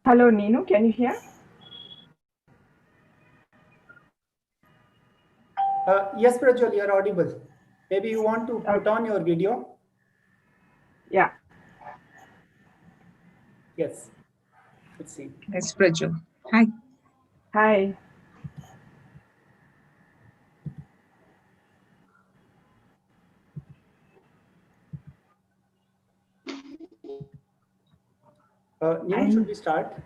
Hello, Ninu, can you hear? Yes, Prajwal, you're audible. Maybe you want to put on your video? Yeah. Yes. Let's see. Yes, Prajwal. Hi. Hi. Ninu, should we start?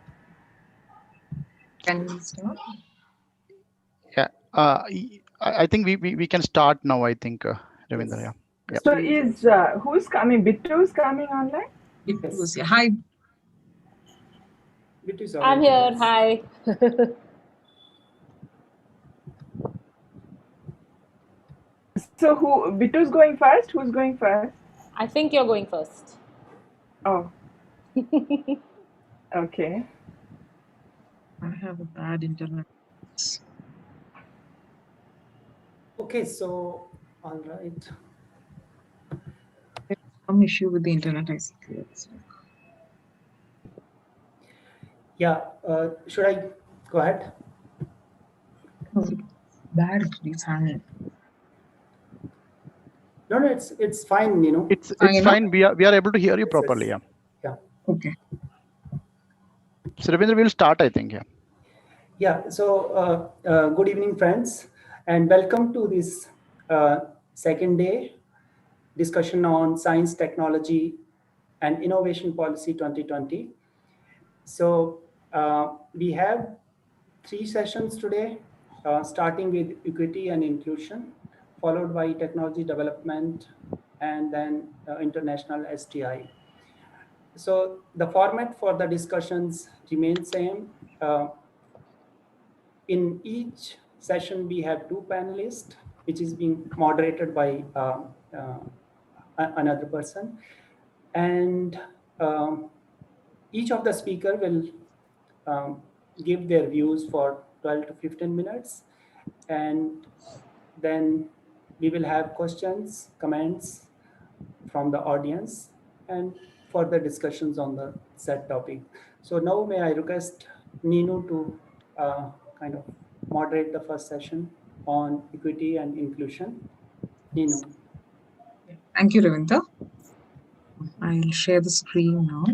Can we start? Yeah. I think we can start now. I think, Ravindra. Yes. Yeah. So is who's coming? Bittu's coming online? Yes. Hi. I'm here. Hi. So Bittu's going first? Who's going first? I think you're going first. Oh. Okay. I have a bad internet. Okay, so all right. There's some issue with the internet, I see. Yeah, should I go ahead? Bad, please hang. No, it's fine, you know. It's fine. We are able to hear you properly. Yeah. Yeah. Okay. So Ravindra, we'll start, I think. Yeah. Yeah. So good evening, friends, and welcome to this second day discussion on science, technology, and innovation policy 2020. So we have 3 sessions today, starting with equity and inclusion, followed by technology development, and then international STI. So the format for the discussions remains same. In each session, we have 2 panelists, which is being moderated by another person. And each of the speaker will give their views for 12 to 15 minutes. And then we will have questions, comments from the audience, and further discussions on the said topic. So now may I request Ninu to kind of moderate the first session on equity and inclusion. Ninu. Thank you, Ravindra. I'll share the screen now.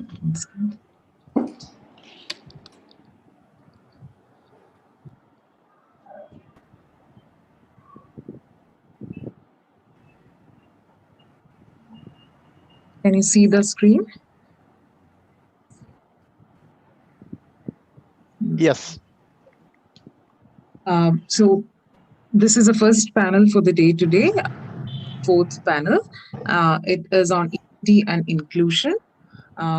Can you see the screen? Yes. So this is the first panel for the day today, 4th panel. It is on equity and inclusion.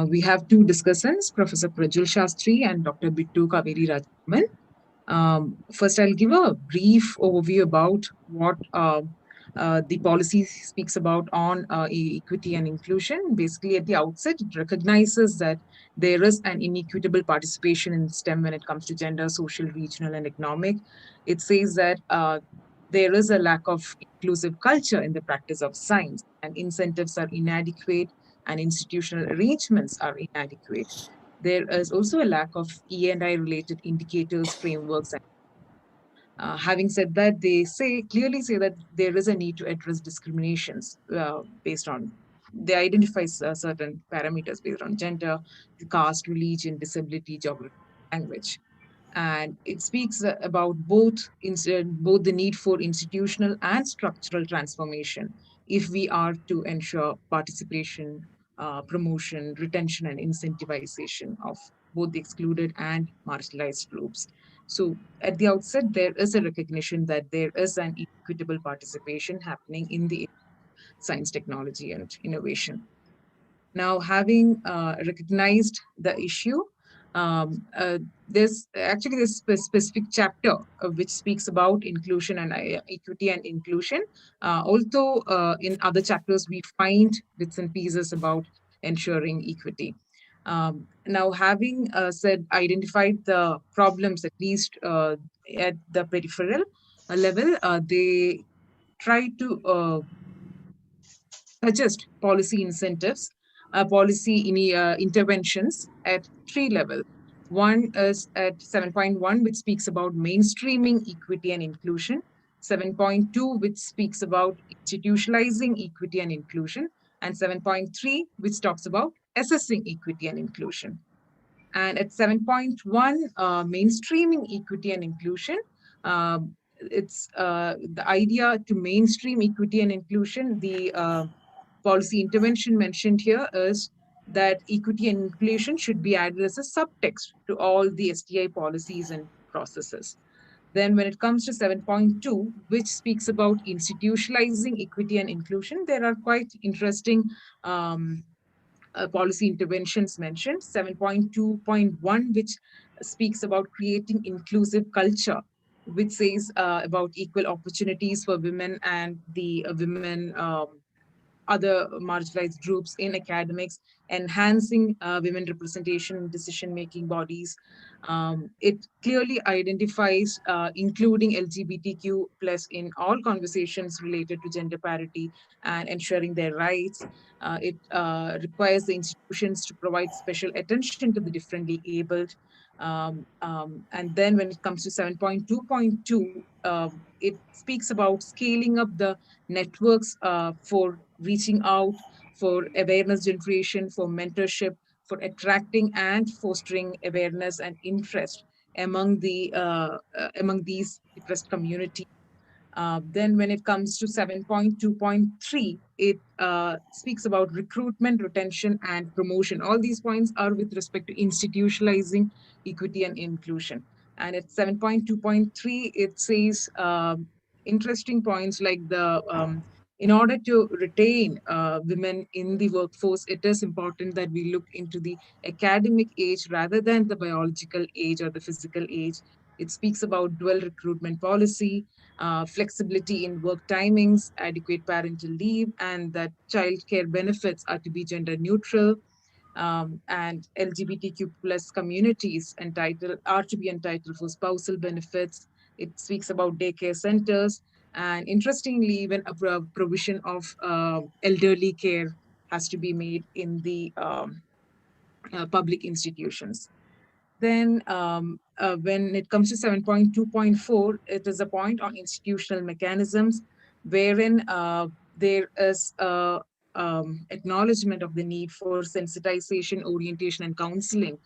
We have 2 discussants, Professor Prajwal Shastri and Dr. Bittu Kaveri Rajaman. First, I'll give a brief overview about what the policy speaks about on equity and inclusion. Basically, at the outset, it recognizes that there is an inequitable participation in STEM when it comes to gender, social, regional, and economic. It says that there is a lack of inclusive culture in the practice of science, and incentives are inadequate, and institutional arrangements are inadequate. There is also a lack of E&I related indicators, frameworks, and having said that, they clearly say that there is a need to address discriminations based on, they identify certain parameters based on gender, caste, religion, disability, geography, language. And it speaks about both the need for institutional and structural transformation if we are to ensure participation, promotion, retention, and incentivization of both the excluded and marginalized groups. So, at the outset, there is a recognition that there is an equitable participation happening in the science, technology, and innovation. Now, having recognized the issue, there's actually this specific chapter which speaks about inclusion and equity and inclusion. Although in other chapters we find bits and pieces about ensuring equity. Now, having identified the problems, at least at the peripheral level, they try to suggest policy incentives, interventions at three levels. One is at 7.1, which speaks about mainstreaming equity and inclusion. 7.2, which speaks about institutionalizing equity and inclusion. And 7.3, which talks about assessing equity and inclusion. And at 7.1, mainstreaming equity and inclusion, it's the idea to mainstream equity and inclusion. The policy intervention mentioned here is that equity and inclusion should be added as a subtext to all the STI policies and processes. Then, when it comes to 7.2, which speaks about institutionalizing equity and inclusion, there are quite interesting policy interventions mentioned. 7.2.1, which speaks about creating inclusive culture, which says about equal opportunities for women and the women other marginalized groups in academics, enhancing women representation in decision-making bodies. It clearly identifies including LGBTQ plus in all conversations related to gender parity and ensuring their rights. It requires the institutions to provide special attention to the differently abled. And then when it comes to 7.2.2, it speaks about scaling up the networks for reaching out, for awareness generation, for mentorship, for attracting and fostering awareness and interest among these depressed communities. Then, when it comes to 7.2.3, it speaks about recruitment, retention, and promotion. All these points are with respect to institutionalizing equity and inclusion. And at 7.2.3, it says interesting points like in order to retain women in the workforce, it is important that we look into the academic age rather than the biological age or the physical age. It speaks about dual recruitment policy, flexibility in work timings, adequate parental leave, and that childcare benefits are to be gender neutral. And LGBTQ plus communities are to be entitled for spousal benefits. It speaks about daycare centers, and interestingly, even a provision of elderly care has to be made in the public institutions. Then, when it comes to 7.2.4, it is a point on institutional mechanisms, wherein there is acknowledgement of the need for sensitization, orientation, and counseling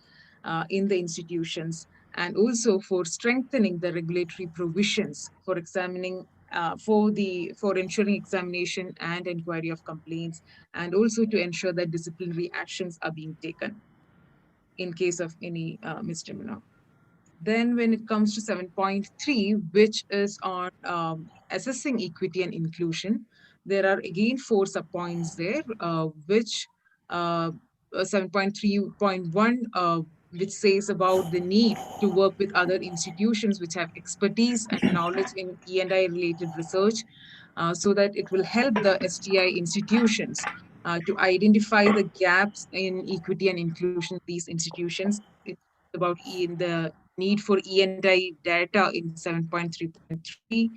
in the institutions, and also for strengthening the regulatory provisions for examining. For ensuring examination and inquiry of complaints, and also to ensure that disciplinary actions are being taken in case of any misdemeanor. Then, when it comes to 7.3, which is on assessing equity and inclusion, there are again four subpoints there, which 7.3.1, which says about the need to work with other institutions which have expertise and knowledge in E&I related research, so that it will help the STI institutions to identify the gaps in equity and inclusion in these institutions. It's about in the need for E&I data in 7.3.3.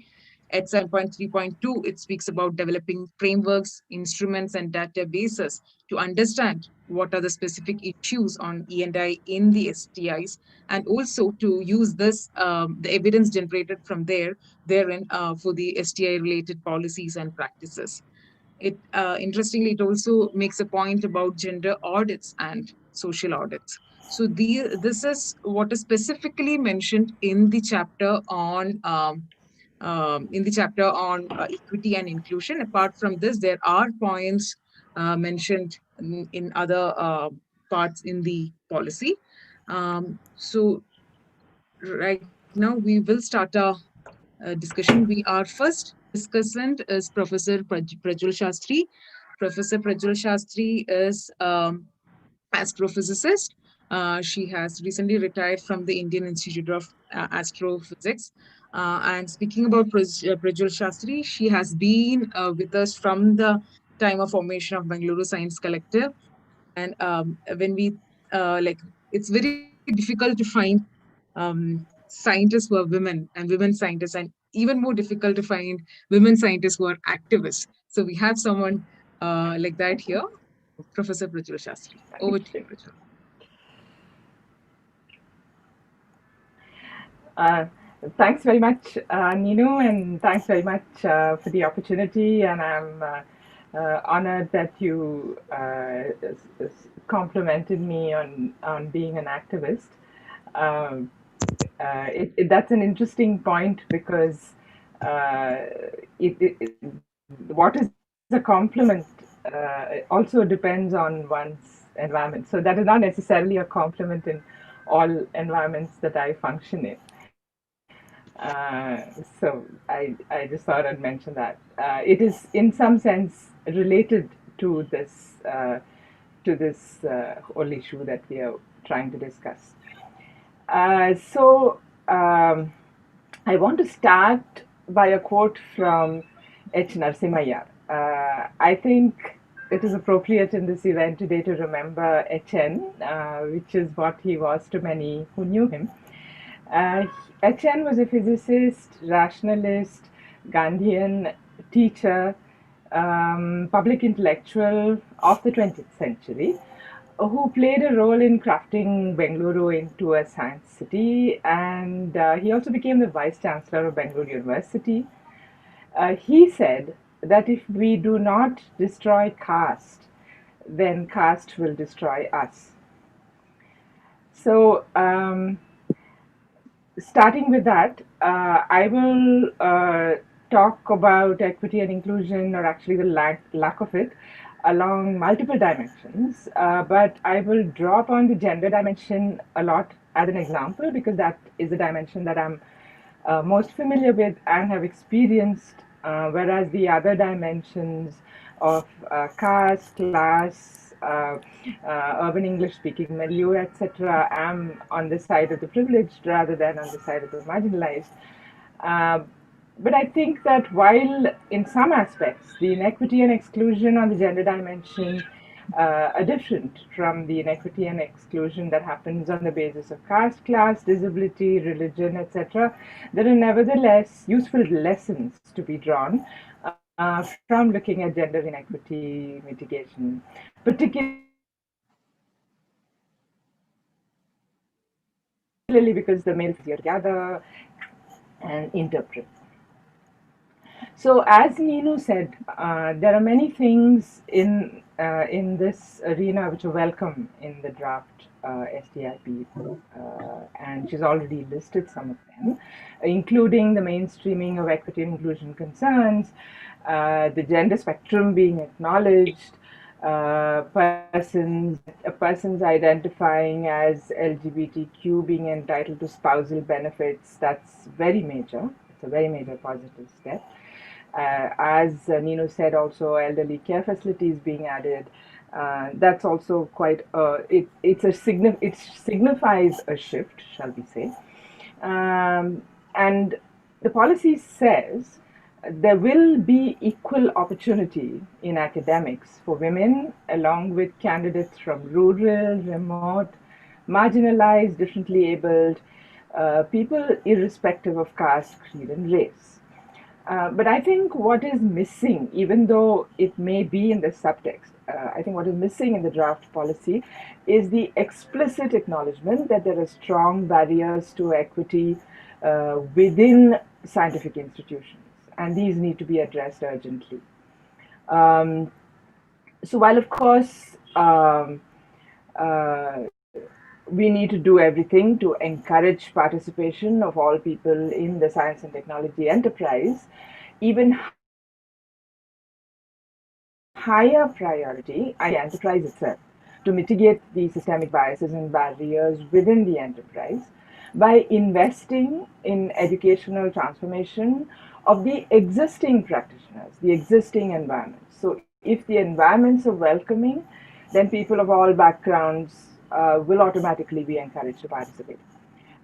At 7.3.2, it speaks about developing frameworks, instruments, and databases to understand what are the specific issues on E&I in the STIs, and also to use this, the evidence generated from therein for the STI-related policies and practices. It interestingly, it also makes a point about gender audits and social audits. So this is what is specifically mentioned in the chapter on in the chapter on equity and inclusion. Apart from this, there are points mentioned in other parts in the policy. So right now we will start our discussion. We are first discussant is Professor Prajwal Shastri. Professor Prajwal Shastri is astrophysicist. She has recently retired from the Indian Institute of Astrophysics. And speaking about Prajwal Shastri, she has been with us from the time of formation of Bengaluru Science Collective. And when we like, it's very difficult to find scientists who are women and women scientists, and even more difficult to find women scientists who are activists. So we have someone like that here, Professor Prajwal Shastri. Over to you, Prajwal. Thanks very much, Ninu, and thanks very much for the opportunity. And I'm honored that you complimented me on being an activist. Um, that's an interesting point because what is a compliment also depends on one's environment. So that is not necessarily a compliment in all environments that I function in. So I just thought I'd mention that. It is in some sense related to this whole issue that we are trying to discuss. So I want to start by a quote from H. Narasimhayya. I think it is appropriate in this event today to remember HN, which is what he was to many who knew him. HN was a physicist, rationalist, Gandhian teacher, public intellectual of the 20th century, who played a role in crafting Bengaluru into a science city, and he also became the vice chancellor of Bengaluru University. He said that if we do not destroy caste, then caste will destroy us. So, starting with that, I will talk about equity and inclusion, or actually the lack of it, along multiple dimensions. But I will draw upon the gender dimension a lot as an example because that is the dimension that I'm most familiar with and have experienced, whereas the other dimensions of caste, class, urban English speaking milieu, etc., am on the side of the privileged rather than on the side of the marginalized. But I think that while in some aspects the inequity and exclusion on the gender dimension are different from the inequity and exclusion that happens on the basis of caste, class, disability, religion, etc., there are nevertheless useful lessons to be drawn from looking at gender inequity mitigation, particularly because the males are together and interpret. So, as Ninu said, there are many things in this arena which are welcome in the draft STIP, and she's already listed some of them, including the mainstreaming of equity and inclusion concerns, the gender spectrum being acknowledged, persons identifying as LGBTQ being entitled to spousal benefits. That's very major. It's a very major positive step. As Nino said, also elderly care facilities being added. That's also quite it signifies a shift, shall we say? And the policy says there will be equal opportunity in academics for women, along with candidates from rural, remote, marginalized, differently abled people, irrespective of caste, creed, and race. But I think what is missing, even though it may be in the subtext, I think what is missing in the draft policy is the explicit acknowledgement that there are strong barriers to equity within scientific institutions, and these need to be addressed urgently. So while, of course, we need to do everything to encourage participation of all people in the science and technology enterprise. Even higher priority and the enterprise itself to mitigate the systemic biases and barriers within the enterprise by investing in educational transformation of the existing practitioners, the existing environments. So if the environments are welcoming, then people of all backgrounds will automatically be encouraged to participate.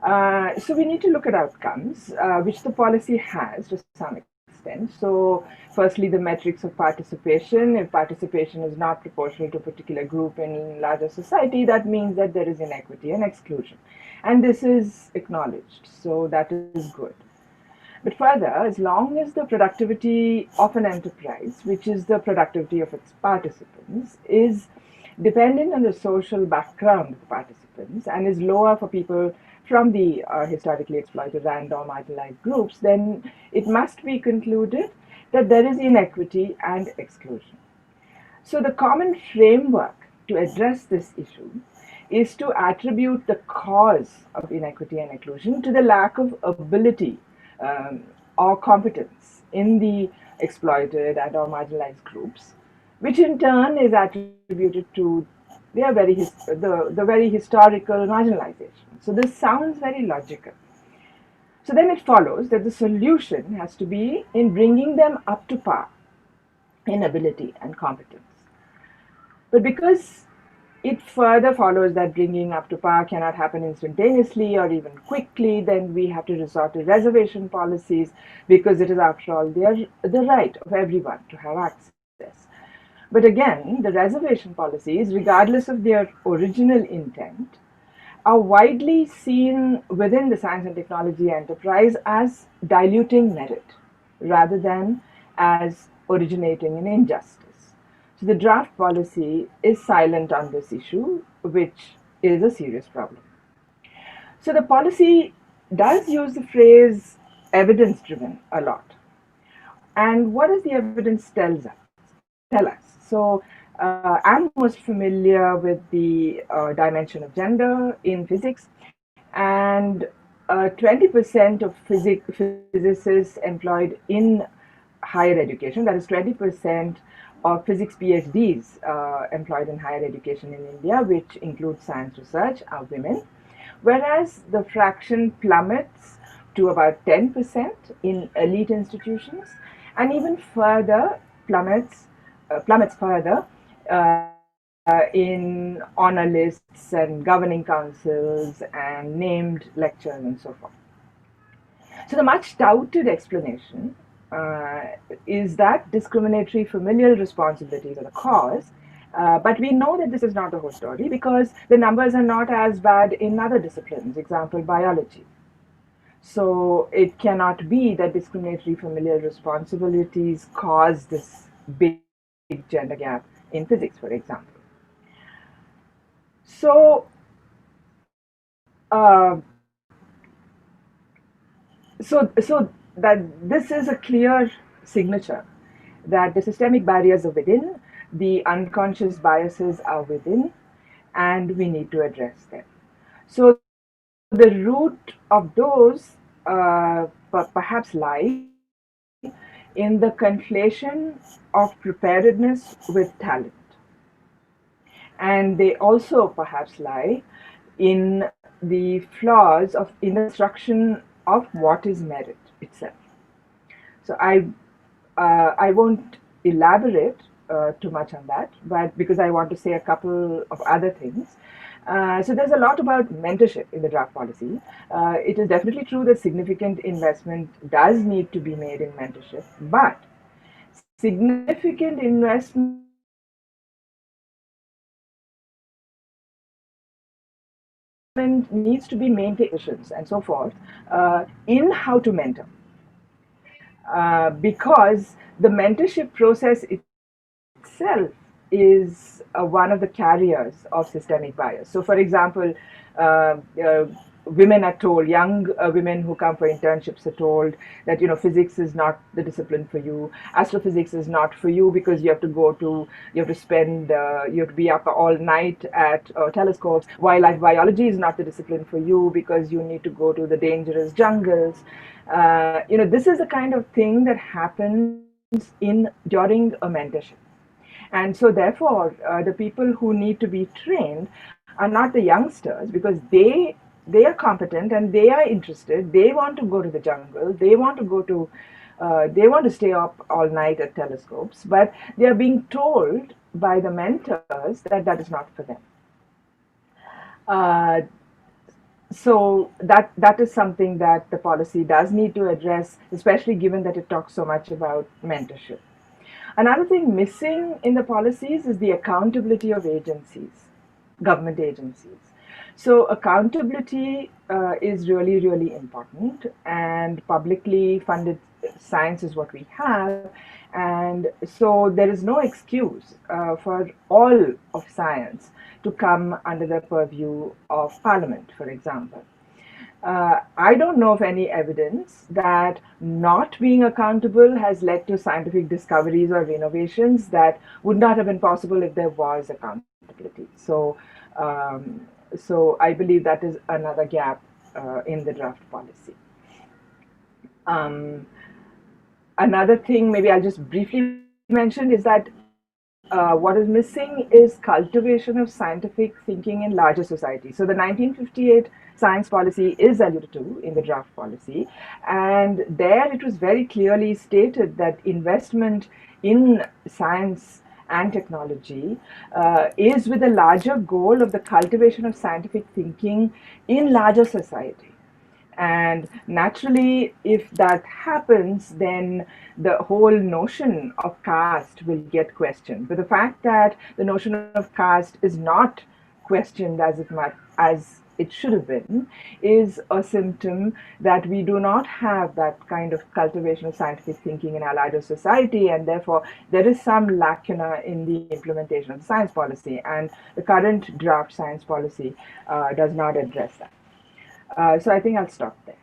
So we need to look at outcomes, which the policy has to some extent. So firstly, the metrics of participation. If participation is not proportional to a particular group in larger society, that means that there is inequity and exclusion. And this is acknowledged, so that is good. But further, as long as the productivity of an enterprise, which is the productivity of its participants, is dependent on the social background of the participants and is lower for people from the historically exploited and or marginalized groups, then it must be concluded that there is inequity and exclusion. So the common framework to address this issue is to attribute the cause of inequity and exclusion to the lack of ability or competence in the exploited and or marginalized groups, which in turn is attributed to their the very historical marginalization. So this sounds very logical. So then it follows that the solution has to be in bringing them up to par in ability and competence. But because it further follows that bringing up to par cannot happen instantaneously or even quickly, then we have to resort to reservation policies because it is, after all, the right of everyone to have access. But again, the reservation policies, regardless of their original intent, are widely seen within the science and technology enterprise as diluting merit rather than as originating in injustice. So the draft policy is silent on this issue, which is a serious problem. So the policy does use the phrase evidence driven a lot. And what does the evidence tell us? So I'm most familiar with the dimension of gender in physics, and 20% of physicists employed in higher education, that is 20% of physics PhDs employed in higher education in India, which includes science research, are women, whereas the fraction plummets to about 10% in elite institutions, and even further plummets further in honor lists and governing councils and named lectures and so forth. So the much touted explanation is that discriminatory familial responsibilities are the cause, but we know that this is not the whole story because the numbers are not as bad in other disciplines, example biology. So it cannot be that discriminatory familial responsibilities cause this big gender gap in physics, for example. So so that this is a clear signature that the systemic barriers are within, the unconscious biases are within, and we need to address them. So the root of those perhaps lie in the conflation of preparedness with talent. And they also perhaps lie in the flaws in the construction of what is merit itself. So I won't elaborate too much on that, but because I want to say a couple of other things. So there's a lot about mentorship in the draft policy. It is definitely true that significant investment does need to be made in mentorship, but significant investment needs to be maintained and so forth in how to mentor. Because the mentorship process itself is one of the carriers of systemic bias. So, for example, women are told, young women who come for internships are told that, physics is not the discipline for you. Astrophysics is not for you because you have to you have to be up all night at telescopes. Wildlife biology is not the discipline for you because you need to go to the dangerous jungles. This is the kind of thing that happens during a mentorship. And so, therefore, the people who need to be trained are not the youngsters because they are competent and they are interested. They want to go to the jungle. They want to stay up all night at telescopes, but they are being told by the mentors that that is not for them. Uh, so that is something that the policy does need to address, especially given that it talks so much about mentorship. Another thing missing in the policies is the accountability of agencies, government agencies. So accountability is really, really important, and publicly funded science is what we have. And so there is no excuse for all of science to come under the purview of Parliament, for example. I don't know of any evidence that not being accountable has led to scientific discoveries or innovations that would not have been possible if there was accountability. So I believe that is another gap in the draft policy. Another thing, maybe I'll just briefly mention, is that what is missing is cultivation of scientific thinking in larger society. So the 1958 science policy is alluded to in the draft policy, and there it was very clearly stated that investment in science and technology is with a larger goal of the cultivation of scientific thinking in larger society. And naturally, if that happens, then the whole notion of caste will get questioned. But the fact that the notion of caste is not questioned as it should have been is a symptom that we do not have that kind of cultivation of scientific thinking in our larger society, and therefore there is some lacuna in the implementation of the science policy, and the current draft science policy does not address that. So I think I'll stop there.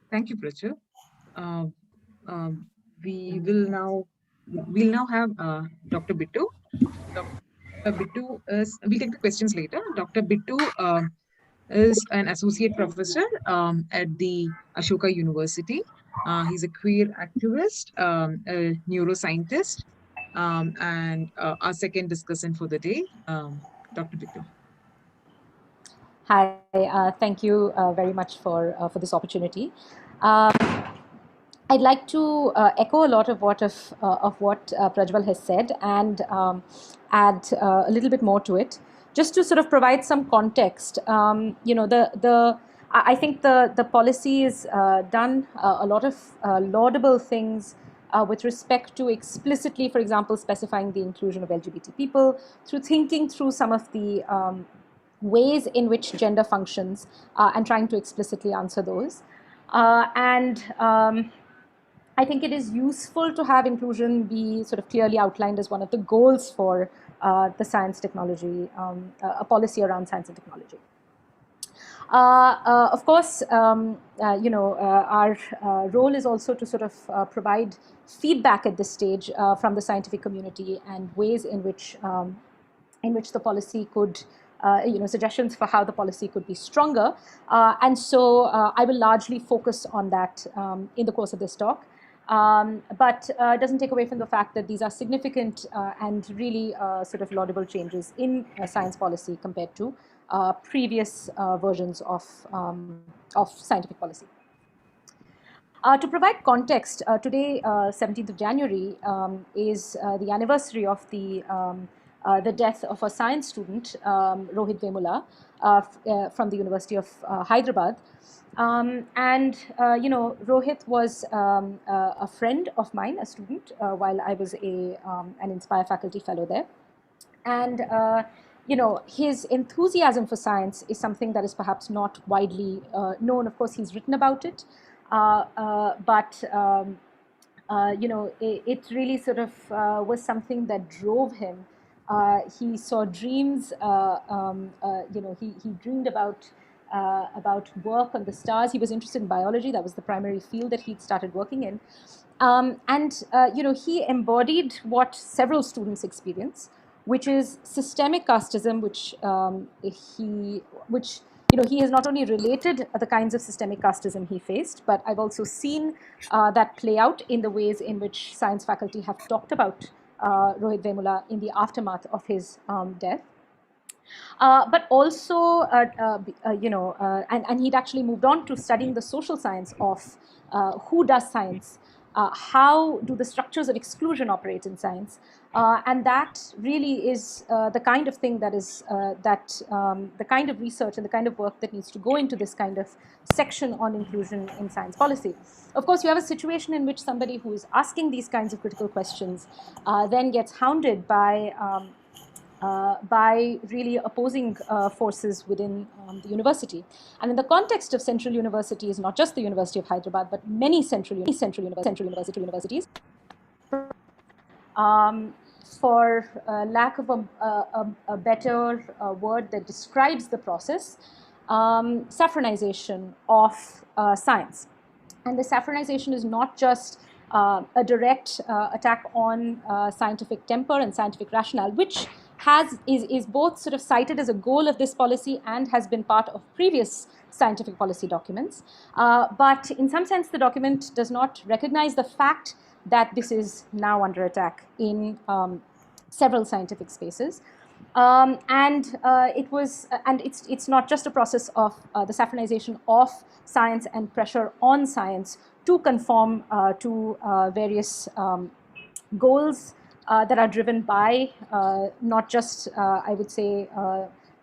Thank you, Prachur. We'll now have Dr. Bittu. Dr. Bittu we'll take the questions later. Dr. Bittu is an associate professor at the Ashoka University. He's a queer activist, a neuroscientist, and our second discussant for the day, Dr. Bittu. Hi, thank you very much for this opportunity. I'd like to echo a lot of what Prajwal has said and add a little bit more to it, just to sort of provide some context. I think the policy has done a lot of laudable things with respect to explicitly, for example, specifying the inclusion of LGBT people, through thinking through some of the ways in which gender functions and trying to explicitly answer those. I think it is useful to have inclusion be sort of clearly outlined as one of the goals for the science technology, a policy around science and technology. Of course, our role is also to sort of provide feedback at this stage from the scientific community and ways in which the policy could, suggestions for how the policy could be stronger. And so I will largely focus on that in the course of this talk. But it doesn't take away from the fact that these are significant and really sort of laudable changes in science policy compared to previous versions of scientific policy. To provide context, today, 17th of January, is the anniversary of the death of a science student, Rohit Vemula, from the University of Hyderabad. Rohit was a friend of mine, a student, while I was an Inspire faculty fellow there. And, his enthusiasm for science is something that is perhaps not widely known. Of course, he's written about it, but it really sort of was something that drove him He saw dreams. He dreamed about work on the stars. He was interested in biology. That was the primary field that he'd started working in. He embodied what several students experience, which is systemic casteism, he has not only related the kinds of systemic casteism he faced, but I've also seen that play out in the ways in which science faculty have talked about Rohit Vemula in the aftermath of his death. But also, and he'd actually moved on to studying the social science of who does science, how do the structures of exclusion operate in science, and that really is the kind of thing that is the kind of research and the kind of work that needs to go into this kind of section on inclusion in science policy. Of course, you have a situation in which somebody who is asking these kinds of critical questions then gets hounded by really opposing forces within the university. And in the context of central universities, not just the University of Hyderabad, but many central universities, for lack of a better word that describes the process, saffronization of science. And the saffronization is not just a direct attack on scientific temper and scientific rationale, which is both sort of cited as a goal of this policy and has been part of previous scientific policy documents. But in some sense, the document does not recognize the fact that this is now under attack in several scientific spaces. It's not just a process of the saffronization of science and pressure on science to conform to various goals that are driven by not just, I would say,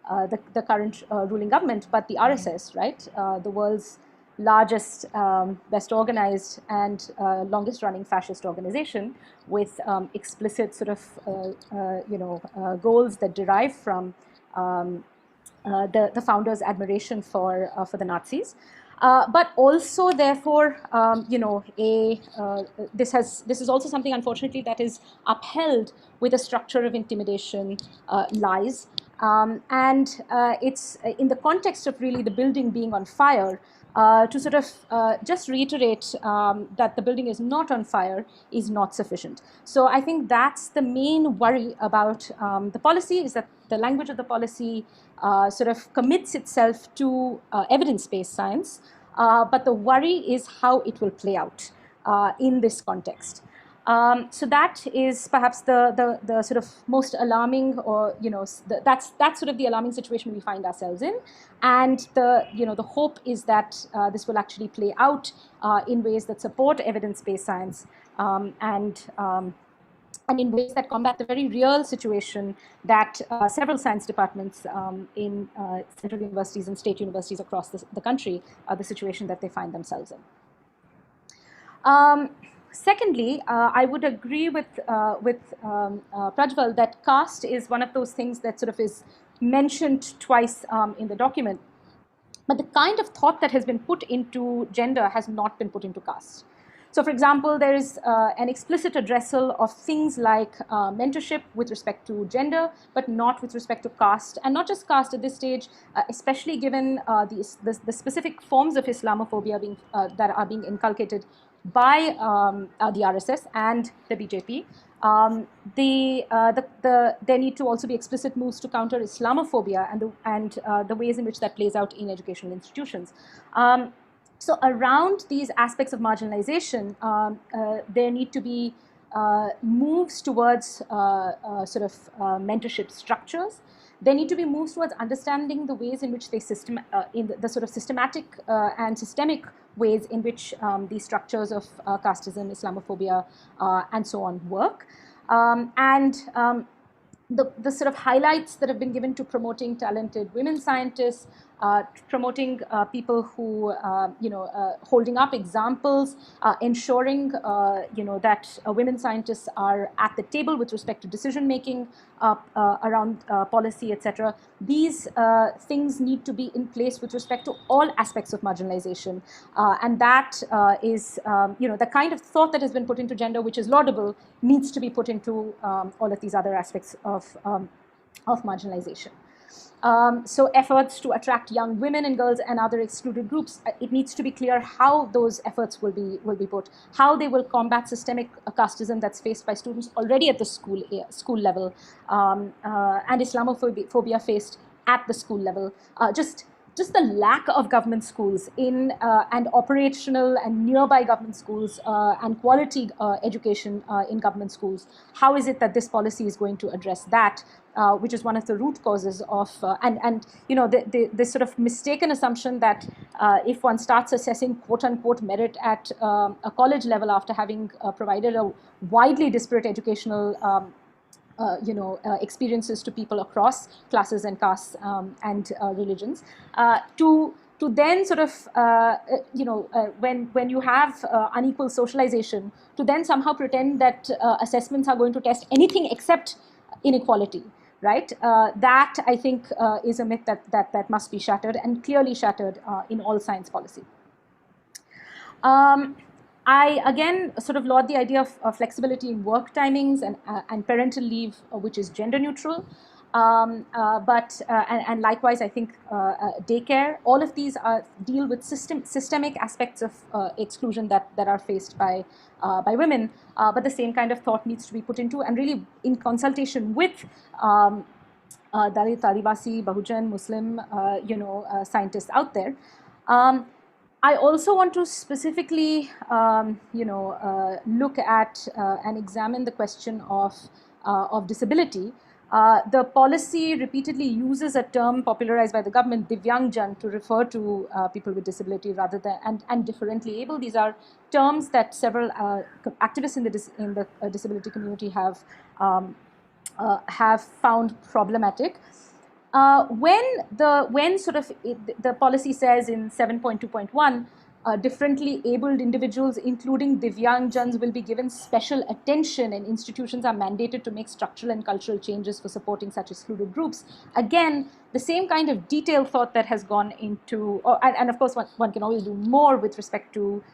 the current ruling government, but the RSS, right? The world's largest, best organized, and longest running fascist organization with explicit sort of, goals that derive from the founders' admiration for the Nazis. But also, therefore, this is also something, unfortunately, that is upheld with a structure of intimidation, lies, and it's in the context of really the building being on fire. To sort of just reiterate that the building is not on fire is not sufficient. So I think that's the main worry about the policy, is that the language of the policy sort of commits itself to evidence-based science, but the worry is how it will play out in this context. So that is perhaps the sort of most alarming, or that's sort of the alarming situation we find ourselves in, and the hope is that this will actually play out in ways that support evidence-based science and in ways that combat the very real situation that several science departments in central universities and state universities across the country, the situation that they find themselves in. Secondly, I would agree with Prajwal that caste is one of those things that sort of is mentioned twice in the document. But the kind of thought that has been put into gender has not been put into caste. So, for example, there is an explicit addressal of things like mentorship with respect to gender, but not with respect to caste, and not just caste at this stage, especially given the specific forms of Islamophobia that are being inculcated by the RSS and the BJP. There need to also be explicit moves to counter Islamophobia and the ways in which that plays out in educational institutions. So around these aspects of marginalization, there need to be moves towards sort of mentorship structures. There need to be moves towards understanding the ways in which they in the sort of systematic and systemic ways in which these structures of casteism, Islamophobia, and so on work. The sort of highlights that have been given to promoting talented women scientists, promoting people who, holding up examples, ensuring, that women scientists are at the table with respect to decision making around policy, etc. These things need to be in place with respect to all aspects of marginalization, and that is, the kind of thought that has been put into gender, which is laudable, needs to be put into all of these other aspects of marginalization. So efforts to attract young women and girls and other excluded groups, it needs to be clear how those efforts will be put, how they will combat systemic casteism that's faced by students already at the school level, and Islamophobia faced at the school level. Just the lack of government schools in and operational and nearby government schools and quality education in government schools. How is it that this policy is going to address that? Which is one of the root causes of, this sort of mistaken assumption that if one starts assessing quote unquote merit at a college level after having provided a widely disparate educational experiences to people across classes and castes and religions, to then sort of, when you have unequal socialization, to then somehow pretend that assessments are going to test anything except inequality, right? That, I think, is a myth that must be shattered, and clearly shattered in all science policy. I, again, sort of laud the idea of flexibility in work timings and parental leave, which is gender neutral. And likewise, I think daycare, all of these deal with systemic aspects of exclusion that are faced by women. But the same kind of thought needs to be put into, and really in consultation with Dalit, Adivasi, Bahujan, Muslim, scientists out there. I also want to specifically, look at and examine the question of disability. The policy repeatedly uses a term popularized by the government, Divyangjan, to refer to people with disability rather than and differently able. These are terms that several activists in the disability community have found problematic. When sort of the policy says in 7.2.1, differently abled individuals, including Divyangjans, will be given special attention, and institutions are mandated to make structural and cultural changes for supporting such excluded groups. Again, the same kind of detailed thought that has gone into, and of course one can always do more with respect to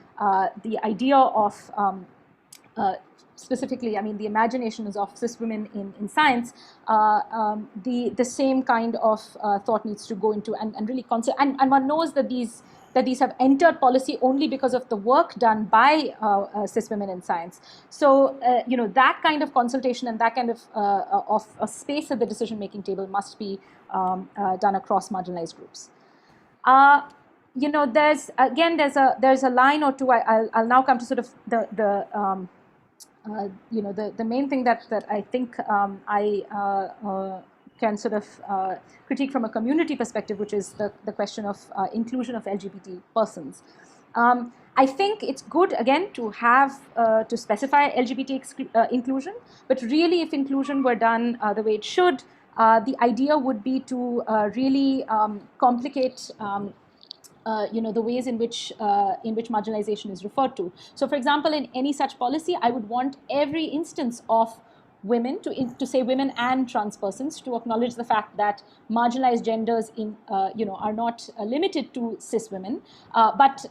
the idea of specifically, I mean, the imaginations of cis women in science, the same kind of thought needs to go into and really consider, and one knows that these have entered policy only because of the work done by cis women in science. So, that kind of consultation and that kind of a space at the decision-making table must be done across marginalized groups. There's a line or two. I'll now come to sort of the main thing that I think I can sort of critique from a community perspective, which is the question of inclusion of LGBT persons. I think it's good, again, to have to specify LGBT inclusion, but really, if inclusion were done the way it should, the idea would be to really complicate the ways in which marginalization is referred to. So, for example, in any such policy, I would want every instance of women to say women and trans persons, to acknowledge the fact that marginalized genders are not limited to cis women, but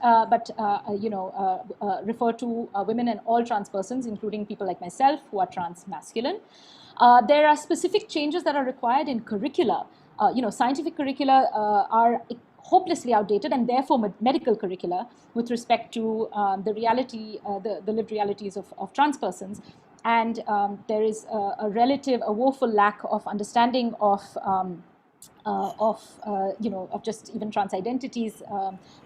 refer to women and all trans persons, including people like myself who are trans masculine. There are specific changes that are required in curricula. Scientific curricula are hopelessly outdated, and therefore medical curricula with respect to the reality, the lived realities of trans persons. And there is a woeful lack of understanding of just even trans identities,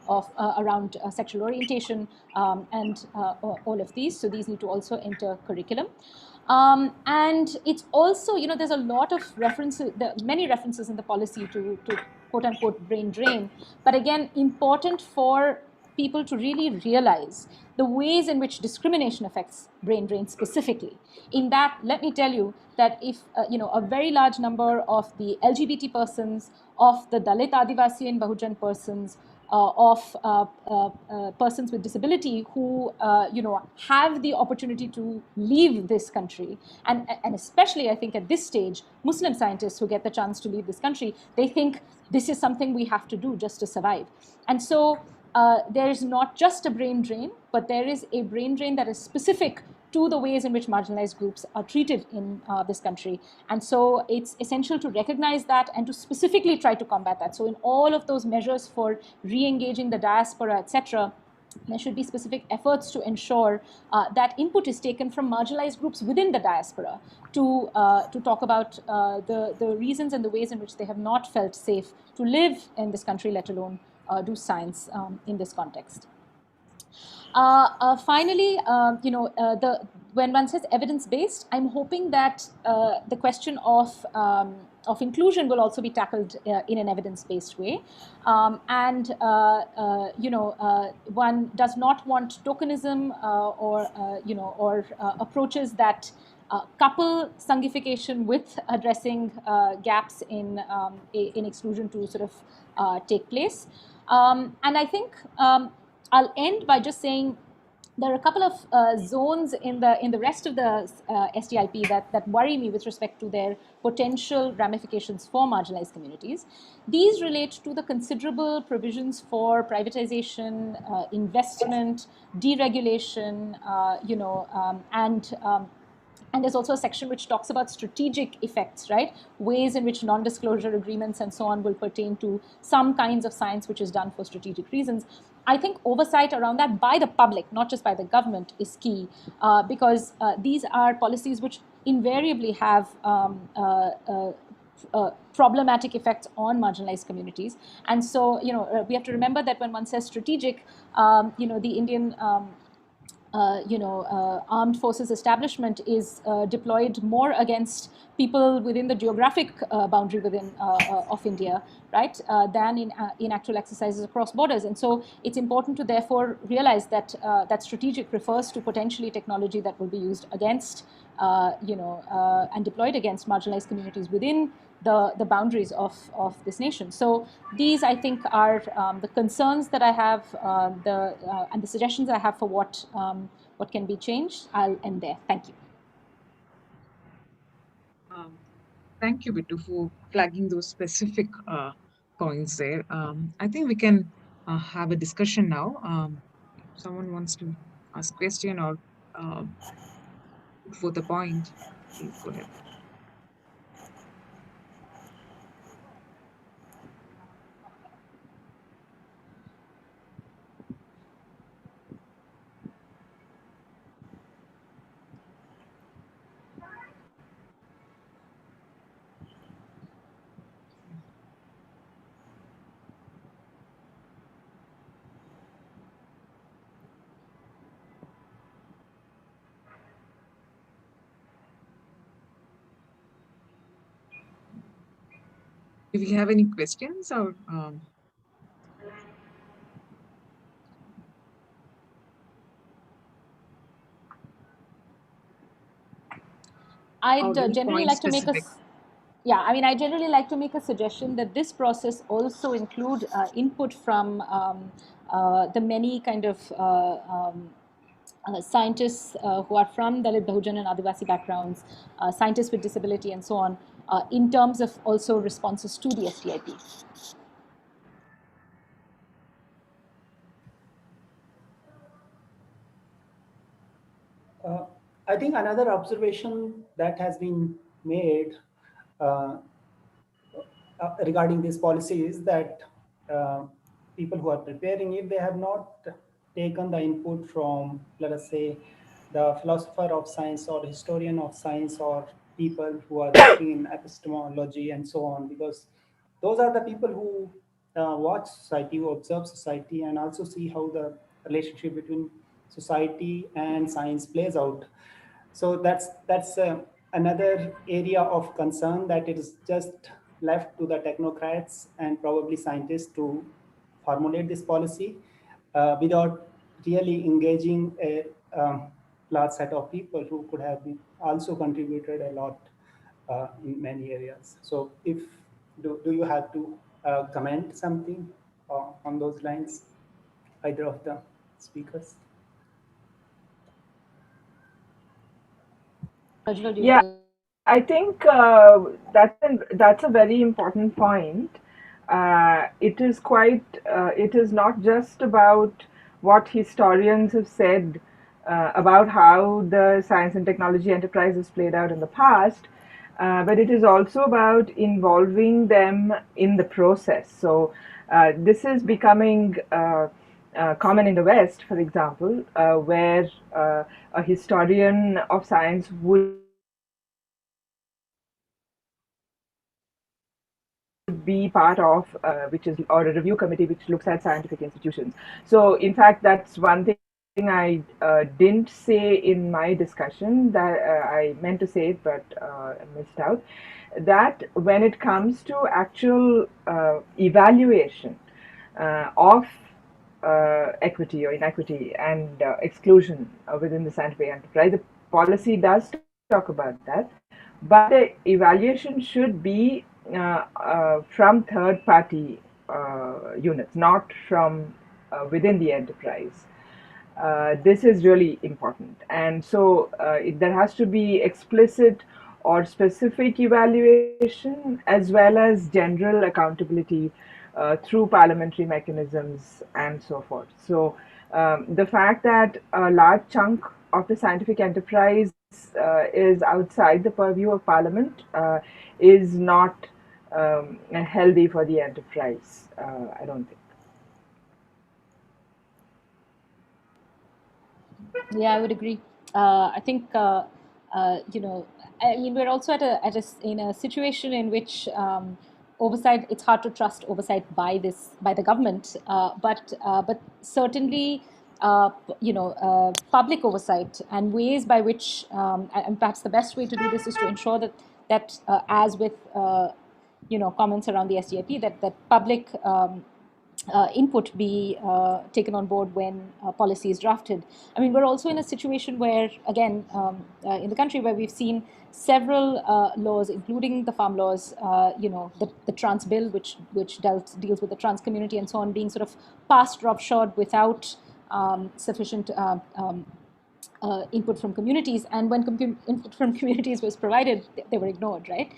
around sexual orientation, and all of these. So these need to also enter curriculum. And it's also, there's a lot of references, many references in the policy to quote unquote brain drain, but again, important for people to really realize the ways in which discrimination affects brain drain specifically. In that, let me tell you that if a very large number of the LGBT persons, of the Dalit, Adivasi, and Bahujan persons, of persons with disability who have the opportunity to leave this country, and especially I think at this stage, Muslim scientists who get the chance to leave this country, they think this is something we have to do just to survive. And so there is not just a brain drain, but there is a brain drain that is specific to the ways in which marginalized groups are treated in this country. And so it's essential to recognize that and to specifically try to combat that. So in all of those measures for re-engaging the diaspora, etc., there should be specific efforts to ensure that input is taken from marginalized groups within the diaspora to talk about the reasons and the ways in which they have not felt safe to live in this country, let alone do science in this context. Finally, when one says evidence-based, I'm hoping that the question of inclusion will also be tackled in an evidence-based way, and one does not want tokenism or approaches that couple Sangification with addressing gaps in exclusion to sort of take place. And I think I'll end by just saying there are a couple of zones in the rest of the STIP that worry me with respect to their potential ramifications for marginalized communities. These relate to the considerable provisions for privatization, investment, deregulation, and there's also a section which talks about strategic effects, right? Ways in which non-disclosure agreements and so on will pertain to some kinds of science which is done for strategic reasons. I think oversight around that by the public, not just by the government, is key because these are policies which invariably have problematic effects on marginalized communities. And so, we have to remember that when one says strategic, the Indian armed forces establishment is deployed more against people within the geographic boundary within of India, right, than in actual exercises across borders. And so it's important to therefore realize that that strategic refers to potentially technology that will be used against, and deployed against marginalized communities within the boundaries of this nation. So these, I think, are the concerns that I have, and the suggestions I have for what can be changed. I'll end there. Thank you. Thank you, Bittu, for flagging those specific points there. I think we can have a discussion now. If someone wants to ask a question or put forth a point, please go ahead. Do we have any questions or? I'd generally like to make I generally like to make a suggestion that this process also include input from the many kind of scientists who are from Dalit, Bahujan, and Adivasi backgrounds, scientists with disability, and so on, in terms of also responses to the STIP. I think another observation that has been made regarding this policy is that people who are preparing it, they have not taken the input from, let us say, the philosopher of science or historian of science or people who are working in epistemology and so on, because those are the people who watch society, who observe society, and also see how the relationship between society and science plays out. So that's another area of concern, that it is just left to the technocrats and probably scientists to formulate this policy. without really engaging a large set of people who could have been also contributed a lot in many areas. So if do you have to comment something on those lines, either of the speakers? Yeah, I think that's a very important point. It is not just about what historians have said about how the science and technology enterprise has played out in the past, but it is also about involving them in the process. So this is becoming common in the West, for example, where a historian of science would be part of which is or a review committee which looks at scientific institutions. So in fact that's one thing I didn't say in my discussion that I meant to say it but missed out, that when it comes to actual evaluation of equity or inequity and exclusion within the scientific enterprise, the policy does talk about that, but the evaluation should be from third party units, not from within the enterprise. This is really important. And so there has to be explicit or specific evaluation as well as general accountability through parliamentary mechanisms and so forth. So the fact that a large chunk of the scientific enterprise is outside the purview of parliament is not healthy for the enterprise, I don't think. Yeah, I would agree. I think you know, I mean, we're also in a situation in which oversight. It's hard to trust oversight by the government, but certainly. Public oversight and ways by which, and perhaps the best way to do this is to ensure that as with comments around the STIP, that public input be taken on board when policy is drafted. I mean, we're also in a situation where, again, in the country where we've seen several laws, including the farm laws, the trans bill, which deals with the trans community and so on, being sort of passed roughshod without sufficient input from communities, and when input from communities was provided, they were ignored, right?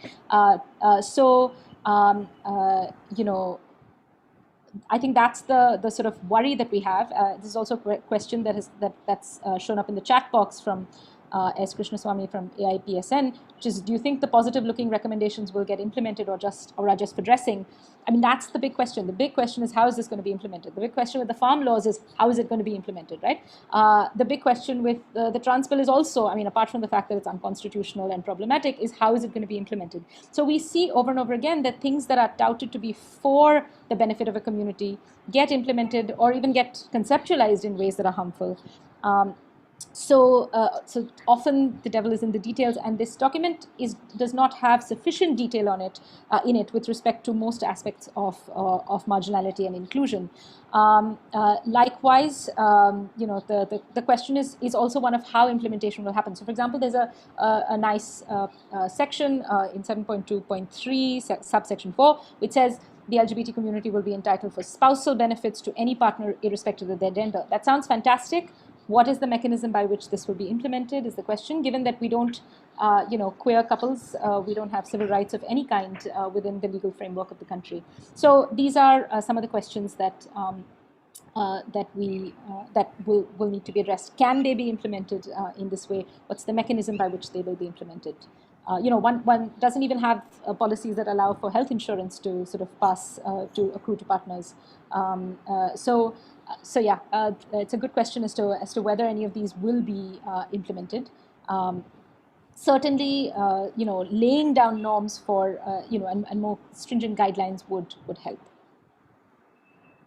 I think that's the sort of worry that we have. This is also a question that's shown up in the chat box from S. Krishnaswamy from AIPSN, which is, do you think the positive-looking recommendations will get implemented or are just for dressing? I mean, that's the big question. The big question is, how is this going to be implemented? The big question with the farm laws is, how is it going to be implemented, right? The big question with the trans bill is also, I mean, apart from the fact that it's unconstitutional and problematic, is how is it going to be implemented? So we see over and over again that things that are touted to be for the benefit of a community get implemented or even get conceptualized in ways that are harmful. So often the devil is in the details, and this document does not have sufficient detail on it in it with respect to most aspects of marginality and inclusion. Likewise, the question is also one of how implementation will happen. So, for example, there's a nice section in 7.2.3 subsection 4, which says the LGBT community will be entitled for spousal benefits to any partner irrespective of their gender. That sounds fantastic. What is the mechanism by which this will be implemented is the question, given that we don't, queer couples, we don't have civil rights of any kind within the legal framework of the country. So these are some of the questions that will need to be addressed. Can they be implemented in this way? What's the mechanism by which they will be implemented? One doesn't even have policies that allow for health insurance to sort of pass to accrue to partners. So yeah, it's a good question as to whether any of these will be implemented. Certainly, laying down norms for and more stringent guidelines would help.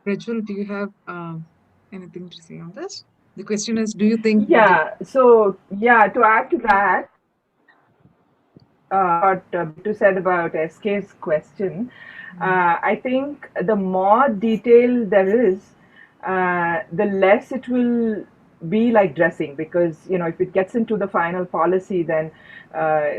Rachel, do you have anything to say on this? The question is, do you think? Yeah. So yeah, to add to that, what Bittu said about SK's question, I think the more detail there is, the less it will be like dressing, because if it gets into the final policy, then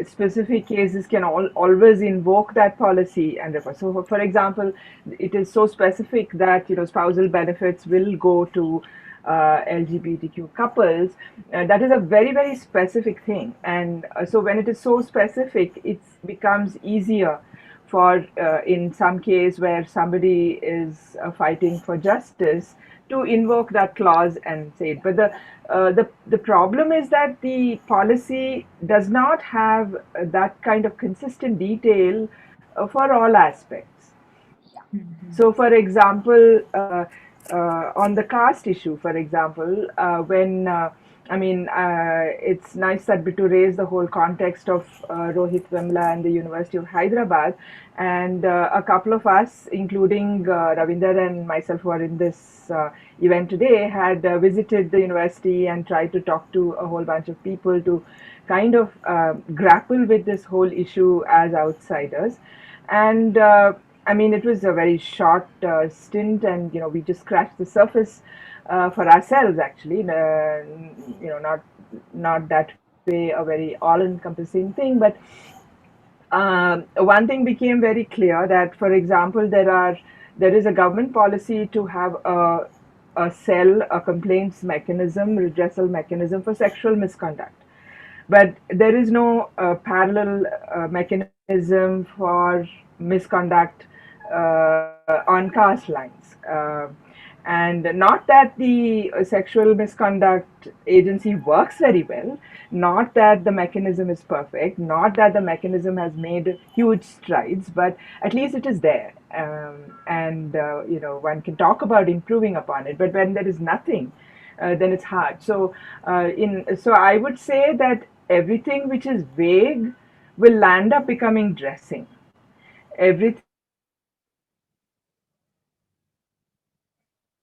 specific cases can always invoke that policy and refer. So for example, it is so specific that spousal benefits will go to LGBTQ couples. That is a very, very specific thing, and so when it is so specific, it becomes easier for in some case where somebody is fighting for justice to invoke that clause and say it. But the problem is that the policy does not have that kind of consistent detail for all aspects. So, for example, on the caste issue, for example, when it's nice that to raise the whole context of Rohit Vemla and the University of Hyderabad, and a couple of us, including Ravinder and myself, who are in this event today, had visited the university and tried to talk to a whole bunch of people to kind of grapple with this whole issue as outsiders. And it was a very short stint, and we just scratched the surface for ourselves. Actually, not that way a very all-encompassing thing, but one thing became very clear, that, for example, there is a government policy to have a cell, a complaints mechanism, redressal mechanism for sexual misconduct. But there is no parallel mechanism for misconduct on caste lines. And not that the sexual misconduct agency works very well, not that the mechanism is perfect, not that the mechanism has made huge strides, but at least it is there. And one can talk about improving upon it, but when there is nothing, then it's hard. So I would say that everything which is vague will land up becoming dressing.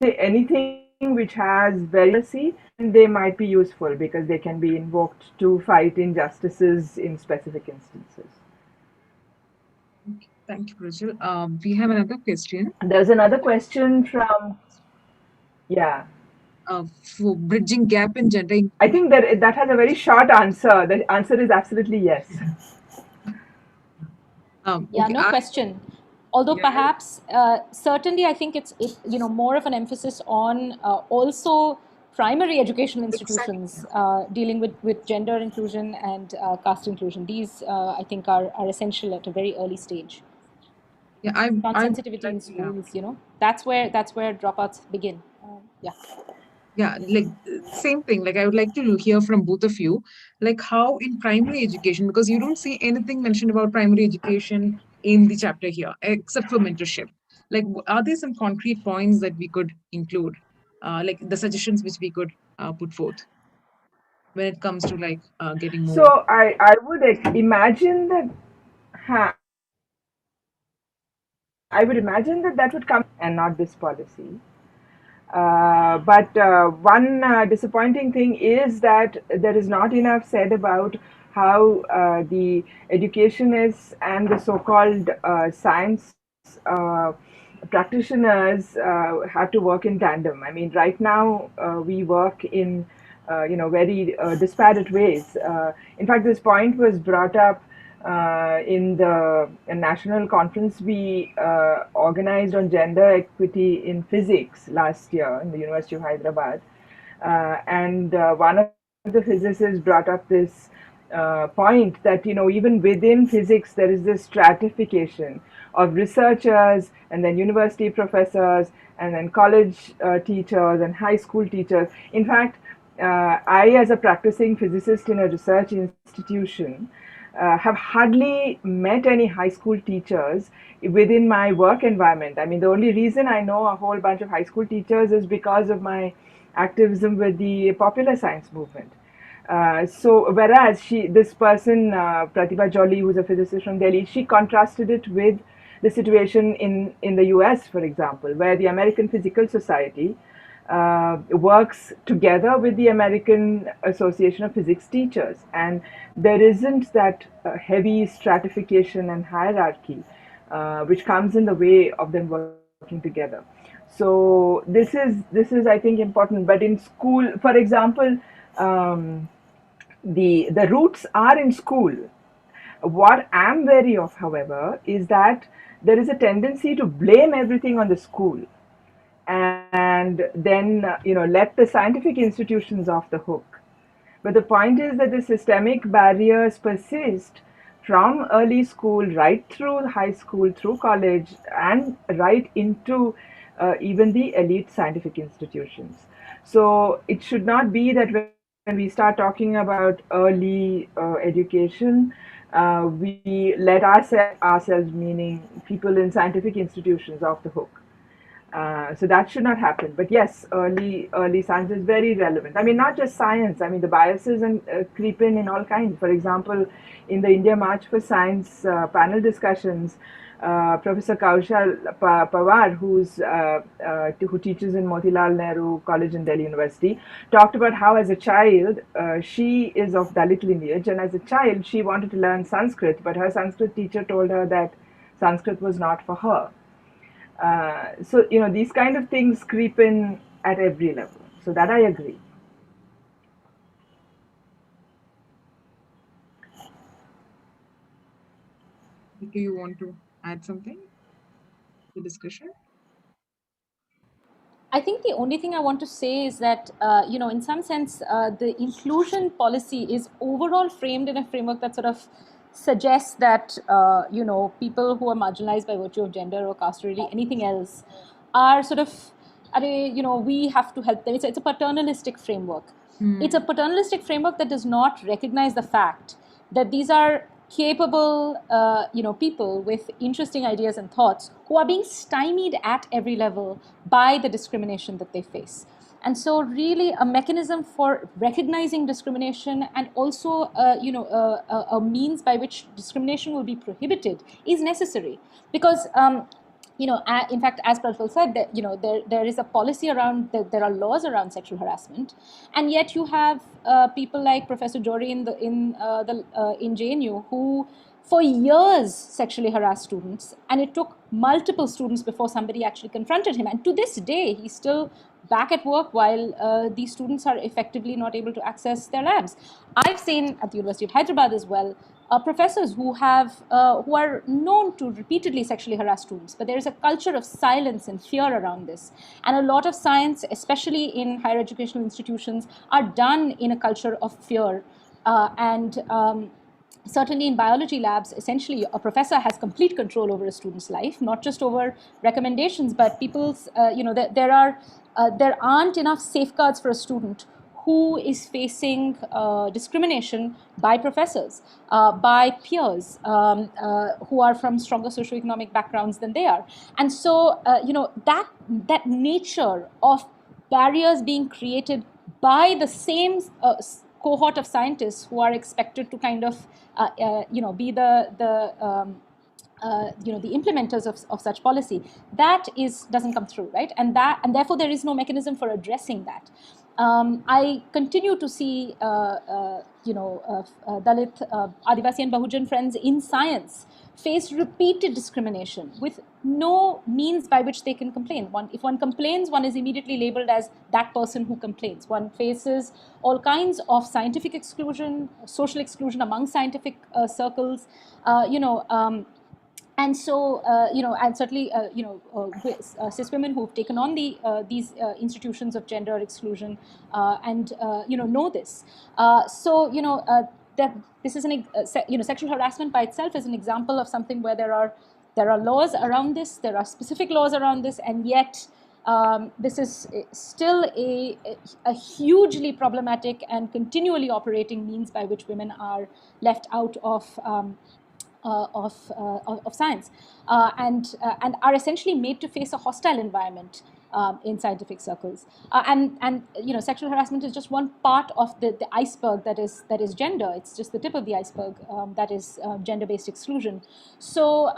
Anything which has variety, they might be useful because they can be invoked to fight injustices in specific instances. Okay, thank you, Prajal. We have another question. There's another question from, for bridging gap in gender. I think that has a very short answer. The answer is absolutely yes. No question. Although perhaps, certainly, I think it's more of an emphasis on also primary educational institutions dealing with gender inclusion and caste inclusion. These, I think, are essential at a very early stage. Sensitivity in schools, that's where dropouts begin. Like same thing. Like I would like to hear from both of you, like how in primary education, because you don't see anything mentioned about primary education in the chapter here, except for mentorship. Like, are there some concrete points that we could include, like the suggestions which we could put forth when it comes to like getting more? So I would imagine that. I would imagine that would come and not this policy. But one disappointing thing is that there is not enough said about how the educationists and the so-called science practitioners have to work in tandem. I mean, right now we work in very disparate ways. In fact, this point was brought up in the national conference we organized on gender equity in physics last year in the University of Hyderabad. And one of the physicists brought up this point that, even within physics, there is this stratification of researchers and then university professors and then college teachers and high school teachers. In fact, I, as a practicing physicist in a research institution, have hardly met any high school teachers within my work environment. I mean, the only reason I know a whole bunch of high school teachers is because of my activism with the popular science movement. So whereas this person, Pratibha Jolly, who's a physicist from Delhi, she contrasted it with the situation in the US, for example, where the American Physical Society works together with the American Association of Physics Teachers, and there isn't that heavy stratification and hierarchy which comes in the way of them working together. So this is I think important. But in school, for example, the roots are in school. What I'm wary of, however, is that there is a tendency to blame everything on the school, and then let the scientific institutions off the hook. But the point is that the systemic barriers persist from early school right through high school, through college, and right into even the elite scientific institutions. So it should not be that when we start talking about early education, we let ourselves, meaning people in scientific institutions, off the hook. So that should not happen. But yes, early science is very relevant. I mean, not just science. I mean, the biases and creep in all kinds. For example, in the India March for Science panel discussions, Professor Kaushal Pawar, who teaches in Motilal Nehru College in Delhi University, talked about how as a child she is of Dalit lineage, and as a child she wanted to learn Sanskrit, but her Sanskrit teacher told her that Sanskrit was not for her. So these kind of things creep in at every level. So that I agree. Do you want to add something to the discussion? I think the only thing I want to say is that, in some sense, the inclusion policy is overall framed in a framework that sort of suggests that, people who are marginalized by virtue of gender or caste or really anything else are sort of, we have to help them. It's a paternalistic framework. It's a paternalistic framework that does not recognize the fact that these are capable, people with interesting ideas and thoughts who are being stymied at every level by the discrimination that they face. And so, really, a mechanism for recognizing discrimination and also, a means by which discrimination will be prohibited is necessary, because in fact, as Prajwal said, that there is a policy around, there are laws around sexual harassment, and yet you have people like Professor Jory in JNU who, for years, sexually harassed students, and it took multiple students before somebody actually confronted him. And to this day, he's still back at work while these students are effectively not able to access their labs. I've seen at the University of Hyderabad as well professors who are known to repeatedly sexually harass students, but there is a culture of silence and fear around this. And a lot of science, especially in higher educational institutions, are done in a culture of fear. Certainly in biology labs, essentially a professor has complete control over a student's life, not just over recommendations, but there aren't enough safeguards for a student who is facing discrimination by professors, by peers who are from stronger socioeconomic backgrounds than they are. And so, that nature of barriers being created by the same cohort of scientists who are expected to kind of, be the implementers of such policy, that doesn't come through, right? And therefore there is no mechanism for addressing that. I continue to see, Dalit, Adivasi and Bahujan friends in science face repeated discrimination with no means by which they can complain. If one complains, one is immediately labeled as that person who complains. One faces all kinds of scientific exclusion, social exclusion among scientific circles, and so, and certainly, cis women who've taken on these institutions of gender exclusion, and know this. That this is sexual harassment by itself is an example of something where there are laws around this, there are specific laws around this, and yet this is still a hugely problematic and continually operating means by which women are left out of science, and are essentially made to face a hostile environment in scientific circles. And sexual harassment is just one part of the iceberg that is gender. It's just the tip of the iceberg that is gender-based exclusion. So.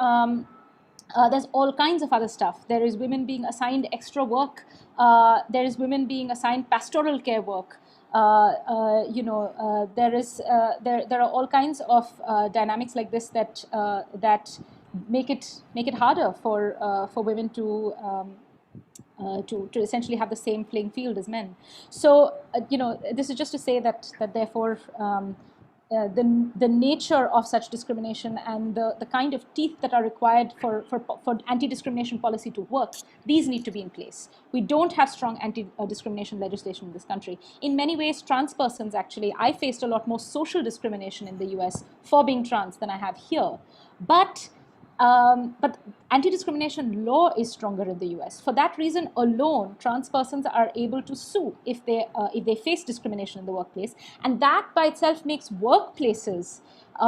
There's all kinds of other stuff. There is women being assigned extra work. There is women being assigned pastoral care work. There are all kinds of dynamics like this that make it harder for women to to essentially have the same playing field as men. So this is just to say that therefore the nature of such discrimination and the kind of teeth that are required for anti-discrimination policy to work, these need to be in place. We don't have strong anti-discrimination legislation in this country. In many ways, trans persons, actually, I faced a lot more social discrimination in the US for being trans than I have here. But anti-discrimination law is stronger in the US. For that reason alone, trans persons are able to sue if they face discrimination in the workplace, and that by itself makes workplaces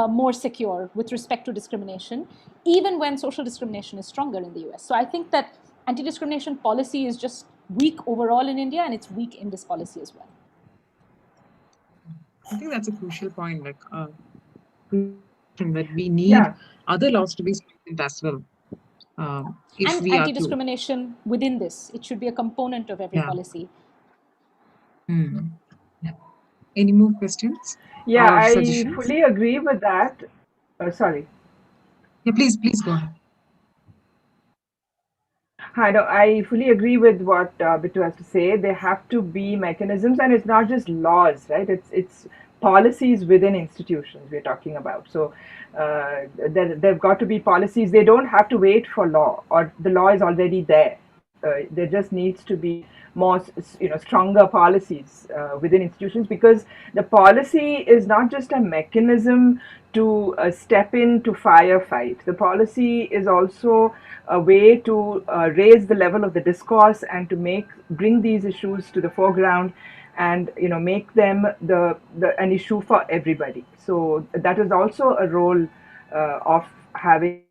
more secure with respect to discrimination, even when social discrimination is stronger in the US. So I think that anti-discrimination policy is just weak overall in India, and it's weak in this policy as well. I think that's a crucial point. Like, that we need other laws to be strengthened as well. If and we anti-discrimination within this, it should be a component of every policy. Yeah. Any more questions? Yeah, or I suggestions? fully agree with that. Sorry. Yeah, please go ahead. I fully agree with what Bittu has to say. There have to be mechanisms, and it's not just laws, right? It's policies within institutions we're talking about. So there've got to be policies. They don't have to wait for law, or the law is already there. There just needs to be more, stronger policies within institutions, because the policy is not just a mechanism to step in to firefight. The policy is also a way to raise the level of the discourse and to bring these issues to the foreground, and make them an issue for everybody. So that is also a role of having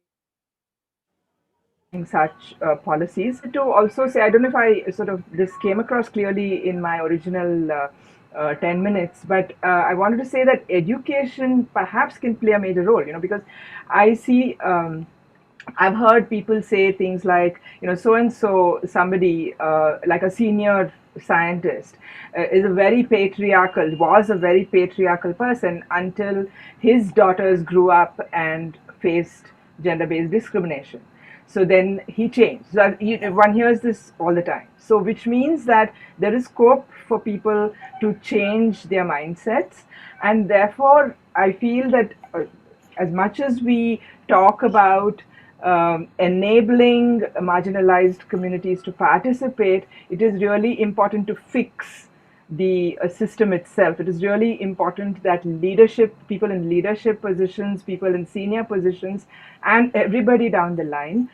such policies. To also say, I don't know if I this came across clearly in my original 10 minutes, but I wanted to say that education perhaps can play a major role, because I see, I've heard people say things like, so and so, somebody like a senior scientist was a very patriarchal person until his daughters grew up and faced gender-based discrimination. So then he changed. So one hears this all the time. So which means that there is scope for people to change their mindsets, and therefore I feel that as much as we talk about enabling marginalized communities to participate, it is really important to fix the system itself. It is really important that people in leadership positions, people in senior positions, and everybody down the line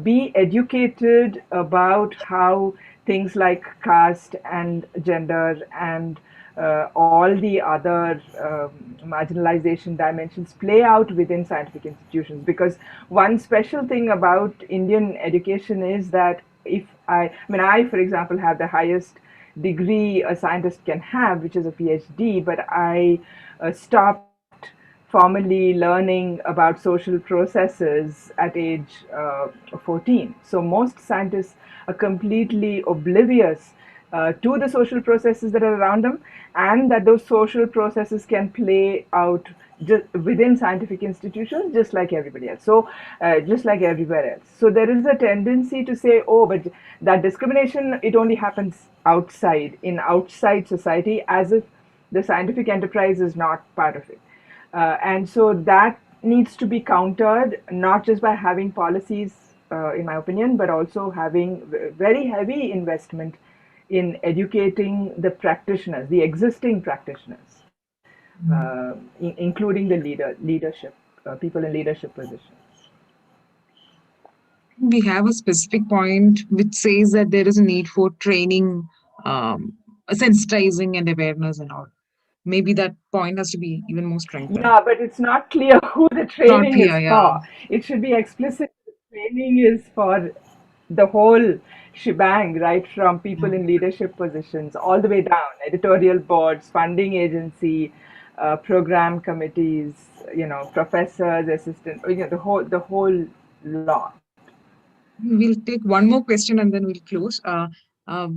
be educated about how things like caste and gender and all the other marginalization dimensions play out within scientific institutions. Because one special thing about Indian education is that I, for example, have the highest degree a scientist can have, which is a PhD, but I stopped formally learning about social processes at age 14. So most scientists are completely oblivious to the social processes that are around them, and that those social processes can play out just within scientific institutions just like everybody else. So just like everywhere else. So there is a tendency to say, oh, but that discrimination, it only happens outside society, as if the scientific enterprise is not part of it. And so that needs to be countered, not just by having policies, in my opinion, but also having very heavy investment in educating the practitioners, the existing practitioners, including the leadership, people in leadership positions. We have a specific point which says that there is a need for training, sensitizing and awareness and all. Maybe that point has to be even more strengthened. Yeah, but it's not clear who the training is for. It should be explicit. The training is for the whole shebang, right from people in leadership positions all the way down, editorial boards, funding agency, program committees, professors, assistants, the whole lot. We'll take one more question and then we'll close.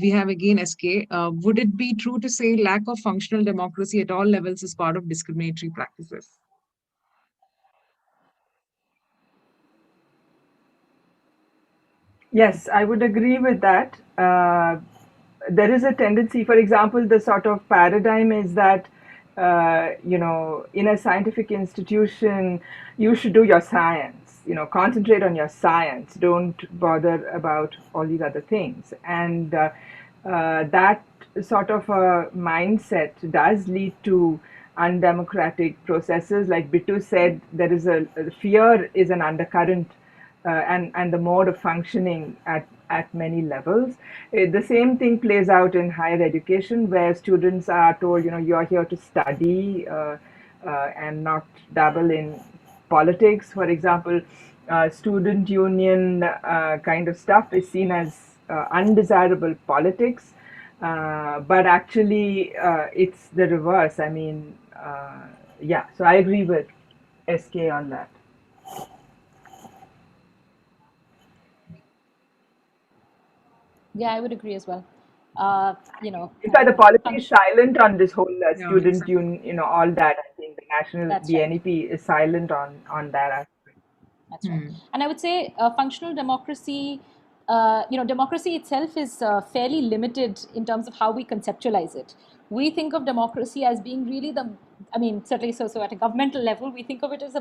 We have again SK. Would it be true to say lack of functional democracy at all levels is part of discriminatory practices? Yes, I would agree with that. There is a tendency, for example, the sort of paradigm is that, in a scientific institution, you should do your science, concentrate on your science, don't bother about all these other things. And that sort of a mindset does lead to undemocratic processes. Like Bitu said, there is a fear is an undercurrent and the mode of functioning at many levels. The same thing plays out in higher education, where students are told, you're here to study and not dabble in politics. For example, student union kind of stuff is seen as undesirable politics, but actually it's the reverse. I mean, yeah, so I agree with SK on that. Yeah, I would agree as well. In fact, the policy is Function. silent on this whole Yeah, student exactly. union, all that. I think the national, That's the right. NEP is silent on that aspect. That's right. And I would say functional democracy, democracy itself is fairly limited in terms of how we conceptualize it. We think of democracy as being really I mean, certainly so at a governmental level, we think of it as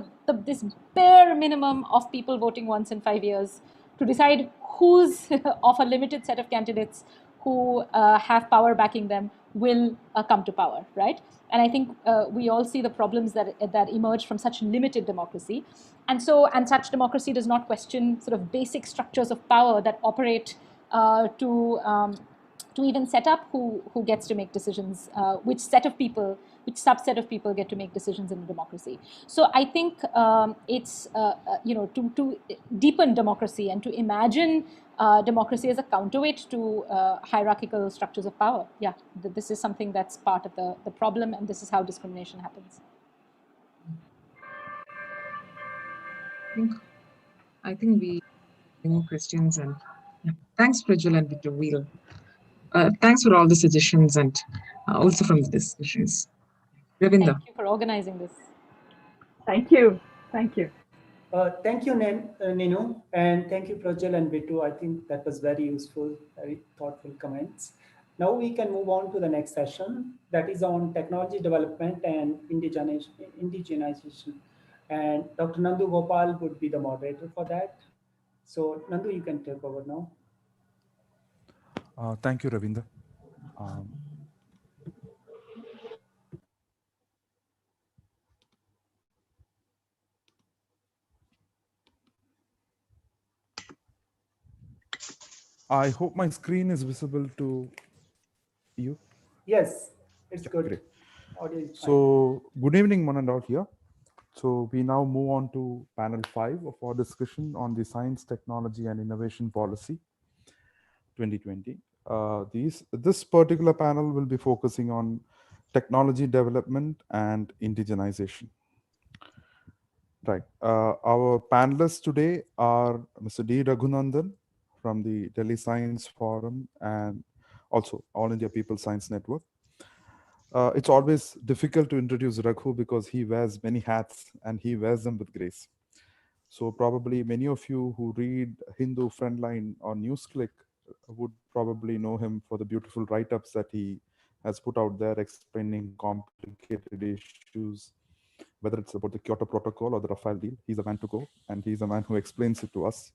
this bare minimum of people voting once in 5 years to decide who's of a limited set of candidates who have power backing them will come to power, right? And I think we all see the problems that emerge from such limited democracy, and such democracy does not question sort of basic structures of power that operate to even set up who gets to make decisions, which subset of people get to make decisions in a democracy. So I think it's to deepen democracy and to imagine democracy as a counterweight to hierarchical structures of power. Yeah, this is something that's part of the problem, and this is how discrimination happens. I think we have more questions, and yeah. Thanks, Prajwal and Bitu. Thanks for all the suggestions and also from the discussions. Thank Ravinda. you for organizing this. Thank you. Thank you. Thank you, Ninu, and thank you, Prajal and Bitu. I think that was very useful, very thoughtful comments. Now we can move on to the next session, that is on technology development and indigenization. And Dr. Nandu Gopal would be the moderator for that. So Nandu, you can take over now. Thank you, Ravinda. Um, I hope my screen is visible to you. Yes, it's good. Great. Audio is fine. So, good evening, one and all here. So, we now move on to panel 5 of our discussion on the Science, Technology and Innovation Policy 2020. This particular panel will be focusing on technology development and indigenization. Right. Our panelists today are Mr. D. Raghunandan from the Delhi Science Forum and also All India People Science Network. It's always difficult to introduce Raghu because he wears many hats and he wears them with grace. So probably many of you who read Hindu Friendline or NewsClick would probably know him for the beautiful write-ups that he has put out there explaining complicated issues, whether it's about the Kyoto Protocol or the Rafale deal. He's a man to go, and he's a man who explains it to us.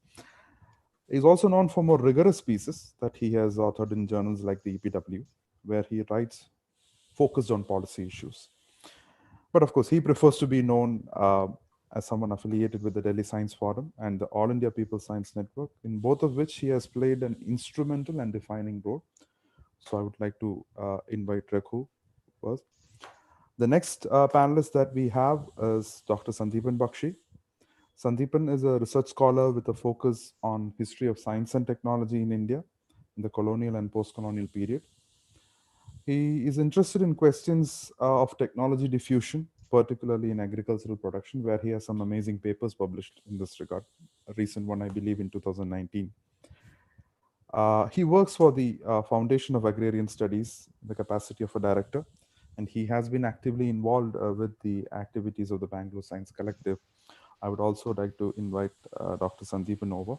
He's also known for more rigorous pieces that he has authored in journals like the EPW, where he writes focused on policy issues. But of course, he prefers to be known as someone affiliated with the Delhi Science Forum and the All India People Science Network, in both of which he has played an instrumental and defining role. So I would like to invite Raghu first. The next panelist that we have is Dr. Sandhipan Bakshi. Sandhipan is a research scholar with a focus on history of science and technology in India in the colonial and post-colonial period. He is interested in questions of technology diffusion, particularly in agricultural production, where he has some amazing papers published in this regard. A recent one, I believe, in 2019. He works for the Foundation of Agrarian Studies in the capacity of a director, and he has been actively involved with the activities of the Bangalore Science Collective. I would also like to invite Dr. Sandeep over.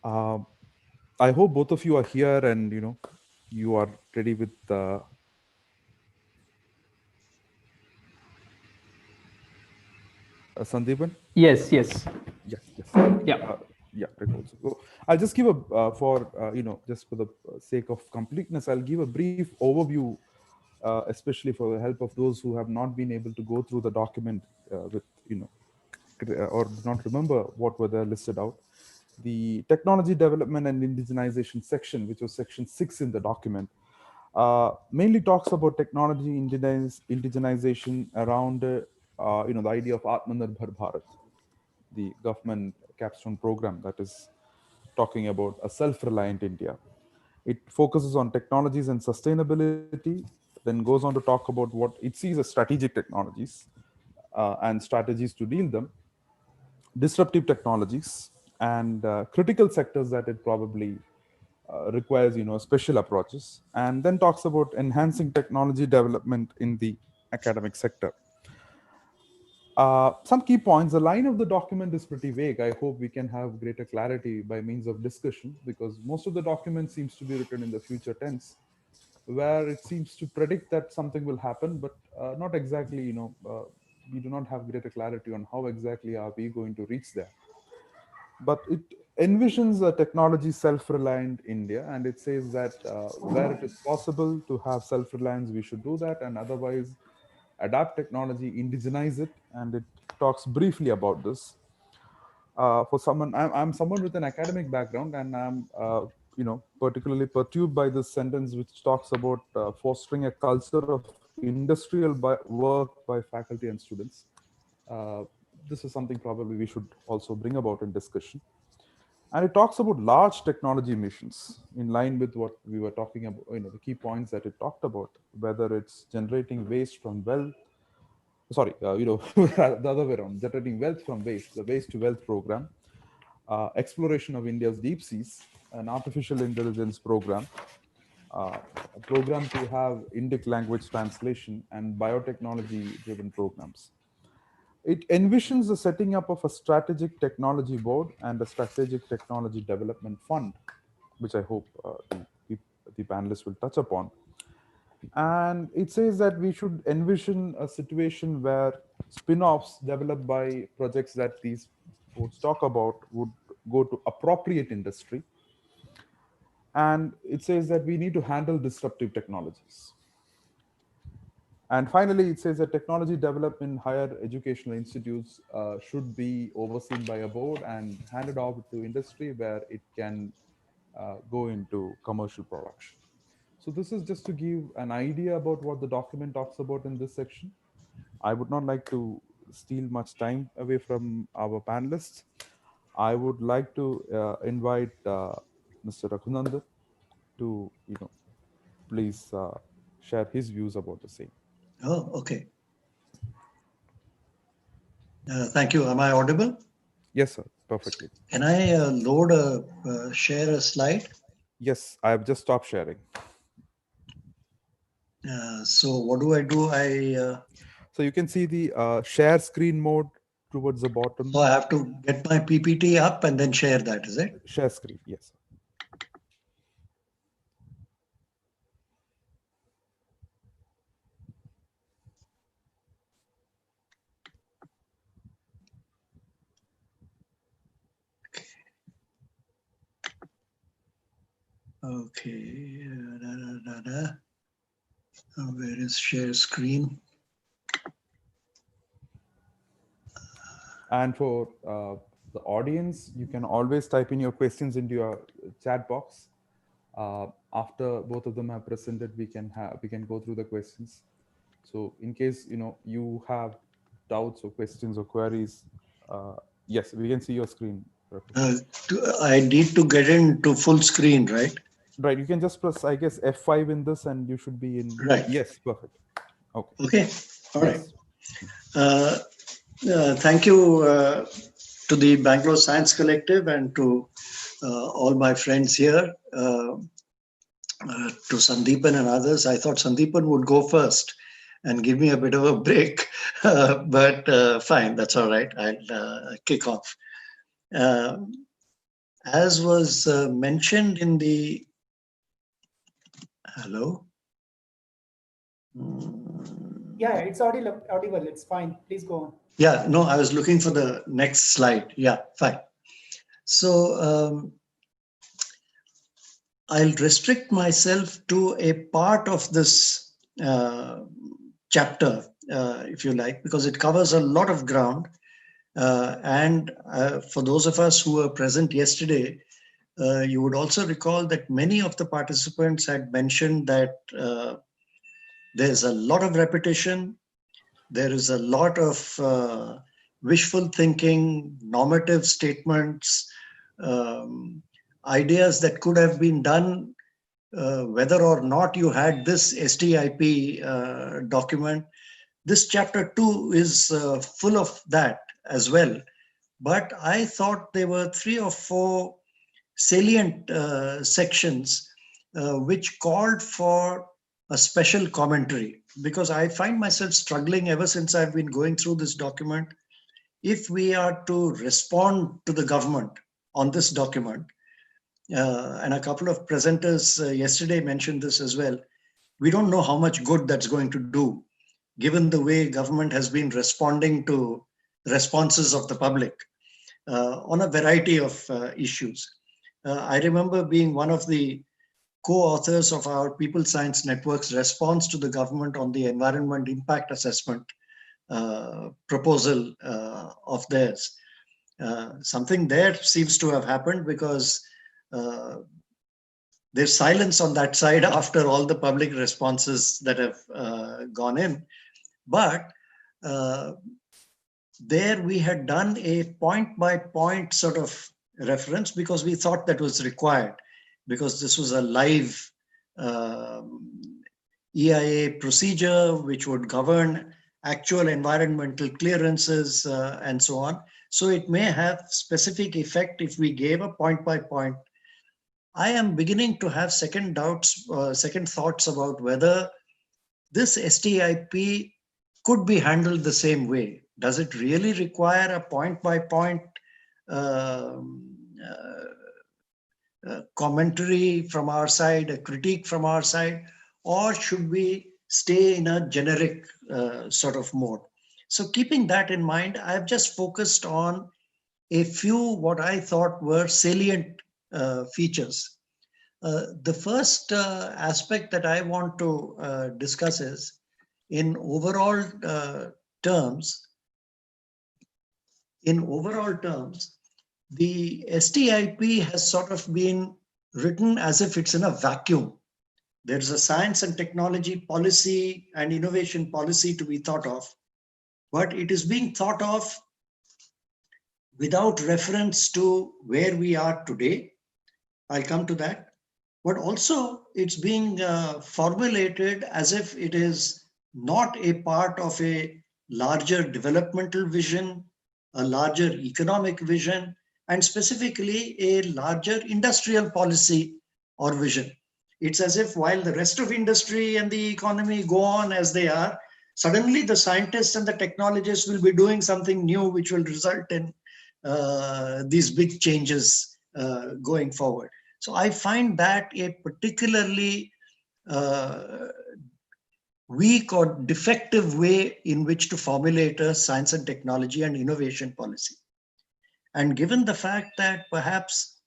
I hope both of you are here and you are ready with Sandhipan. Yes, yes. Yes, yes. Yeah. Yeah, that also. So I'll just give a just for the sake of completeness, I'll give a brief overview, especially for the help of those who have not been able to go through the document with or do not remember what were there listed out. The technology development and indigenization section, which was section 6 in the document, mainly talks about technology indigenization around the idea of Atmanirbhar Bharat, the government capstone program that is talking about a self-reliant India. It focuses on technologies and sustainability, then goes on to talk about what it sees as strategic technologies and strategies to deal them, disruptive technologies, and critical sectors that it probably requires special approaches, and then talks about enhancing technology development in the academic sector. Some key points. The line of the document is pretty vague. I hope we can have greater clarity by means of discussion, because most of the document seems to be written in the future tense, where it seems to predict that something will happen, but not exactly, we do not have greater clarity on how exactly are we going to reach there. But it envisions a technology self-reliant India, and it says that where it is possible to have self-reliance, we should do that, and otherwise adapt technology, indigenize it, and it talks briefly about this. For someone, I'm someone with an academic background, and I'm particularly perturbed by this sentence, which talks about fostering a culture of industrial work by faculty and students. Uh, this is something probably we should also bring about in discussion. And it talks about large technology missions in line with what we were talking about, the key points that it talked about, whether it's generating waste from wealth, sorry, the other way around, generating wealth from waste, the waste to wealth program, exploration of India's deep seas, an artificial intelligence program, a program to have Indic language translation, and biotechnology driven programs. It envisions the setting up of a strategic technology board and a strategic technology development fund, which I hope the panelists will touch upon. And it says that we should envision a situation where spin-offs developed by projects that these boards talk about would go to appropriate industry. And it says that we need to handle disruptive technologies. And finally, it says that technology developed in higher educational institutes should be overseen by a board and handed off to industry where it can go into commercial production. So this is just to give an idea about what the document talks about in this section. I would not like to steal much time away from our panelists. I would like to invite Mr. Raghunandan to, please share his views about the same. Oh, okay. Thank you. Am I audible? Yes, sir. Perfectly. Can I share a slide? Yes, I have just stopped sharing. So what do? So you can see the share screen mode towards the bottom. So I have to get my PPT up and then share that, is it? Share screen, yes. Okay. Where is share screen? And for the audience, you can always type in your questions into your chat box. After both of them have presented, we can go through the questions. So in case you have doubts or questions or queries, yes, we can see your screen. I need to get into full screen, right? Right. You can just press, I guess, F5 in this, and you should be in. Right. Yes. Perfect. Okay. Okay. All right. Yes. Thank you to the Bangalore Science Collective and to all my friends here, to Sandhipan and others. I thought Sandhipan would go first and give me a bit of a break, but fine, that's all right. I'll kick off. as was mentioned in the, hello? Yeah, it's audible. It's fine. Please go on. Yeah, no, I was looking for the next slide. Yeah, fine. So I'll restrict myself to a part of this chapter, if you like, because it covers a lot of ground. And for those of us who were present yesterday, you would also recall that many of the participants had mentioned that there's a lot of repetition, there is a lot of wishful thinking, normative statements, ideas that could have been done whether or not you had this STIP document. This chapter 2 is full of that as well. But I thought there were 3 or 4 salient sections which called for a special commentary, because I find myself struggling ever since I've been going through this document. If we are to respond to the government on this document, and a couple of presenters yesterday mentioned this as well, we don't know how much good that's going to do, given the way government has been responding to responses of the public on a variety of issues. I remember being one of the co-authors of our People Science Network's response to the government on the environment impact assessment proposal of theirs. Something there seems to have happened, because there's silence on that side after all the public responses that have gone in. But there we had done a point-by-point sort of reference, because we thought that was required, because this was a live EIA procedure which would govern actual environmental clearances and so on. So it may have specific effect if we gave a point-by-point. I am beginning to have second thoughts about whether this STIP could be handled the same way. Does it really require a point-by-point commentary from our side, a critique from our side, or should we stay in a generic sort of mode? So keeping that in mind, I've just focused on a few what I thought were salient features. The first aspect that I want to discuss is, in overall terms, the STIP has sort of been written as if it's in a vacuum. There's a science and technology policy and innovation policy to be thought of, but it is being thought of without reference to where we are today. I'll come to that. But also it's being formulated as if it is not a part of a larger developmental vision, a larger economic vision, and specifically a larger industrial policy or vision. It's as if while the rest of industry and the economy go on as they are, suddenly the scientists and the technologists will be doing something new which will result in these big changes going forward. So I find that a particularly weak or defective way in which to formulate a science and technology and innovation policy. And given the fact that perhaps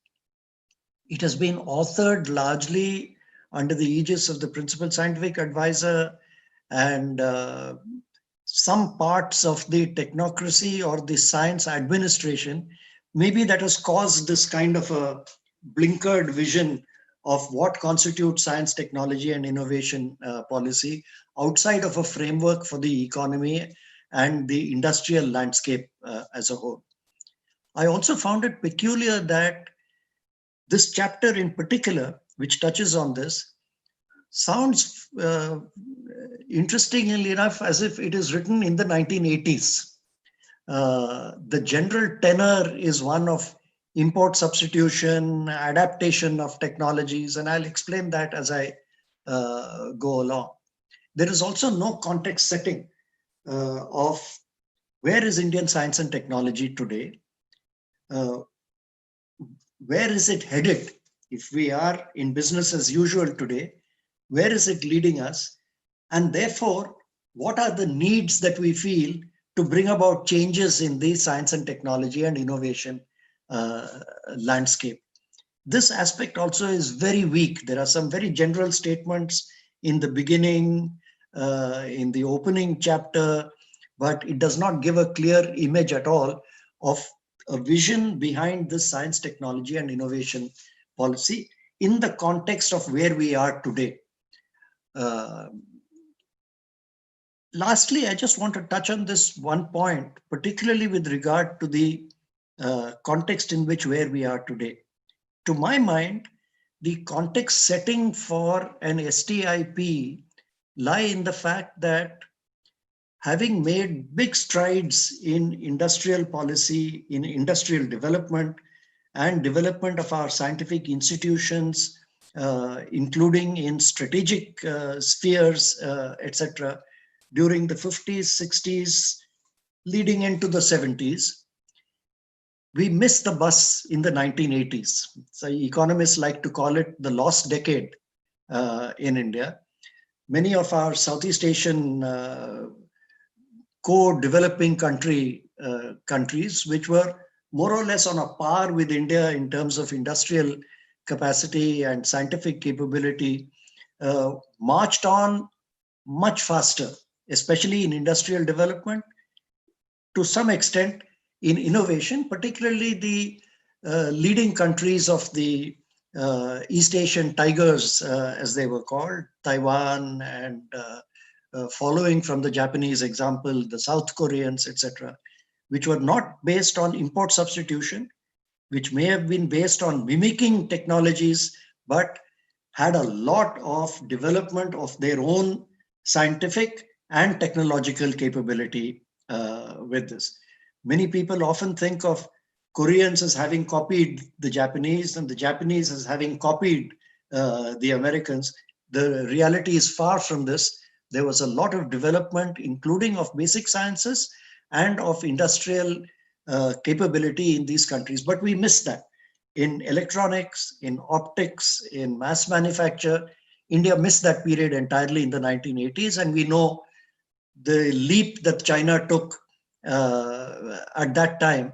it has been authored largely under the aegis of the principal scientific advisor and some parts of the technocracy or the science administration, maybe that has caused this kind of a blinkered vision of what constitutes science, technology, and innovation policy outside of a framework for the economy and the industrial landscape as a whole. I also found it peculiar that this chapter in particular, which touches on this, sounds interestingly enough as if it is written in the 1980s. The general tenor is one of import substitution, adaptation of technologies, and I'll explain that as I go along. There is also no context setting of where is Indian science and technology today. where is it headed? If we are in business as usual today, where is it leading us? And therefore, what are the needs that we feel to bring about changes in the science and technology and innovation landscape? This aspect also is very weak. There are some very general statements in the beginning, in the opening chapter, but it does not give a clear image at all of a vision behind this science, technology, and innovation policy in the context of where we are today. Lastly, I just want to touch on this one point, particularly with regard to the context in which where we are today. To my mind, the context setting for an STIP lie in the fact that having made big strides in industrial policy, in industrial development, and development of our scientific institutions, including in strategic spheres, etc., during the 50s, 60s, leading into the 70s, we missed the bus in the 1980s. So economists like to call it the lost decade in India. Many of our Southeast Asian co-developing countries, which were more or less on a par with India in terms of industrial capacity and scientific capability, marched on much faster, especially in industrial development, to some extent in innovation, particularly the leading countries of the East Asian tigers, as they were called, Taiwan, and following from the Japanese example, the South Koreans, etc., which were not based on import substitution, which may have been based on mimicking technologies, but had a lot of development of their own scientific and technological capability with this. Many people often think of Koreans as having copied the Japanese and the Japanese as having copied the Americans. The reality is far from this. There was a lot of development, including of basic sciences and of industrial capability in these countries, but we missed that. In electronics, in optics, in mass manufacture, India missed that period entirely in the 1980s, and we know the leap that China took at that time,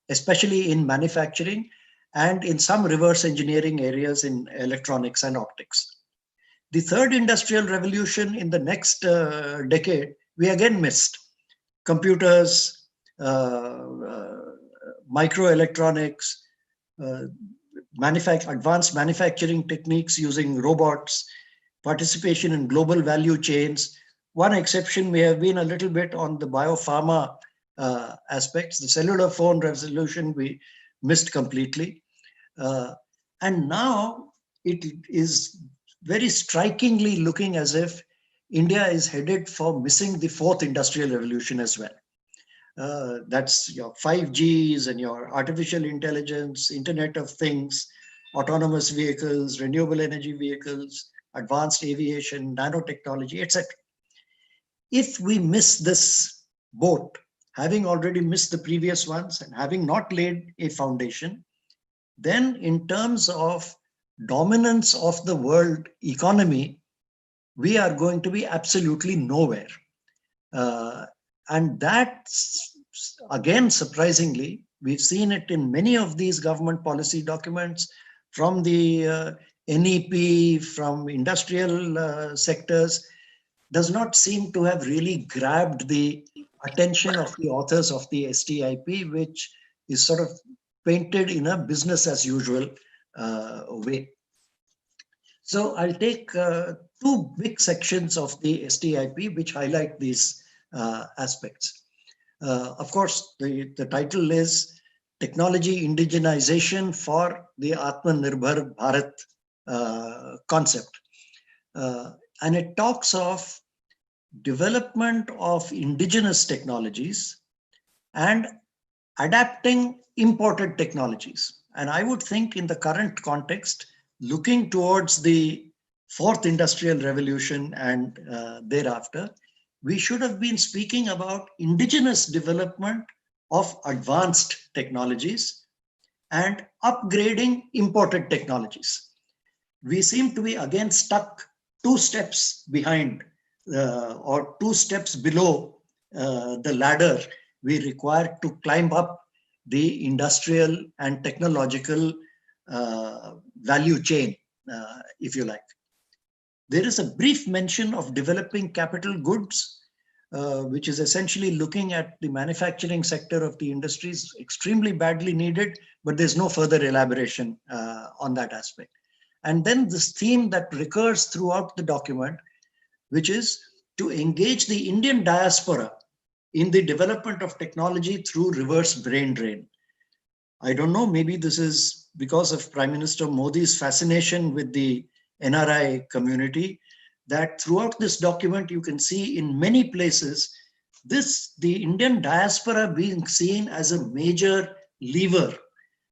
especially in manufacturing and in some reverse engineering areas in electronics and optics. The third industrial revolution in the next decade, we again missed. Computers, microelectronics, advanced manufacturing techniques using robots, participation in global value chains. One exception may have been a little bit on the biopharma aspects. The cellular phone revolution we missed completely. And now it is very strikingly looking as if India is headed for missing the fourth industrial revolution as well. That's your 5Gs and your artificial intelligence, Internet of Things, autonomous vehicles, renewable energy vehicles, advanced aviation, nanotechnology, etc. If we miss this boat, having already missed the previous ones and having not laid a foundation, then in terms of dominance of the world economy, we are going to be absolutely nowhere. And that's, again, surprisingly, we've seen it in many of these government policy documents from the NEP, from industrial sectors, does not seem to have really grabbed the attention of the authors of the STIP, which is sort of painted in a business as usual way. So I'll take two big sections of the STIP which highlight these aspects. Of course, the title is Technology Indigenization for the Atmanirbhar Bharat concept. And it talks of development of indigenous technologies and adapting imported technologies. And I would think in the current context, looking towards the fourth industrial revolution and thereafter, we should have been speaking about indigenous development of advanced technologies and upgrading imported technologies. We seem to be again stuck 2 steps behind or 2 steps below the ladder we require to climb up the industrial and technological value chain, if you like. There is a brief mention of developing capital goods, which is essentially looking at the manufacturing sector of the industries, extremely badly needed, but there's no further elaboration on that aspect. And then this theme that recurs throughout the document, which is to engage the Indian diaspora in the development of technology through reverse brain drain. I don't know, maybe this is because of Prime Minister Modi's fascination with the NRI community, that throughout this document you can see in many places the Indian diaspora being seen as a major lever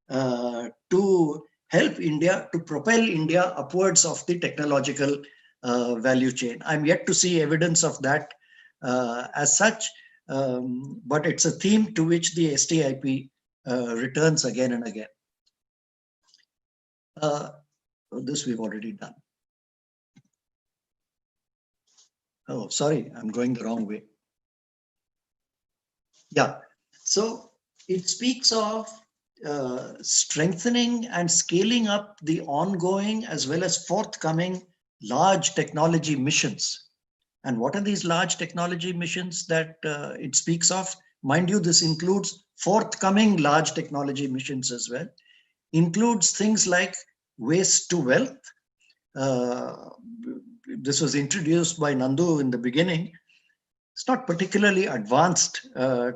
to help India, to propel India upwards of the technological value chain. I'm yet to see evidence of that as such, but it's a theme to which the STIP returns again and again. This we've already done. Oh, sorry, I'm going the wrong way. Yeah, so it speaks of strengthening and scaling up the ongoing as well as forthcoming large technology missions. And what are these large technology missions that it speaks of? Mind you, this includes forthcoming large technology missions as well. Includes things like waste to wealth. This was introduced by Nandu in the beginning. It's not particularly advanced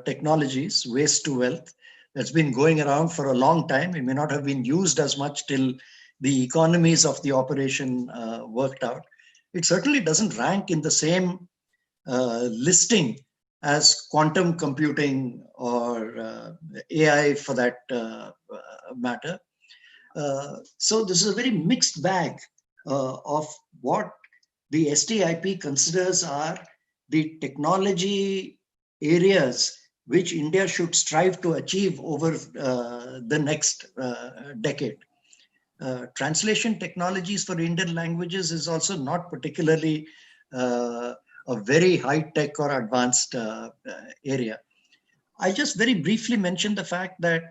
technologies, waste to wealth. That's been going around for a long time. It may not have been used as much till the economies of the operation worked out. It certainly doesn't rank in the same listing as quantum computing or AI for that matter. So this is a very mixed bag of what the STIP considers are the technology areas which India should strive to achieve over the next decade. Translation technologies for Indian languages is also not particularly a very high-tech or advanced area. I just very briefly mentioned the fact that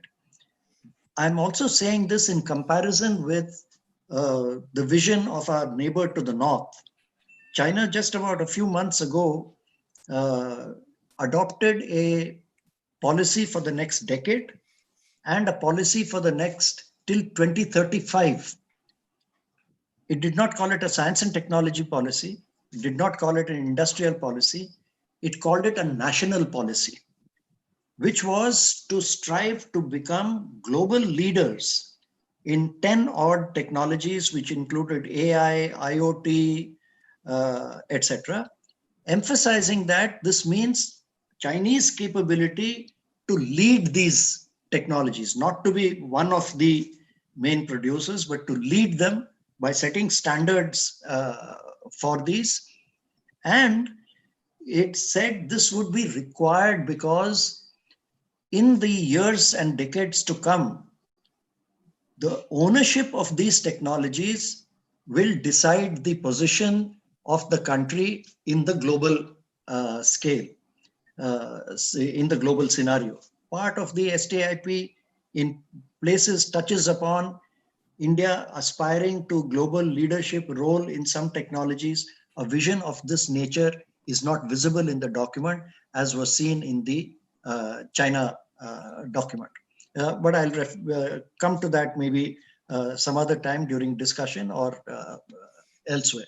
I'm also saying this in comparison with the vision of our neighbor to the north. China just about a few months ago adopted a policy for the next decade and a policy for the next till 2035. It did not call it a science and technology policy. It did not call it an industrial policy. It called it a national policy, which was to strive to become global leaders in 10 odd technologies, which included AI, IoT, etc., emphasizing that this means Chinese capability to lead these technologies, not to be one of the main producers, but to lead them by setting standards for these. And it said this would be required because in the years and decades to come, the ownership of these technologies will decide the position of the country in the global scale, in the global scenario. Part of the STIP in places touches upon India aspiring to global leadership role in some technologies. A vision of this nature is not visible in the document, as was seen in the China document. But I'll come to that maybe some other time during discussion or elsewhere.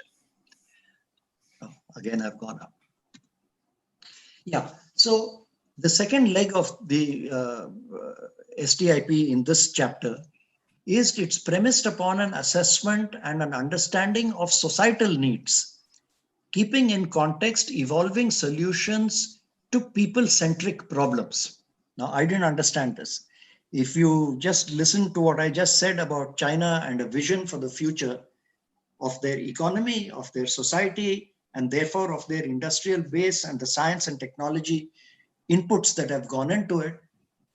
Oh, again, I've gone up. Yeah, so the second leg of the STIP in this chapter is it's premised upon an assessment and an understanding of societal needs, keeping in context evolving solutions to people-centric problems. Now, I didn't understand this. If you just listen to what I just said about China and a vision for the future of their economy, of their society, and therefore of their industrial base and the science and technology inputs that have gone into it,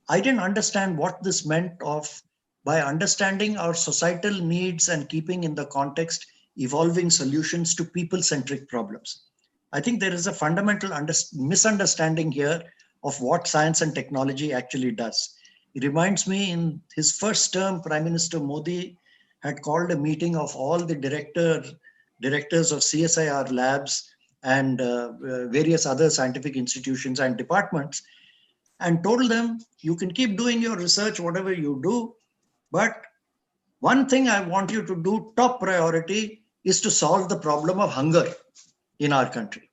I didn't understand what this meant of by understanding our societal needs and keeping in the context evolving solutions to people-centric problems. I think there is a fundamental misunderstanding here of what science and technology actually does. It reminds me, in his first term, Prime Minister Modi had called a meeting of all the directors of CSIR labs and various other scientific institutions and departments, and told them, you can keep doing your research, whatever you do, but one thing I want you to do, top priority, is to solve the problem of hunger in our country.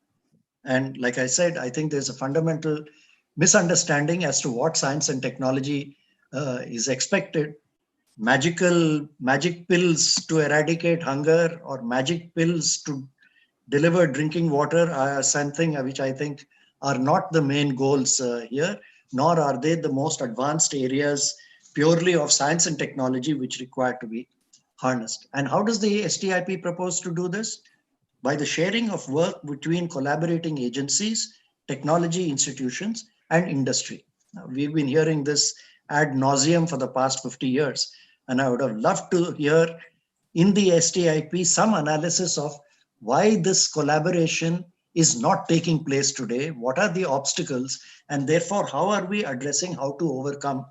And like I said, I think there's a fundamental misunderstanding as to what science and technology is expected. Magic pills to eradicate hunger or magic pills to deliver drinking water are something which I think are not the main goals here, nor are they the most advanced areas purely of science and technology which require to be harnessed. And how does the STIP propose to do this? By the sharing of work between collaborating agencies, technology institutions, and industry. Now, we've been hearing this ad nauseum for the past 50 years, and I would have loved to hear in the STIP some analysis of why this collaboration is not taking place today, what are the obstacles, and therefore how are we addressing how to overcome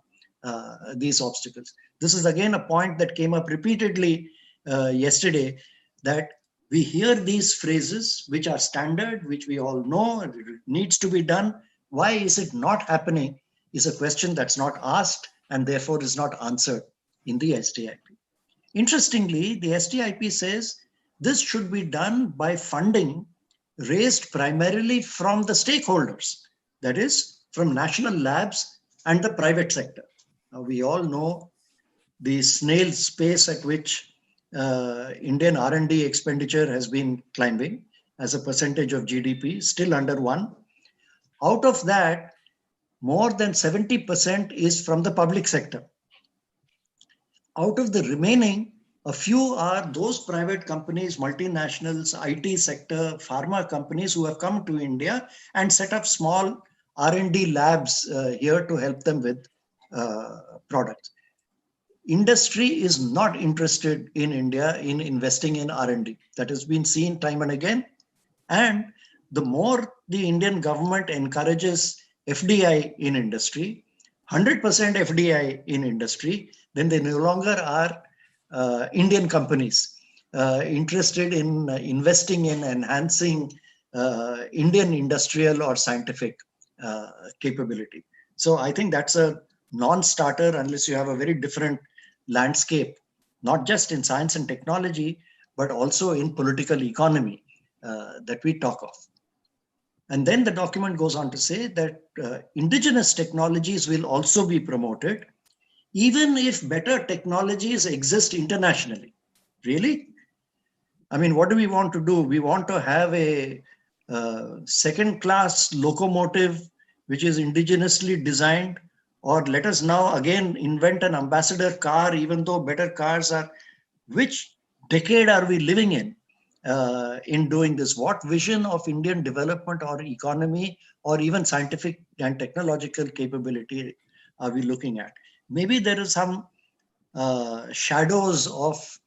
these obstacles. This is again a point that came up repeatedly yesterday, that we hear these phrases which are standard, which we all know, it needs to be done. Why is it not happening is a question that's not asked and therefore is not answered in the STIP. Interestingly, the STIP says this should be done by funding raised primarily from the stakeholders, that is, from national labs and the private sector. Now, we all know the snail's pace at which Indian R&D expenditure has been climbing as a percentage of GDP, still under 1. Out of that, more than 70% is from the public sector. Out of the remaining, a few are those private companies, multinationals, IT sector, pharma companies who have come to India and set up small R&D labs here to help them with products. Industry is not interested in India in investing in R&D. That has been seen time and again. And the more the Indian government encourages FDI in industry, 100% FDI in industry, then they no longer are Indian companies interested in investing in enhancing Indian industrial or scientific capability. So I think that's a non-starter unless you have a very different landscape, not just in science and technology, but also in political economy that we talk of. And then the document goes on to say that indigenous technologies will also be promoted, even if better technologies exist internationally. Really? I mean, what do we want to do? We want to have a second-class locomotive which is indigenously designed, or let us now again invent an ambassador car, even though better cars are. Which decade are we living in doing this? What vision of Indian development or economy or even scientific and technological capability are we looking at? Maybe there is some shadows of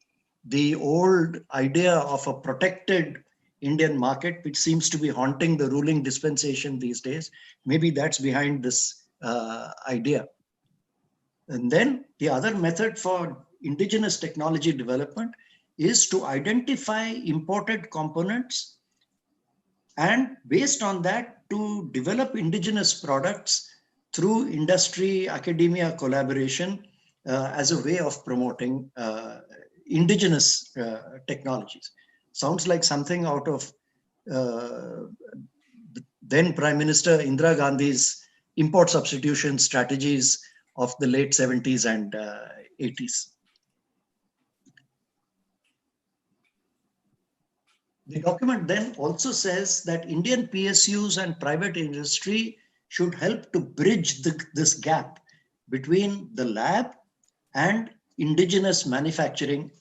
the old idea of a protected Indian market, which seems to be haunting the ruling dispensation these days. Maybe that's behind this idea. And then the other method for indigenous technology development is to identify imported components and based on that to develop indigenous products through industry, academia collaboration as a way of promoting indigenous technologies. Sounds like something out of then Prime Minister Indira Gandhi's import substitution strategies of the late 70s and 80s. The document then also says that Indian PSUs and private industry should help to bridge this gap between the lab and indigenous manufacturing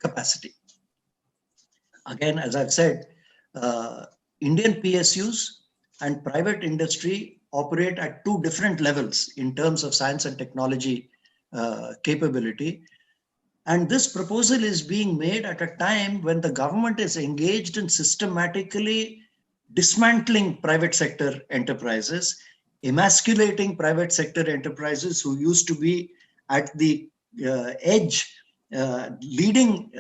capacity. Again, as I've said, Indian PSUs and private industry operate at two different levels in terms of science and technology capability. And this proposal is being made at a time when the government is engaged in systematically dismantling private sector enterprises, emasculating private sector enterprises who used to be at the edge, leading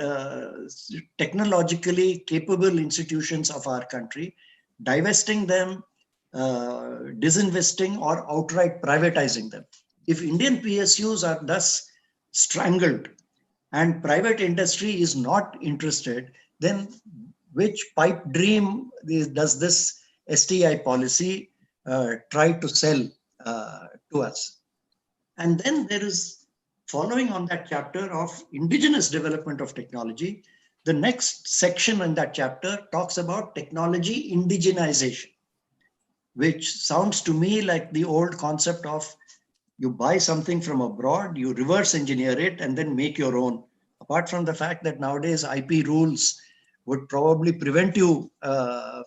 technologically capable institutions of our country, divesting them, disinvesting, or outright privatizing them. If Indian PSUs are thus strangled and private industry is not interested, then which pipe dream does this STI policy try to sell to us? And then there is, following on that chapter of indigenous development of technology, the next section in that chapter talks about technology indigenization, which sounds to me like the old concept of you buy something from abroad, you reverse engineer it, and then make your own. Apart from the fact that nowadays IP rules would probably prevent you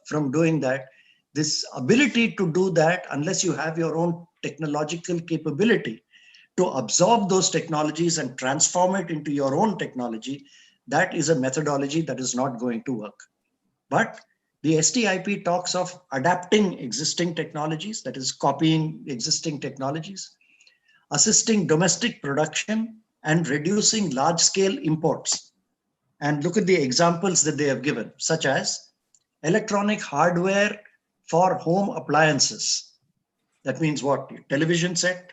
from doing that, this ability to do that, unless you have your own technological capability to absorb those technologies and transform it into your own technology, that is a methodology that is not going to work. But the STIP talks of adapting existing technologies, that is copying existing technologies, assisting domestic production, and reducing large-scale imports. And look at the examples that they have given, such as electronic hardware for home appliances. That means what? Television set,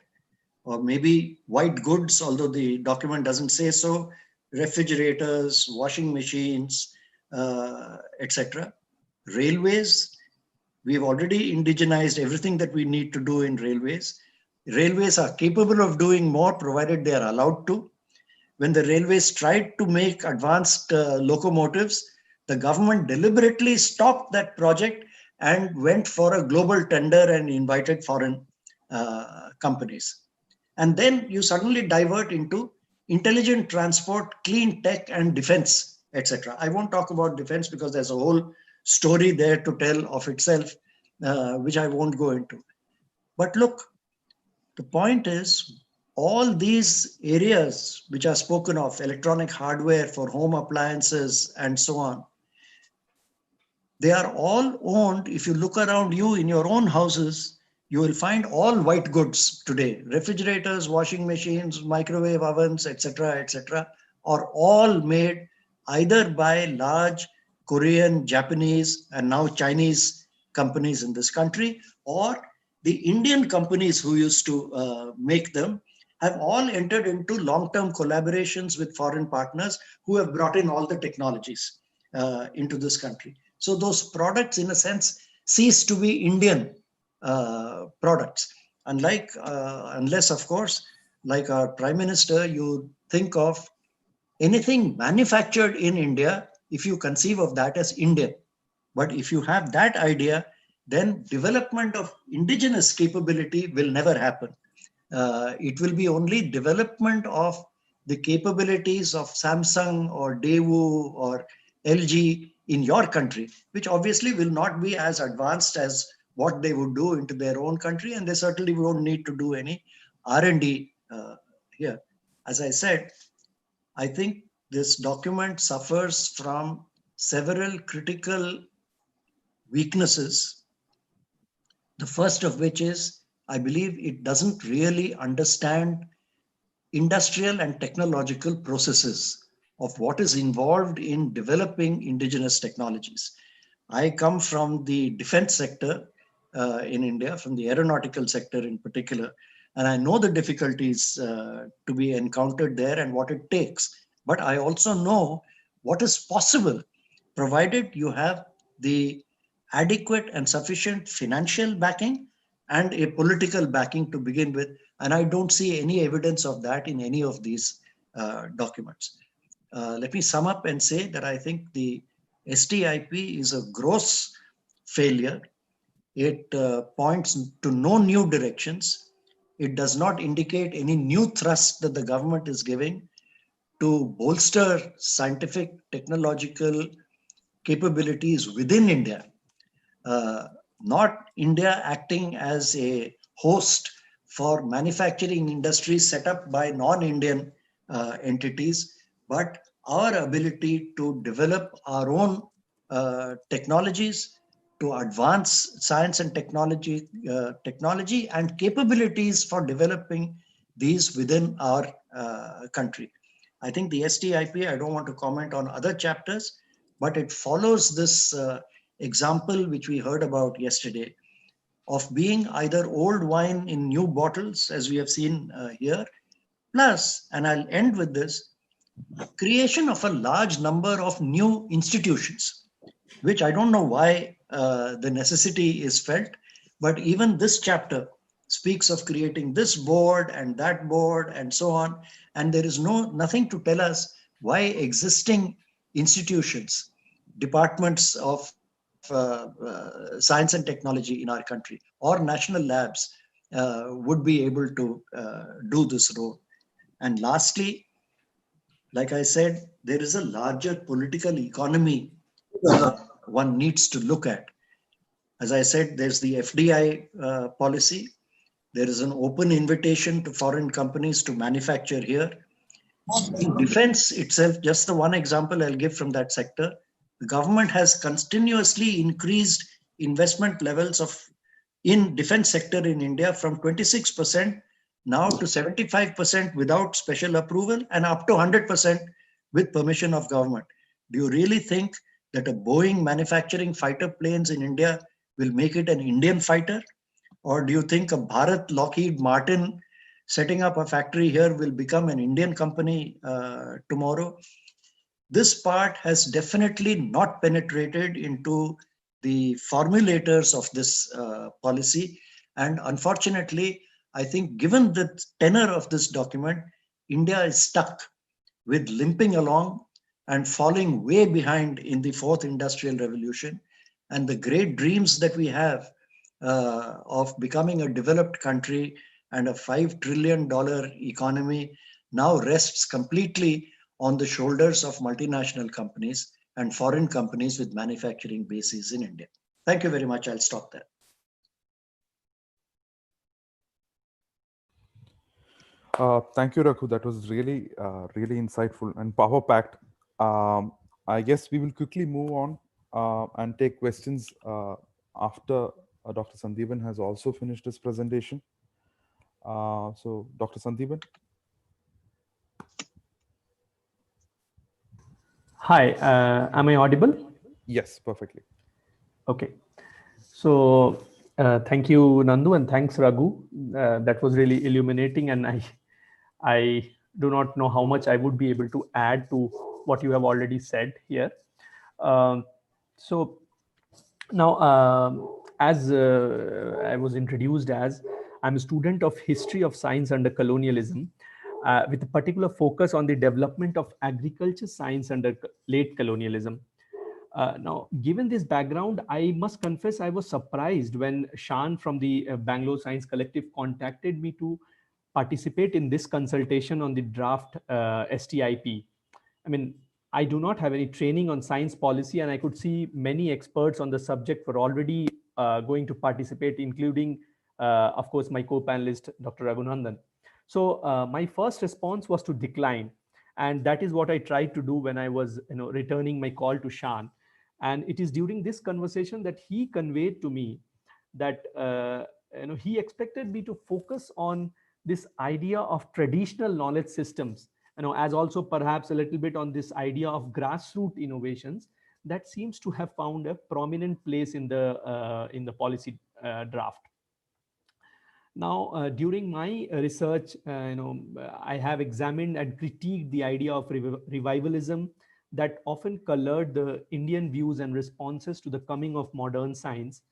or maybe white goods, although the document doesn't say so, refrigerators, washing machines, etc. Railways, we've already indigenized everything that we need to do in railways. Railways are capable of doing more provided they are allowed to. When the railways tried to make advanced locomotives, the government deliberately stopped that project and went for a global tender and invited foreign companies. And then you suddenly divert into intelligent transport, clean tech, and defense, etc. I won't talk about defense because there's a whole story there to tell of itself, which I won't go into. But look, the point is, all these areas which are spoken of, electronic hardware for home appliances and so on, they are all owned. If you look around you in your own houses, you will find all white goods today. Refrigerators, washing machines, microwave ovens, etc., are all made either by large Korean, Japanese, and now Chinese companies in this country, or the Indian companies who used to make them have all entered into long-term collaborations with foreign partners who have brought in all the technologies into this country. So those products, in a sense, cease to be Indian products. Unless, of course, like our Prime Minister, you think of anything manufactured in India, if you conceive of that as Indian. But if you have that idea, then development of indigenous capability will never happen. It will be only development of the capabilities of Samsung or Day-2 or LG in your country, which obviously will not be as advanced as what they would do into their own country, and they certainly won't need to do any R&D here. As I said, I think this document suffers from several critical weaknesses. The first of which is, I believe it doesn't really understand industrial and technological processes of what is involved in developing indigenous technologies. I come from the defense sector in India, from the aeronautical sector in particular, and I know the difficulties to be encountered there and what it takes. But I also know what is possible, provided you have the adequate and sufficient financial backing and a political backing to begin with. And I don't see any evidence of that in any of these documents. Let me sum up and say that I think the STIP is a gross failure. It points to no new directions. It does not indicate any new thrust that the government is giving to bolster scientific, technological capabilities within India. Not India acting as a host for manufacturing industries set up by non-Indian entities, but our ability to develop our own technologies, to advance science and technology and capabilities for developing these within our country. I think the STIP, I don't want to comment on other chapters, but it follows this example which we heard about yesterday of being either old wine in new bottles, as we have seen here, plus, and I'll end with this, creation of a large number of new institutions, which I don't know why the necessity is felt, but even this chapter speaks of creating this board and that board and so on, and there is nothing to tell us why existing institutions, departments of science and technology in our country or national labs would be able to do this role. And lastly, like I said, there is a larger political economy one needs to look at. As I said, there's the FDI policy. There is an open invitation to foreign companies to manufacture here. In defense itself, just the one example I'll give from that sector, the government has continuously increased investment levels in defense sector in India from 26% now to 75% without special approval and up to 100% with permission of government. Do you really think that a Boeing manufacturing fighter planes in India will make it an Indian fighter? Or do you think a Bharat Lockheed Martin setting up a factory here will become an Indian company tomorrow? This part has definitely not penetrated into the formulators of this policy. And unfortunately, I think given the tenor of this document, India is stuck with limping along and falling way behind in the fourth industrial revolution. And the great dreams that we have of becoming a developed country and a $5 trillion economy now rests completely on the shoulders of multinational companies and foreign companies with manufacturing bases in India. Thank you very much. I'll stop there. Thank you, Raghu. That was really, really insightful and power-packed. I guess we will quickly move on and take questions after Dr. Sandhipan has also finished his presentation. So, Dr. Sandhipan. Hi, am I audible? Yes, perfectly. Okay. So thank you, Nandu, and thanks, Raghu. That was really illuminating, and I do not know how much I would be able to add to what you have already said here. So now, as I was introduced as, I'm a student of history of science under colonialism, with a particular focus on the development of agriculture science under late colonialism. Now, given this background, I must confess I was surprised when Shan from the Bangalore Science Collective contacted me to participate in this consultation on the draft STIP. I mean, I do not have any training on science policy, and I could see many experts on the subject were already going to participate, including, of course, my co-panelist, Dr. Raghunandan. So my first response was to decline. And that is what I tried to do when I was returning my call to Shan. And it is during this conversation that he conveyed to me that he expected me to focus on this idea of traditional knowledge systems, as also perhaps a little bit on this idea of grassroots innovations that seems to have found a prominent place in the policy draft. Now, during my research, I have examined and critiqued the idea of revivalism that often colored the Indian views and responses to the coming of modern science,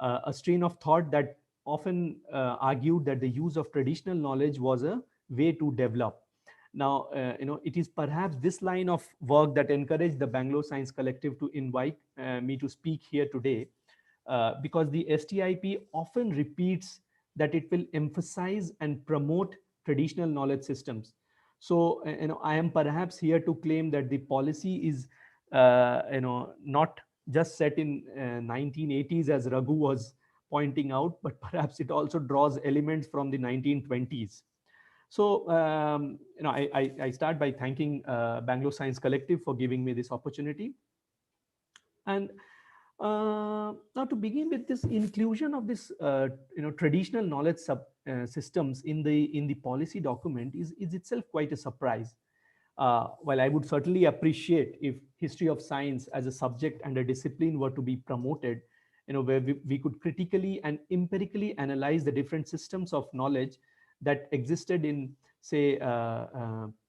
a strain of thought that often argued that the use of traditional knowledge was a way to develop. Now, it is perhaps this line of work that encouraged the Bangalore Science Collective to invite me to speak here today, because the STIP often repeats that it will emphasize and promote traditional knowledge systems. So, I am perhaps here to claim that the policy is, not just set in 1980s, as Raghu was pointing out, but perhaps it also draws elements from the 1920s. So, I start by thanking Bangalore Science Collective for giving me this opportunity. And now to begin with, this inclusion of this, traditional knowledge systems in the policy document is itself quite a surprise. While I would certainly appreciate if history of science as a subject and a discipline were to be promoted, where we could critically and empirically analyze the different systems of knowledge that existed in, say,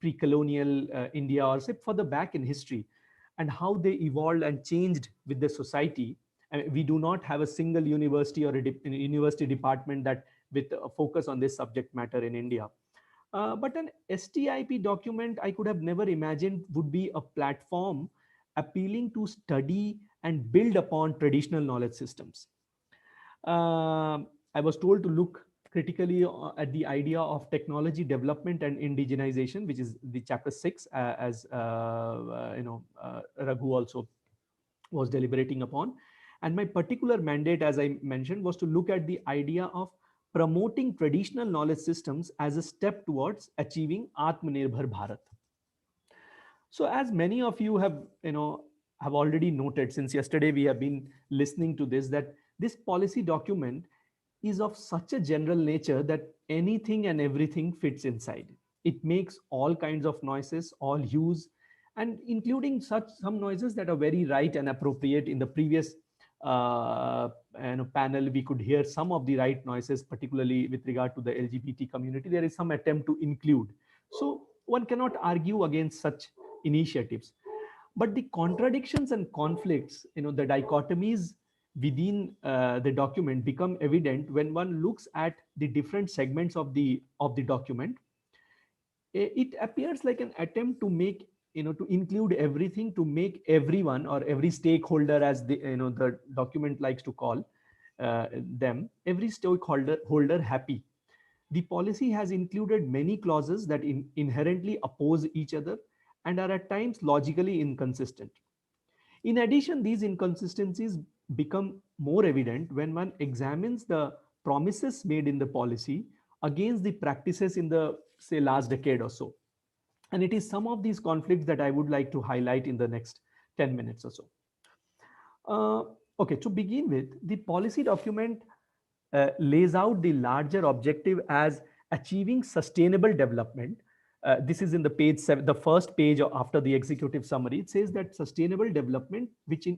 pre-colonial India, or say further back in history, and how they evolved and changed with the society. I mean, we do not have a single university or a university department that with a focus on this subject matter in India. But an STIP document I could have never imagined would be a platform appealing to study and build upon traditional knowledge systems. I was told to look critically at the idea of technology development and indigenization, which is the chapter 6, as Raghu also was deliberating upon. And my particular mandate, as I mentioned, was to look at the idea of promoting traditional knowledge systems as a step towards achieving Atmanirbhar Bharat. So, as many of you have already noted, since yesterday we have been listening to this, that this policy document is of such a general nature that anything and everything fits inside. It makes all kinds of noises, all hues, and including some noises that are very right and appropriate. In the previous panel, we could hear some of the right noises, particularly with regard to the LGBT community. There is some attempt to include. So one cannot argue against such initiatives. But the contradictions and conflicts, the dichotomies within the document become evident when one looks at the different segments of the document. It appears like an attempt to make, to include everything, to make everyone or every stakeholder, as the document likes to call them, every stakeholder happy. The policy has included many clauses that inherently oppose each other and are at times logically inconsistent. In addition, these inconsistencies become more evident when one examines the promises made in the policy against the practices in the, say, last decade or so. And it is some of these conflicts that I would like to highlight in the next 10 minutes or so. Okay, to begin with, the policy document lays out the larger objective as achieving sustainable development. This is in the page 7, the first page after the executive summary. It says that sustainable development,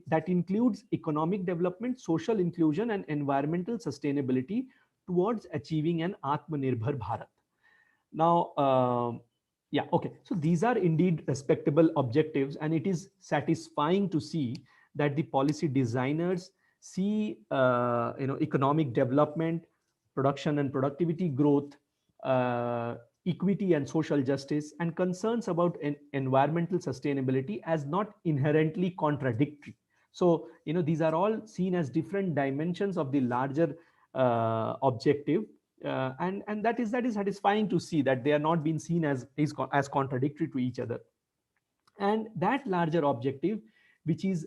that includes economic development, social inclusion, and environmental sustainability towards achieving an Atmanirbhar Bharat. Now, yeah, okay. So these are indeed respectable objectives, and it is satisfying to see that the policy designers see, economic development, production and productivity growth, equity and social justice, and concerns about environmental sustainability as not inherently contradictory. So, these are all seen as different dimensions of the larger objective. And that is satisfying to see that they are not being seen as contradictory to each other. And that larger objective, which is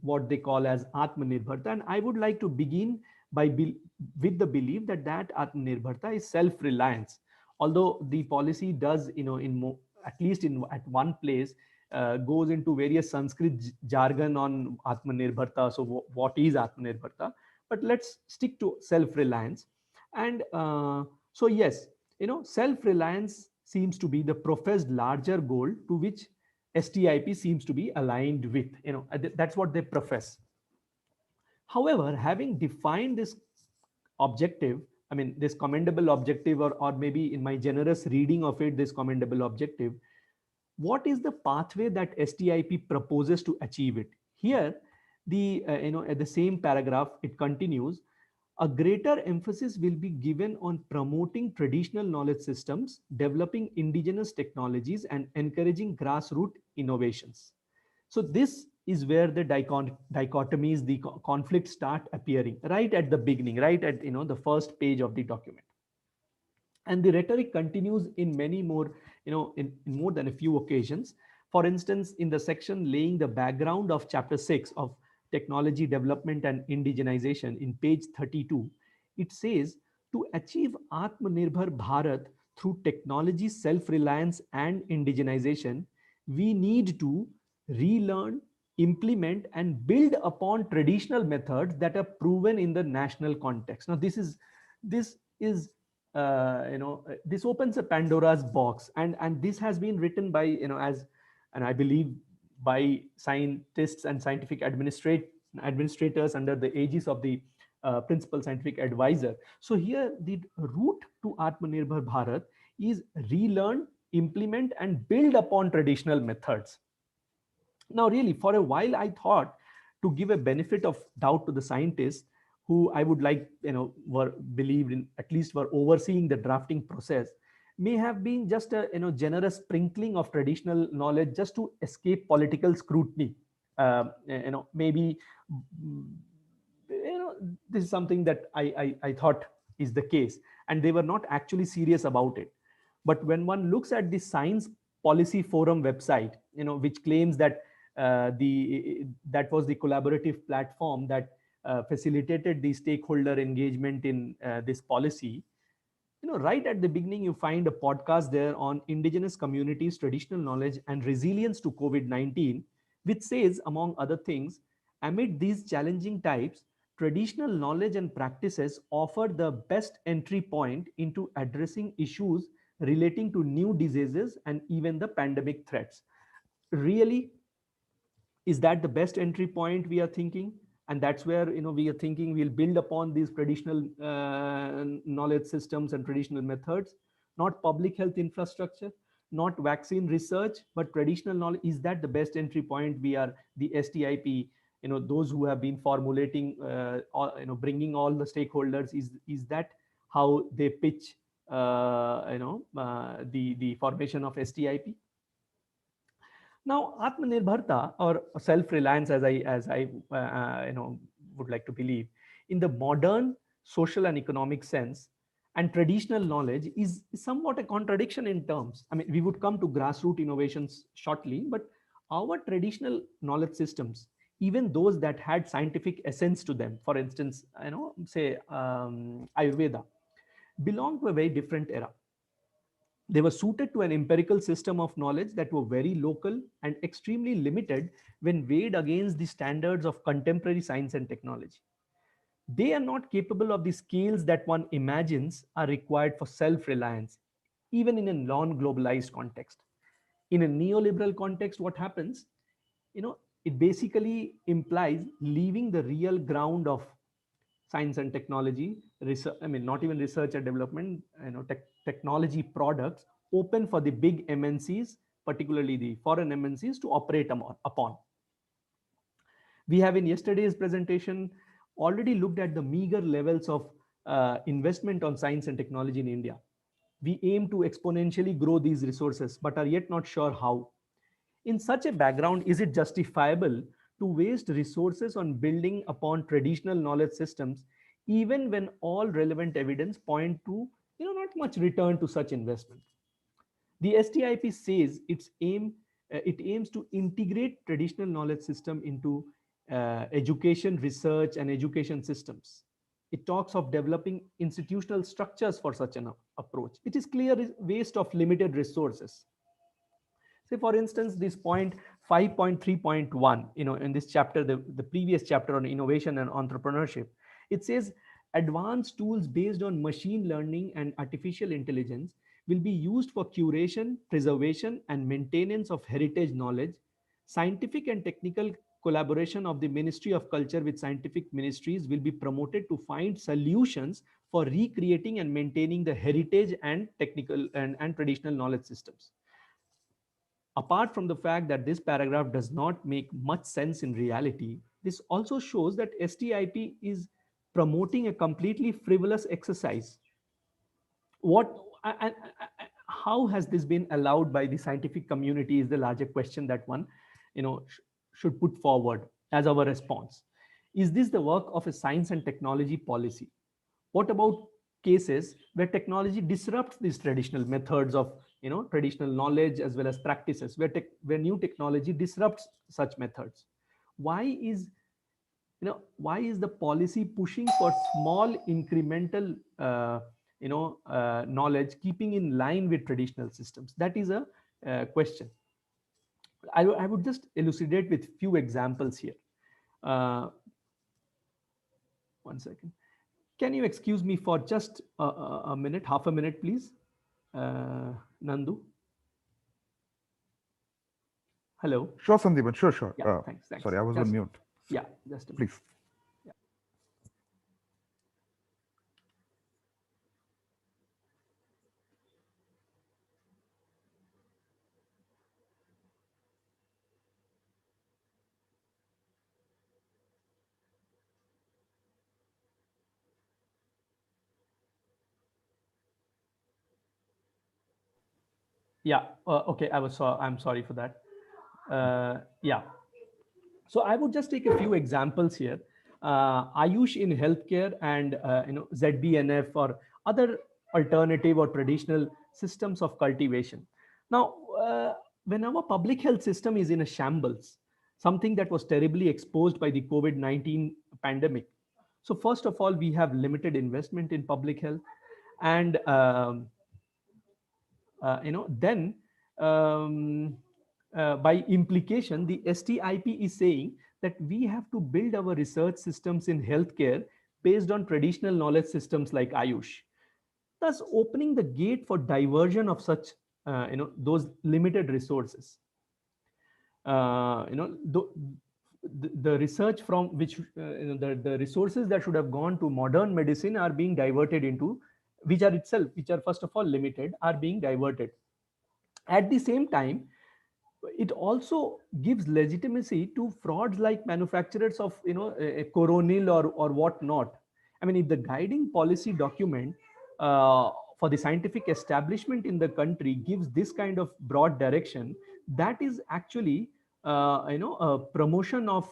what they call as Atmanirbharta. And I would like to begin with the belief that Atmanirbharta is self-reliance. Although the policy does, at least at one place, goes into various Sanskrit jargon on Atmanirbharta. So what is Atmanirbharta? But let's stick to self-reliance. And so yes, self-reliance seems to be the professed larger goal to which STIP seems to be aligned with. That's what they profess. However, having defined this objective, I mean, this commendable objective, or maybe in my generous reading of it, this commendable objective, what is the pathway that STIP proposes to achieve it? Here, at the same paragraph, it continues, a greater emphasis will be given on promoting traditional knowledge systems, developing indigenous technologies, and encouraging grassroots innovations. So this is where the dichotomies, the conflicts start appearing right at the beginning, right at the first page of the document. And the rhetoric continues in many more, in more than a few occasions. For instance, in the section laying the background of chapter 6 of Technology Development and Indigenization, in page 32, it says to achieve Atmanirbhar Bharat through technology self-reliance and indigenization, we need to relearn, implement, and build upon traditional methods that are proven in the national context. Now, this opens a Pandora's box, and this has been written by, and I believe by scientists and scientific administrators under the aegis of the principal scientific advisor. So here the route to Atmanirbhar Bharat is relearn, implement, and build upon traditional methods. Now, really, for a while, I thought to give a benefit of doubt to the scientists who I would like, were believed in, at least were overseeing the drafting process, may have been just a generous sprinkling of traditional knowledge just to escape political scrutiny. Maybe this is something that I thought is the case, and they were not actually serious about it. But when one looks at the Science Policy Forum website, which claims that that was the collaborative platform that facilitated the stakeholder engagement in this policy, right at the beginning, you find a podcast there on indigenous communities, traditional knowledge, and resilience to COVID-19, which says, among other things, amid these challenging times, traditional knowledge and practices offer the best entry point into addressing issues relating to new diseases and even the pandemic threats. Really, is that the best entry point we are thinking? And that's where we are thinking we'll build upon these traditional knowledge systems and traditional methods, not public health infrastructure, not vaccine research, but traditional knowledge. Is that the best entry point? We are the STIP, those who have been formulating, bringing all the stakeholders. Is that how they pitch, the formation of STIP? Now, Atmanirbharta, or self-reliance, as I would like to believe, in the modern social and economic sense, and traditional knowledge is somewhat a contradiction in terms. I mean, we would come to grassroots innovations shortly, but our traditional knowledge systems, even those that had scientific essence to them, for instance, say Ayurveda, belong to a very different era. They were suited to an empirical system of knowledge that were very local and extremely limited when weighed against the standards of contemporary science and technology. They are not capable of the scales that one imagines are required for self-reliance, even in a non-globalized context. In a neoliberal context, what happens? It basically implies leaving the real ground of science and technology, research, not even research and development, technology products open for the big MNCs, particularly the foreign MNCs, to operate upon. We have in yesterday's presentation already looked at the meager levels of investment on science and technology in India. We aim to exponentially grow these resources, but are yet not sure how. In such a background, is it justifiable to waste resources on building upon traditional knowledge systems, even when all relevant evidence point to not much return to such investment? The STIP says it aims to integrate traditional knowledge system into education, research, and education systems. It talks of developing institutional structures for such an approach. It is clear waste of limited resources. Say, for instance, this point 5.3.1, in this chapter, the previous chapter on innovation and entrepreneurship, it says advanced tools based on machine learning and artificial intelligence will be used for curation, preservation, and maintenance of heritage knowledge. Scientific and technical collaboration of the Ministry of Culture with scientific ministries will be promoted to find solutions for recreating and maintaining the heritage and technical and traditional knowledge systems. Apart from the fact that this paragraph does not make much sense in reality, this also shows that STIP is promoting a completely frivolous exercise. How has this been allowed by the scientific community is the larger question that one should put forward as our response. Is this the work of a science and technology policy? What about cases where technology disrupts these traditional methods of traditional knowledge as well as practices, where new technology disrupts such methods? Why is why is the policy pushing for small incremental knowledge, keeping in line with traditional systems? That is a question. I would just elucidate with few examples here. One second. Can you excuse me for just a minute, half a minute, please? Nandu? Hello? Sure, Sandeep. Sure. Yeah, thanks. Sorry, I was on mute. Yeah, just a minute. Please. Yeah. Okay. I'm sorry for that. Yeah. So I would just take a few examples here. Ayush in healthcare and ZBNF or other alternative or traditional systems of cultivation. Now, when our public health system is in a shambles, something that was terribly exposed by the COVID-19 pandemic. So first of all, we have limited investment in public health, and then by implication, the STIP is saying that we have to build our research systems in healthcare based on traditional knowledge systems like Ayush, thus opening the gate for diversion of such those limited resources. The research from which the resources that should have gone to modern medicine are being diverted into, which are first of all limited, are being diverted. At the same time, it also gives legitimacy to frauds like manufacturers of a coronil or what not. I mean, if the guiding policy document for the scientific establishment in the country gives this kind of broad direction, that is actually a promotion of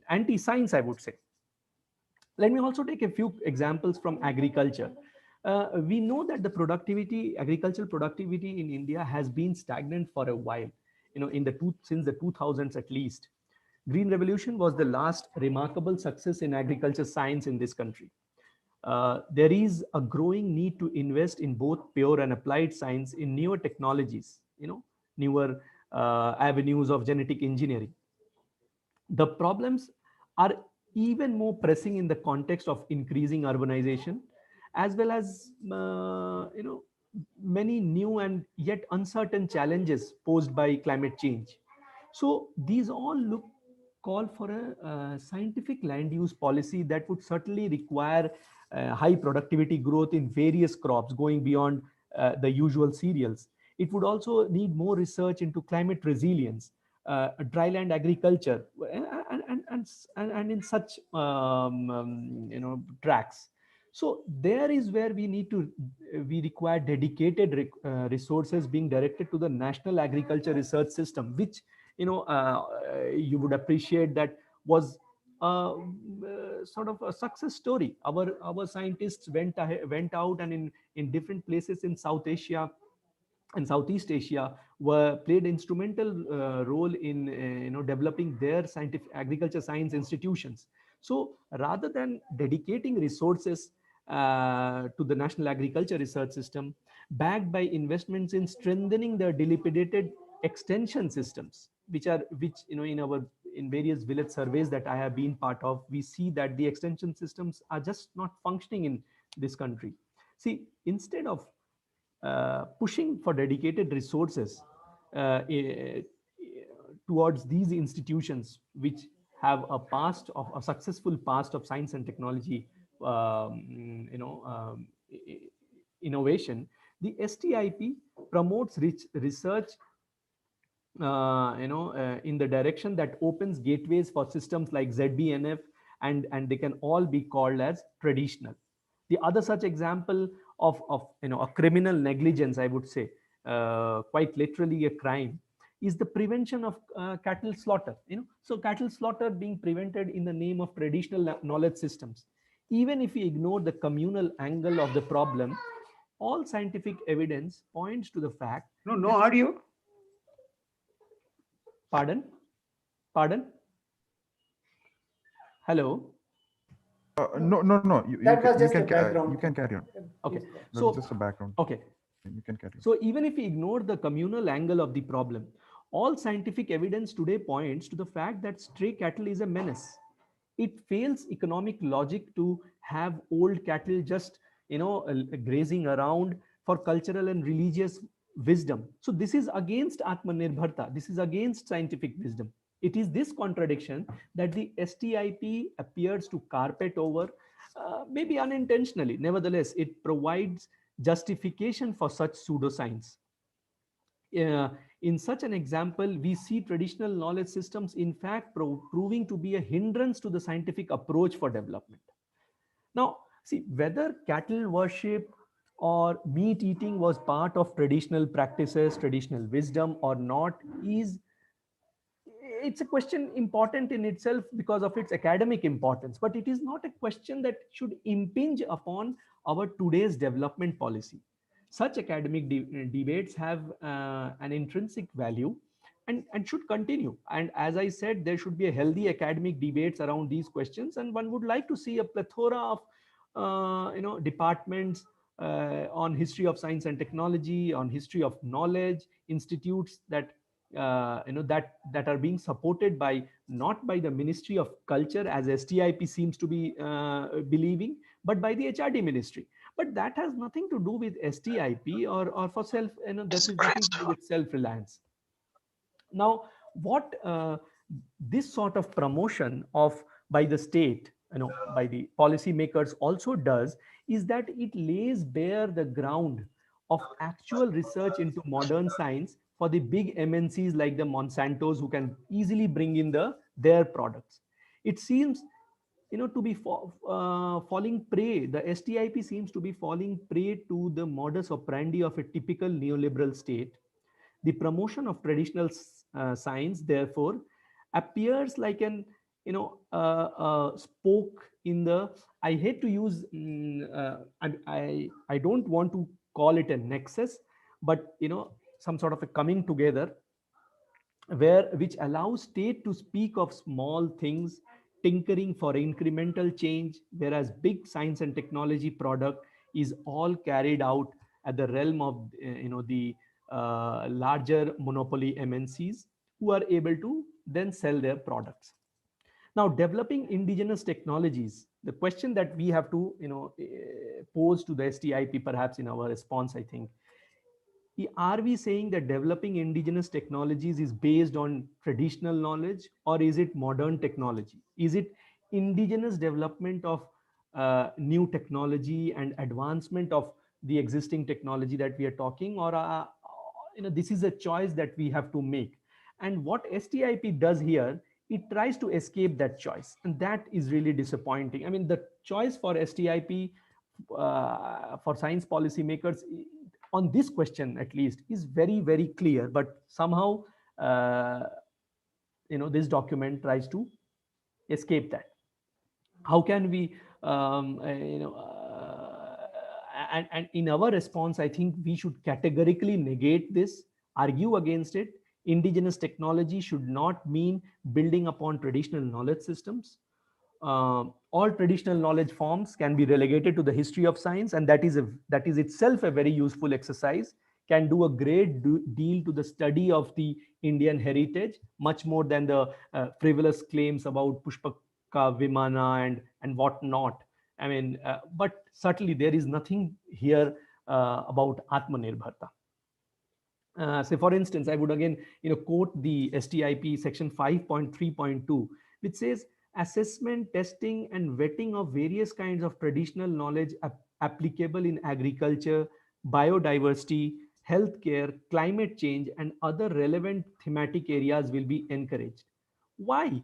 anti-science, I would say. Let me also take a few examples from agriculture. We know that the agricultural productivity in India has been stagnant for a while, since the 2000s at least. Green Revolution was the last remarkable success in agriculture science in this country. There is a growing need to invest in both pure and applied science in newer technologies, newer avenues of genetic engineering. The problems are even more pressing in the context of increasing urbanization, as well as many new and yet uncertain challenges posed by climate change. So these all call for a scientific land use policy that would certainly require high productivity growth in various crops going beyond the usual cereals. It would also need more research into climate resilience, dryland agriculture, and in such tracks. So there is where we require dedicated resources being directed to the National Agriculture Research System, which you would appreciate that was sort of a success story. Our scientists went out and in different places in South Asia and Southeast Asia played instrumental role in developing their scientific agriculture science institutions. So rather than dedicating resources to the National Agriculture Research System, backed by investments in strengthening the dilapidated extension systems, which in various village surveys that I have been part of, we see that the extension systems are just not functioning in this country. See, instead of pushing for dedicated resources towards these institutions, which have a successful past of science and technology, innovation, the STIP promotes research in the direction that opens gateways for systems like ZBNF, and they can all be called as traditional. The other such example of a criminal negligence, I would say, quite literally a crime, is the prevention of cattle slaughter. So cattle slaughter being prevented in the name of traditional knowledge systems. Even if we ignore the communal angle of the problem, all scientific evidence points to the fact. No audio. Pardon? Hello. No. That was just a You background can thing. carry on. Okay. Please go ahead. That So is just a background. okay. You can carry on. So even if we ignore the communal angle of the problem, all scientific evidence today points to the fact that stray cattle is a menace. It fails economic logic to have old cattle just, grazing around for cultural and religious wisdom. So this is against Atmanirbharta. This is against scientific wisdom. It is this contradiction that the STIP appears to carpet over, maybe unintentionally. Nevertheless, it provides justification for such pseudoscience. In such an example, we see traditional knowledge systems in fact proving to be a hindrance to the scientific approach for development. Now, see, whether cattle worship or meat eating was part of traditional practices, traditional wisdom or not, is it's a question important in itself because of its academic importance, but it is not a question that should impinge upon our today's development policy. Such academic debates have an intrinsic value and should continue. And as I said, there should be a healthy academic debates around these questions, and one would like to see a plethora of departments on history of science and technology, on history of knowledge, institutes that that are being supported by, not by the Ministry of Culture as STIP seems to be believing, but by the HRD ministry. But that has nothing to do with STIP or for self, that is nothing to do with self-reliance. Now, what this sort of promotion of by the state, by the policymakers also does is that it lays bare the ground of actual research into modern science for the big MNCs like the Monsantos, who can easily bring in their products. It seems to be falling prey. The STIP seems to be falling prey to the modus operandi of a typical neoliberal state. The promotion of traditional science, therefore, appears like an spoke in the. I hate to use. I don't want to call it a nexus, but some sort of a coming together which allows state to speak of small things, tinkering for incremental change, whereas big science and technology product is all carried out at the realm of the larger monopoly MNCs, who are able to then sell their products. Now, developing indigenous technologies, the question that we have to pose to the STIP perhaps in our response, I think, are we saying that developing indigenous technologies is based on traditional knowledge, or is it modern technology? Is it indigenous development of new technology and advancement of the existing technology that we are talking, or this is a choice that we have to make? And what STIP does here, it tries to escape that choice, and that is really disappointing. I mean, the choice for STIP, for science policymakers, on this question at least, is very, very clear, but somehow this document tries to escape that. How can we and in our response, I think we should categorically negate this, argue against it. Indigenous technology should not mean building upon traditional knowledge systems. All traditional knowledge forms can be relegated to the history of science, and that is itself a very useful exercise, can do a great deal to the study of the Indian heritage, much more than the frivolous claims about Pushpaka Vimana and what not. I mean, but certainly there is nothing here about Atmanirbharta. Say, for instance, I would again quote the STIP section 5.3.2, which says assessment, testing, and vetting of various kinds of traditional knowledge applicable in agriculture, biodiversity, healthcare, climate change, and other relevant thematic areas will be encouraged. Why?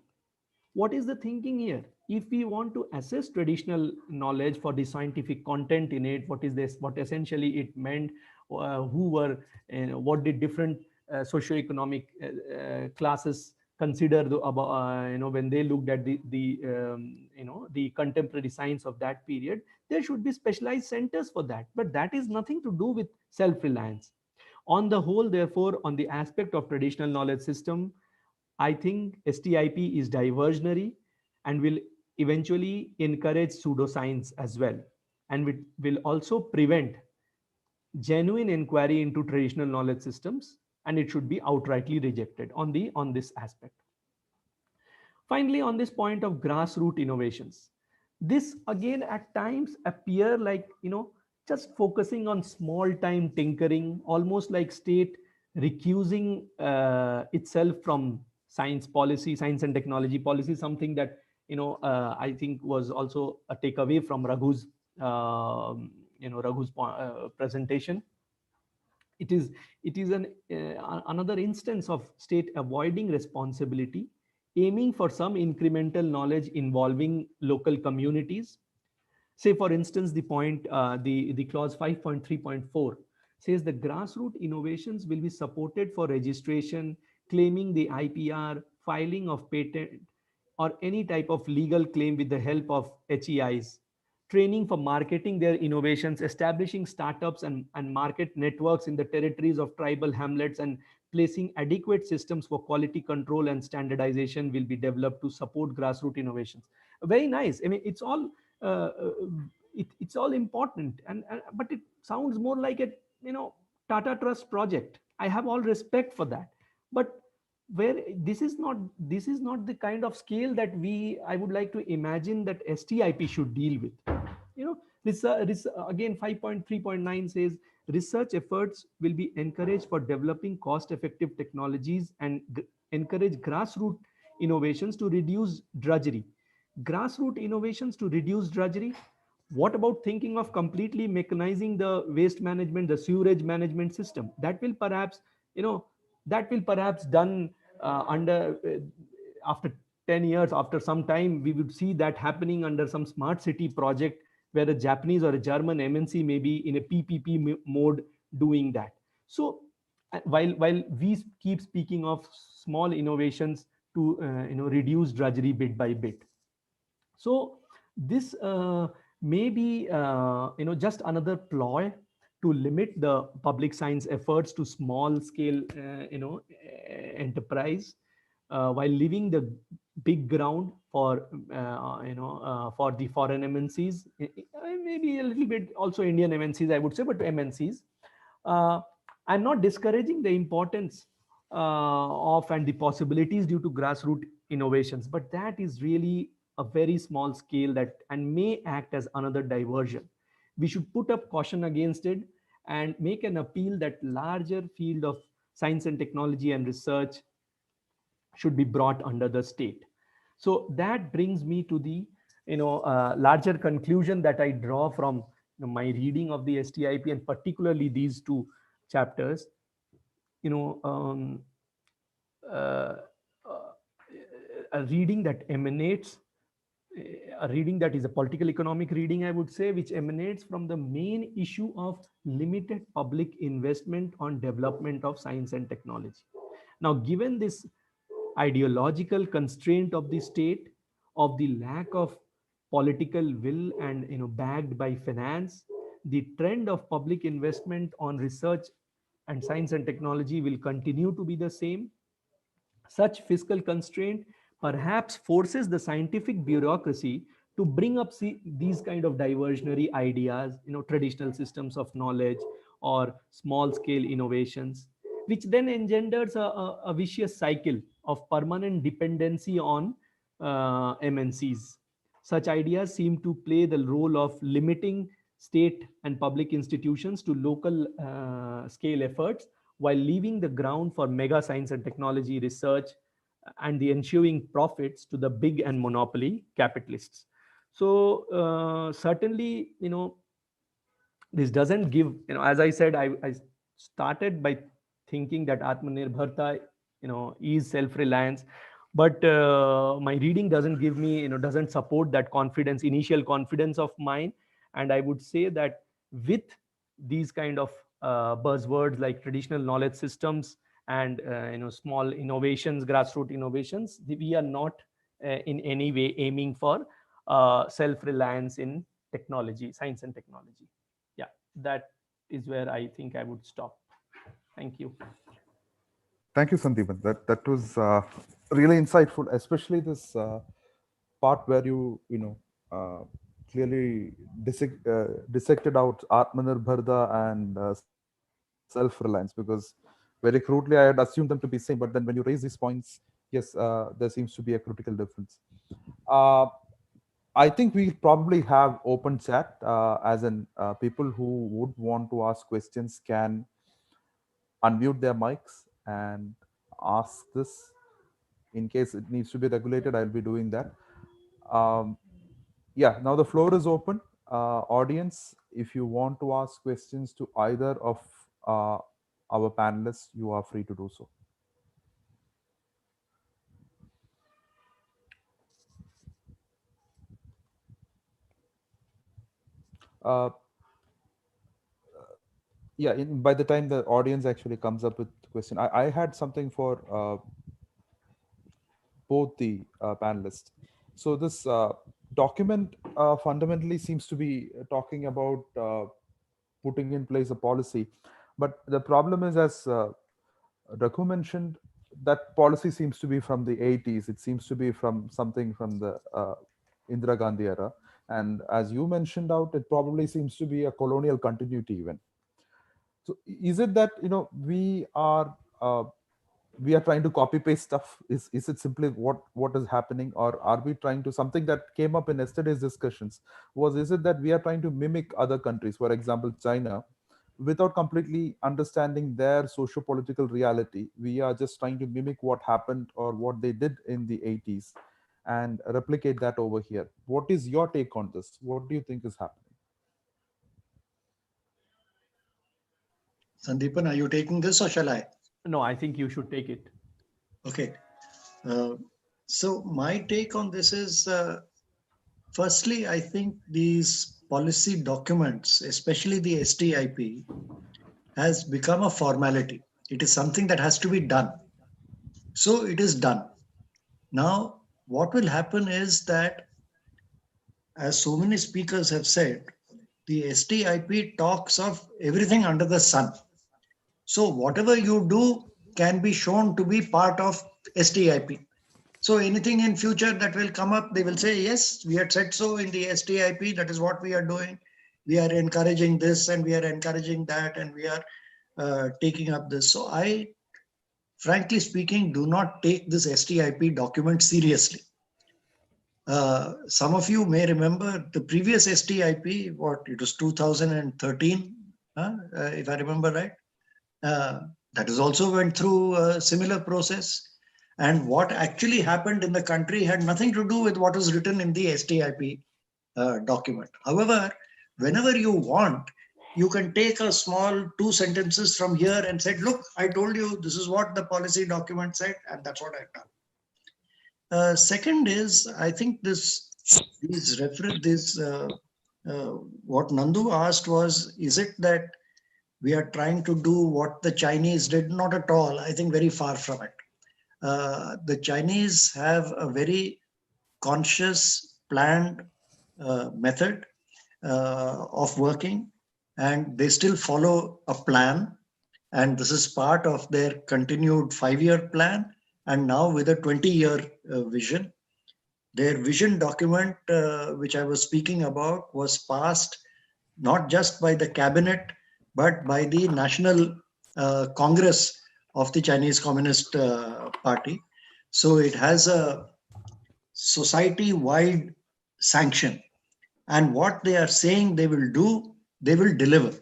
What is the thinking here? If we want to assess traditional knowledge for the scientific content in it, what is this, what essentially it meant, who were, what did different socioeconomic classes consider when they looked at the contemporary science of that period, there should be specialized centers for that, but that is nothing to do with self-reliance. On the whole, therefore, on the aspect of traditional knowledge system, I think STIP is diversionary and will eventually encourage pseudoscience as well, and will also prevent genuine inquiry into traditional knowledge systems, and it should be outrightly rejected on this aspect. Finally, on this point of grassroots innovations, this again at times appear like, just focusing on small time tinkering, almost like state recusing itself from science policy, science and technology policy, something that, I think was also a takeaway from Raghu's presentation. It is another instance of state avoiding responsibility, aiming for some incremental knowledge involving local communities. Say, for instance, the clause 5.3.4 says the grassroots innovations will be supported for registration, claiming the IPR, filing of patent, or any type of legal claim with the help of HEIs, training for marketing their innovations, establishing startups and market networks in the territories of tribal hamlets, and placing adequate systems for quality control and standardization will be developed to support grassroots innovations. Very nice. I mean, it's all it's all important, but it sounds more like a Tata Trust project. I have all respect for that, but where this is not the kind of scale that I would like to imagine that STIP should deal with. This again 5.3.9 says research efforts will be encouraged for developing cost-effective technologies and encourage grassroots innovations to reduce drudgery. Grassroots innovations to reduce drudgery. What about thinking of completely mechanizing the waste management, the sewerage management system? That will perhaps done under after 10 years, after some time, we would see that happening under some smart city project where a Japanese or a German MNC may be in a PPP mode doing that. So while we keep speaking of small innovations to reduce drudgery bit by bit. So this may be just another ploy to limit the public science efforts to small scale enterprise, while leaving the big ground for the foreign MNCs, maybe a little bit also Indian MNCs, I would say, but MNCs. I'm not discouraging the importance of and the possibilities due to grassroots innovations, but that is really a very small scale that and may act as another diversion. We should put up caution against it and make an appeal that larger field of science and technology and research should be brought under the state. So that brings me to the larger conclusion that I draw from my reading of the STIP, and particularly these two chapters. Uh, a reading that emanates, a reading that is a political economic reading, I would say, which emanates from the main issue of limited public investment on development of science and technology. Now, given this ideological constraint of the state, of the lack of political will and backed by finance, the trend of public investment on research and science and technology will continue to be the same. Such fiscal constraint perhaps forces the scientific bureaucracy to bring up these kind of diversionary ideas, traditional systems of knowledge or small scale innovations, which then engenders a vicious cycle of permanent dependency on MNCs. Such ideas seem to play the role of limiting state and public institutions to local scale efforts, while leaving the ground for mega science and technology research and the ensuing profits to the big and monopoly capitalists. So certainly, this doesn't give, as I said, I started by thinking that Atmanirbharta, is self-reliance, but my reading doesn't give me, doesn't support that confidence, initial confidence of mine. And I would say that with these kind of buzzwords like traditional knowledge systems and small innovations, grassroots innovations, we are not in any way aiming for self-reliance in technology, science and technology. Yeah, that is where I think I would stop. Thank you. Thank you, Sandhipan. That was really insightful, especially this part where you clearly dissected out Atmanirbharta and self-reliance, because very crudely I had assumed them to be same, but then when you raise these points, yes, there seems to be a critical difference. Uh, I think we probably have open chat, as in people who would want to ask questions can unmute their mics and ask this. In case it needs to be regulated, I'll be doing that. Um, yeah, now the floor is open. Audience, if you want to ask questions to either of uh, our panelists, you are free to do so. Uh, yeah, by the time the audience actually comes up with question, I had something for both the panelists. So this document fundamentally seems to be talking about putting in place a policy, but the problem is, as Raghu mentioned, that policy seems to be from the 80s. It seems to be from something from the Indira Gandhi era, and as you mentioned out, it probably seems to be a colonial continuity even. So is it that we are trying to copy paste stuff? Is it simply what is happening, or are we trying to, something that came up in yesterday's discussions was, is it that we are trying to mimic other countries, for example China, without completely understanding their socio-political reality? We are just trying to mimic what happened or what they did in the 80s and replicate that over here. What is your take on this? What do you think is happening? Sandhipan, are you taking this or shall I? No, I think you should take it. Okay. So my take on this is, firstly, I think these policy documents, especially the STIP, has become a formality. It is something that has to be done. So it is done. Now, what will happen is that, as so many speakers have said, the STIP talks of everything under the sun. So whatever you do can be shown to be part of STIP. So anything in future that will come up, they will say, yes, we had said so in the STIP, that is what we are doing. We are encouraging this and we are encouraging that, and we are taking up this. So I, frankly speaking, do not take this STIP document seriously. Some of you may remember the previous STIP, it was 2013, if I remember right. That is also went through a similar process. And what actually happened in the country had nothing to do with what was written in the STIP document. However, whenever you want, you can take a small 2 sentences from here and say, look, I told you this is what the policy document said, and that's what I've done. Second is, I think what Nandu asked was, is it that we are trying to do what the Chinese did? Not at all. I think very far from it. The Chinese have a very conscious, planned method of working, and they still follow a plan. And this is part of their continued 5-year plan, and now with a 20-year vision. Their vision document, which I was speaking about, was passed not just by the cabinet, but by the National Congress of the Chinese Communist Party. So it has a society-wide sanction. And what they are saying they will do, they will deliver.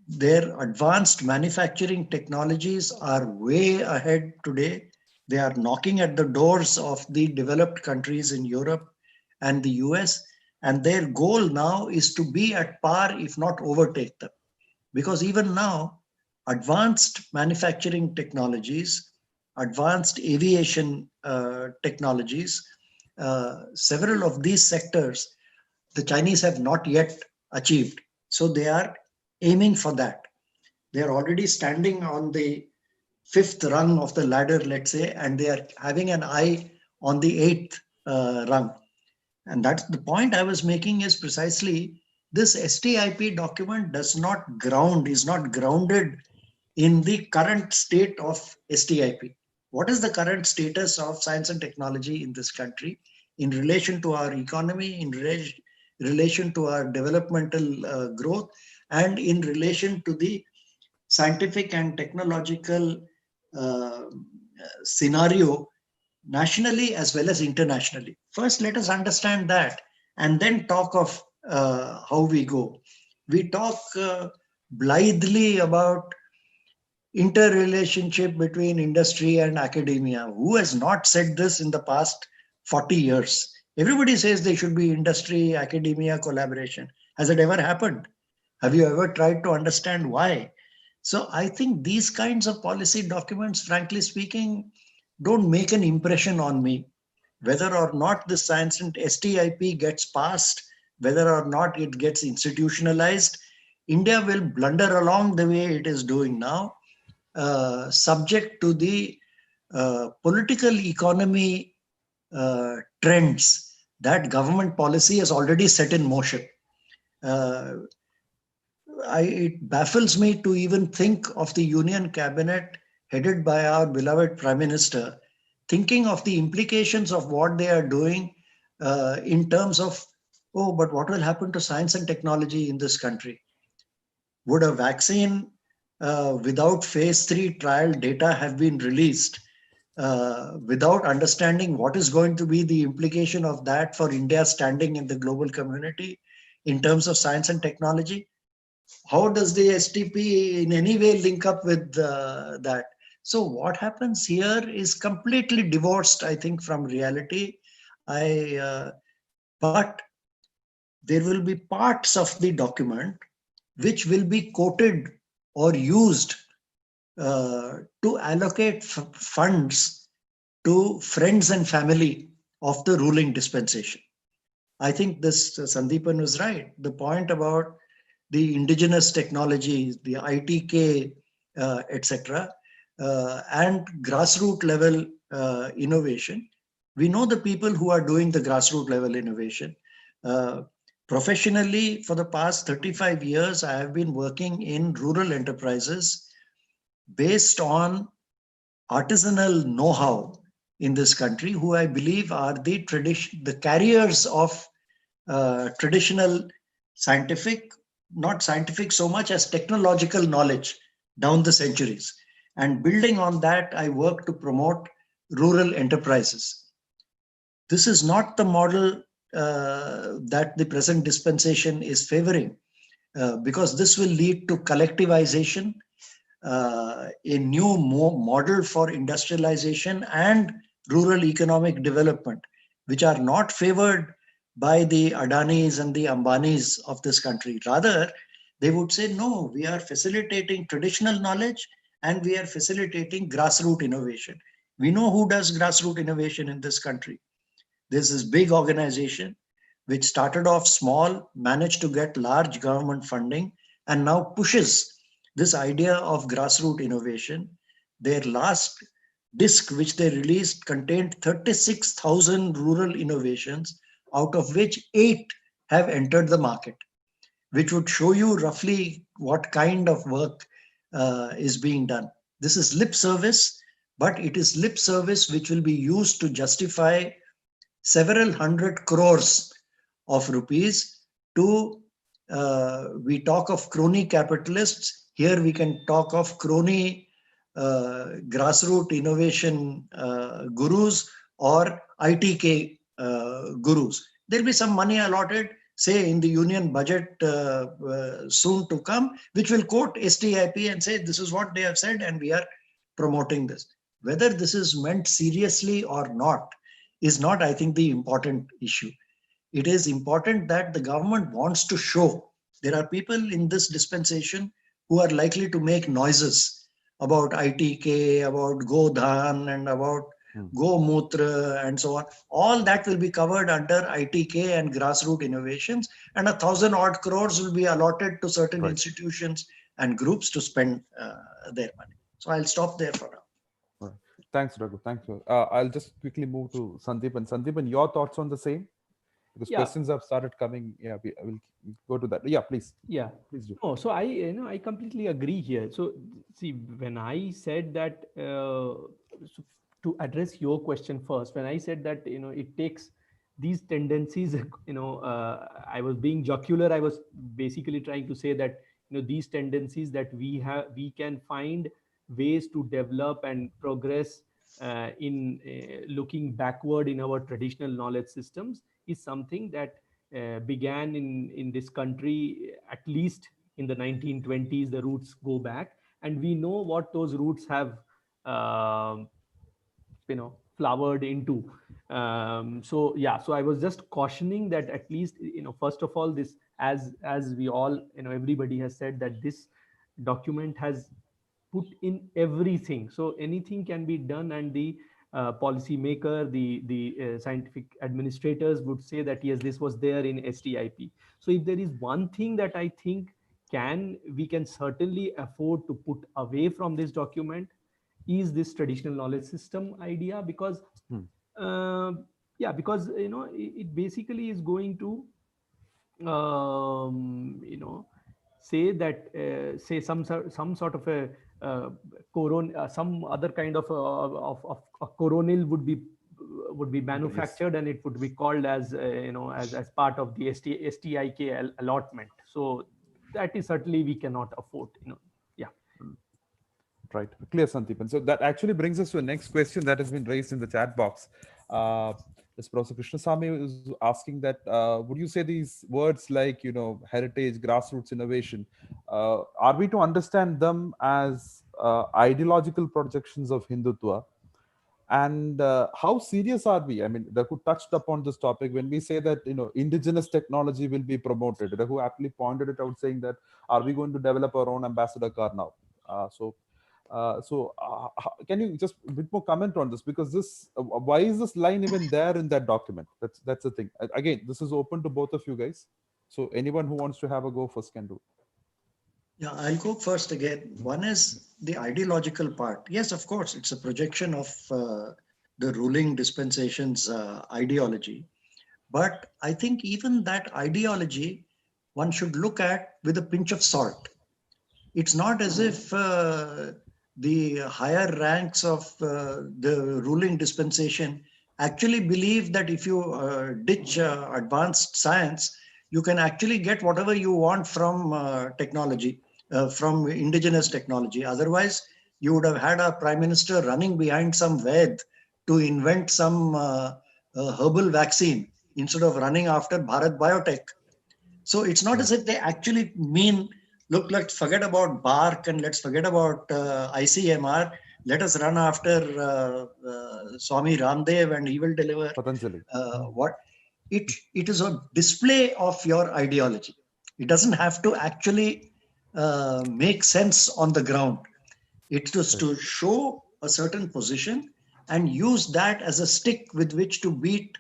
Their advanced manufacturing technologies are way ahead today. They are knocking at the doors of the developed countries in Europe and the US. And their goal now is to be at par, if not overtake them. Because even now, advanced manufacturing technologies, advanced aviation technologies, several of these sectors, the Chinese have not yet achieved. So they are aiming for that. They are already standing on the 5th rung of the ladder, let's say, and they are having an eye on the 8th rung. And that's the point I was making, is precisely this STIP document is not grounded in the current state of STIP. What is the current status of science and technology in this country in relation to our economy, in relation to our developmental growth, and in relation to the scientific and technological uh, scenario nationally as well as internationally. First, let us understand that and then talk of how we go. We talk blithely about interrelationship between industry and academia. Who has not said this in the past 40 years? Everybody says there should be industry, academia collaboration. Has it ever happened? Have you ever tried to understand why? So I think these kinds of policy documents, frankly speaking, don't make an impression on me. Whether or not the science and STIP gets passed, whether or not it gets institutionalized, India will blunder along the way it is doing now, subject to the political economy trends that government policy has already set in motion. It baffles me to even think of the Union Cabinet headed by our beloved Prime Minister thinking of the implications of what they are doing in terms of, oh, but what will happen to science and technology in this country? Would a vaccine without phase 3 trial data have been released without understanding what is going to be the implication of that for India's standing in the global community in terms of science and technology? How does the STP in any way link up with that? So what happens here is completely divorced, I think, from reality. But there will be parts of the document which will be quoted or used to allocate funds to friends and family of the ruling dispensation. I think this Sandhipan was right. The point about the indigenous technologies, the ITK, etc., and grassroots level innovation. We know the people who are doing the grassroots level innovation. Professionally, for the past 35 years, I have been working in rural enterprises based on artisanal know-how in this country, who I believe are the carriers of traditional scientific, not scientific so much as technological knowledge down the centuries. And building on that, I work to promote rural enterprises. This is not the model that the present dispensation is favoring, because this will lead to collectivization, a new model for industrialization and rural economic development, which are not favored by the Adanis and the Ambanis of this country. Rather, they would say, no, we are facilitating traditional knowledge and we are facilitating grassroots innovation. We know who does grassroots innovation in this country. There's this big organization which started off small, managed to get large government funding, and now pushes this idea of grassroots innovation. Their last disc, which they released, contained 36,000 rural innovations, out of which 8 have entered the market, which would show you roughly what kind of work is being done. This is lip service, but it is lip service which will be used to justify several hundred crores of rupees to, we talk of crony capitalists. Here we can talk of crony grassroots innovation gurus or ITK gurus. There'll be some money allotted, say in the union budget soon to come, which will quote STIP and say, this is what they have said and we are promoting this. Whether this is meant seriously or not is not, I think, the important issue. It is important that the government wants to show there are people in this dispensation who are likely to make noises about ITK, about Godhan, and about Go Mutra, and so on. All that will be covered under ITK and grassroots innovations, and 1,000 odd crores will be allotted to certain institutions and groups to spend their money. So I'll stop there for now. Thanks, Raghu. Thank you. I'll just quickly move to Sandeep. And Sandeep, your thoughts on the same? Because Yeah. questions have started coming. Yeah, I will go to that. Yeah, please. Yeah. Please do. No, so I completely agree here. So see, when I said that, so to address your question first, when I said that, it takes these tendencies, I was being jocular. I was basically trying to say that, these tendencies that we can find ways to develop and progress in looking backward in our traditional knowledge systems is something that began in this country at least in the 1920s. The roots go back, and we know what those roots have flowered into. So yeah, so I was just cautioning that at least, first of all, this, as we all, everybody has said that this document has put in everything, so anything can be done, and the policy maker, the scientific administrators would say that yes, this was there in STIP. So if there is one thing that I think we can certainly afford to put away from this document, is this traditional knowledge system idea, because uh, yeah, because it basically is going to say that say some sort of a some other kind of coronal would be manufactured, and it would be called as as part of the STIK allotment. So that is certainly we cannot afford. Yeah. Right, clear, Sandeep. And so that actually brings us to the next question that has been raised in the chat box. This Professor Krishnasamy is asking that, would you say these words like, heritage, grassroots innovation, are we to understand them as ideological projections of Hindutva? And how serious are we? I mean, Raghu touched upon this topic when we say that, indigenous technology will be promoted. Raghu aptly pointed it out, saying that, are we going to develop our own ambassador car now? Can you just a bit more comment on this? Because this, why is this line even there in that document? That's the thing. Again, this is open to both of you guys. So anyone who wants to have a go first can do. Yeah, I'll go first again. One is the ideological part. Yes, of course, it's a projection of the ruling dispensation's ideology. But I think even that ideology, one should look at with a pinch of salt. It's not as if the higher ranks of the ruling dispensation actually believe that if you ditch advanced science, you can actually get whatever you want from technology, from indigenous technology. Otherwise, you would have had a prime minister running behind some Ved to invent some herbal vaccine instead of running after Bharat Biotech. So it's not as if they actually mean, look, let's forget about BARC and let's forget about ICMR. Let us run after Swami Ramdev and he will deliver what? It is a display of your ideology. It doesn't have to actually make sense on the ground. It is to show a certain position and use that as a stick with which to beat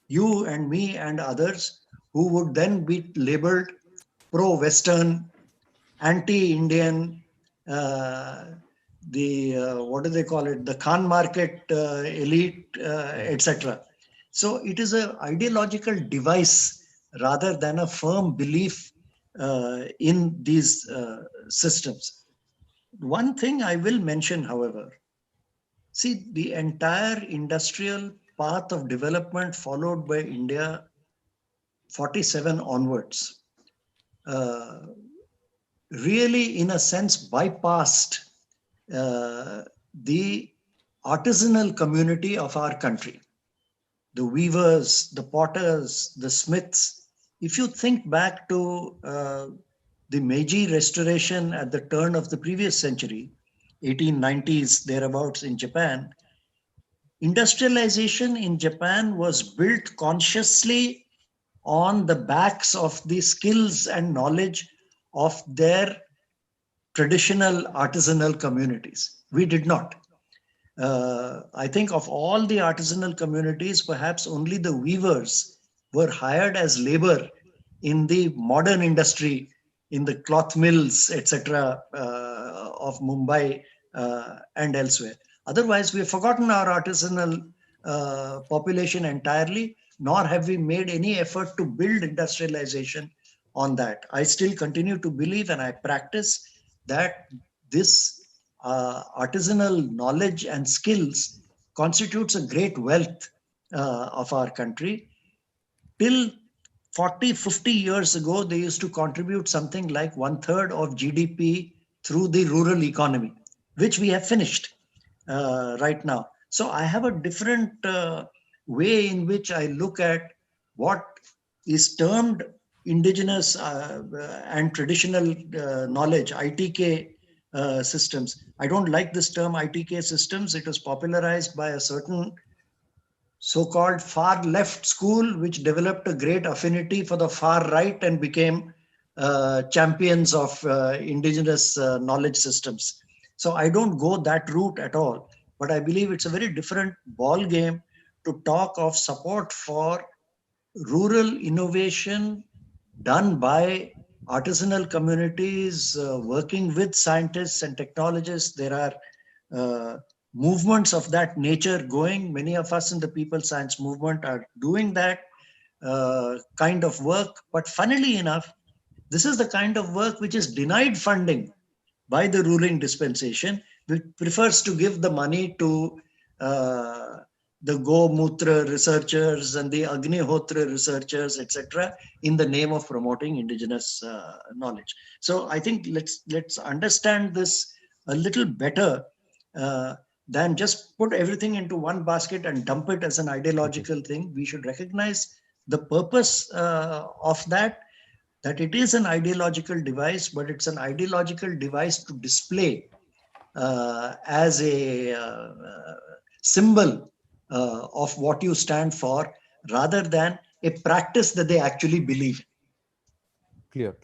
you and me and others who would then be labeled pro-Western, anti-Indian, what do they call it? The Khan market elite, etc. So it is an ideological device rather than a firm belief in these systems. One thing I will mention, however, see, the entire industrial path of development followed by India 47 onwards really, in a sense, bypassed the artisanal community of our country. The weavers, the potters, the smiths. If you think back to the Meiji Restoration at the turn of the previous century, 1890s, thereabouts in Japan, industrialization in Japan was built consciously on the backs of the skills and knowledge of their traditional artisanal communities. We did not. I think of all the artisanal communities, perhaps only the weavers were hired as labor in the modern industry, in the cloth mills, etc., of Mumbai and elsewhere. Otherwise, we have forgotten our artisanal population entirely. nor have we made any effort to build industrialization on that. I still continue to believe, and I practice, that this artisanal knowledge and skills constitutes a great wealth of our country. Till 40, 50 years ago, they used to contribute something like 1/3 of GDP through the rural economy, which we have finished right now. So I have a different way in which I look at what is termed indigenous and traditional knowledge, ITK systems. I don't like this term ITK systems. It was popularized by a certain so-called far left school, which developed a great affinity for the far right and became champions of indigenous knowledge systems. So I don't go that route at all, but I believe it's a very different ball game to talk of support for rural innovation done by artisanal communities working with scientists and technologists. There are movements of that nature going. Many of us in the People Science movement are doing that kind of work. But funnily enough, this is the kind of work which is denied funding by the ruling dispensation, which prefers to give the money to the Go-Mutra researchers and the Agnihotra researchers, etc., in the name of promoting indigenous knowledge. So I think let's understand this a little better than just put everything into one basket and dump it as an ideological thing. We should recognize the purpose of that it is an ideological device, but it's an ideological device to display as a symbol of what you stand for, rather than a practice that they actually believe. Clear.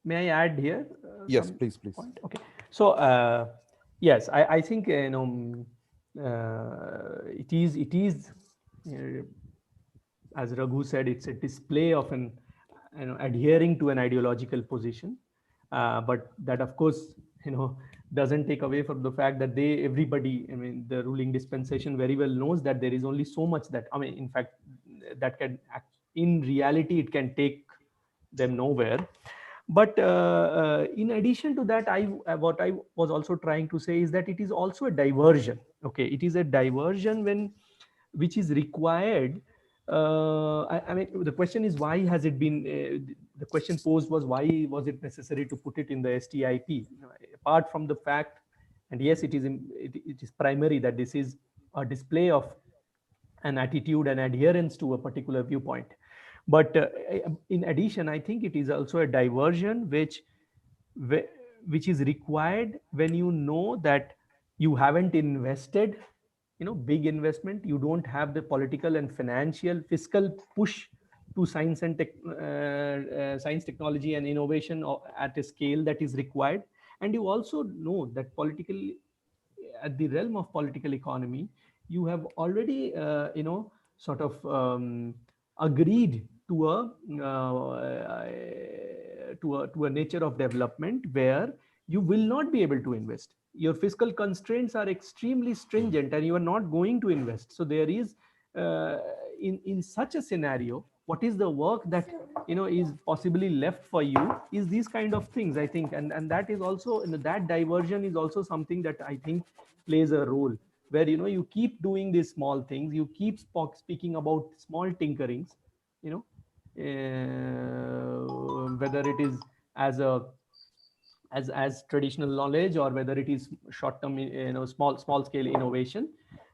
May I add here? Yes, please. Point? Okay. So yes, I think it is as Raghu said, it's a display of an adhering to an ideological position, but that of course doesn't take away from the fact that everybody, I mean, the ruling dispensation very well knows that there is only so much that, I mean, in fact, that can act, in reality, it can take them nowhere. But in addition to that, what I was also trying to say is that it is also a diversion. Okay, it is a diversion which is required. I mean, the question is, why has it been? The question posed was, why was it necessary to put it in the STIP? Apart from the fact, and yes, it is primary that this is a display of an attitude and adherence to a particular viewpoint. But in addition, I think it is also a diversion which is required when you know that you haven't invested, big investment. You don't have the political and financial fiscal push to science and science, technology, and innovation at a scale that is required. And you also know that politically, at the realm of political economy, you have already, sort of agreed to a nature of development where you will not be able to invest. Your fiscal constraints are extremely stringent, and you are not going to invest. So there is, in such a scenario, what is the work that is possibly left for you is these kind of things, I think, and that is also, that diversion is also something that I think plays a role, where you keep doing these small things, you keep speaking about small tinkerings, whether it is as traditional knowledge, or whether it is short term, small scale innovation.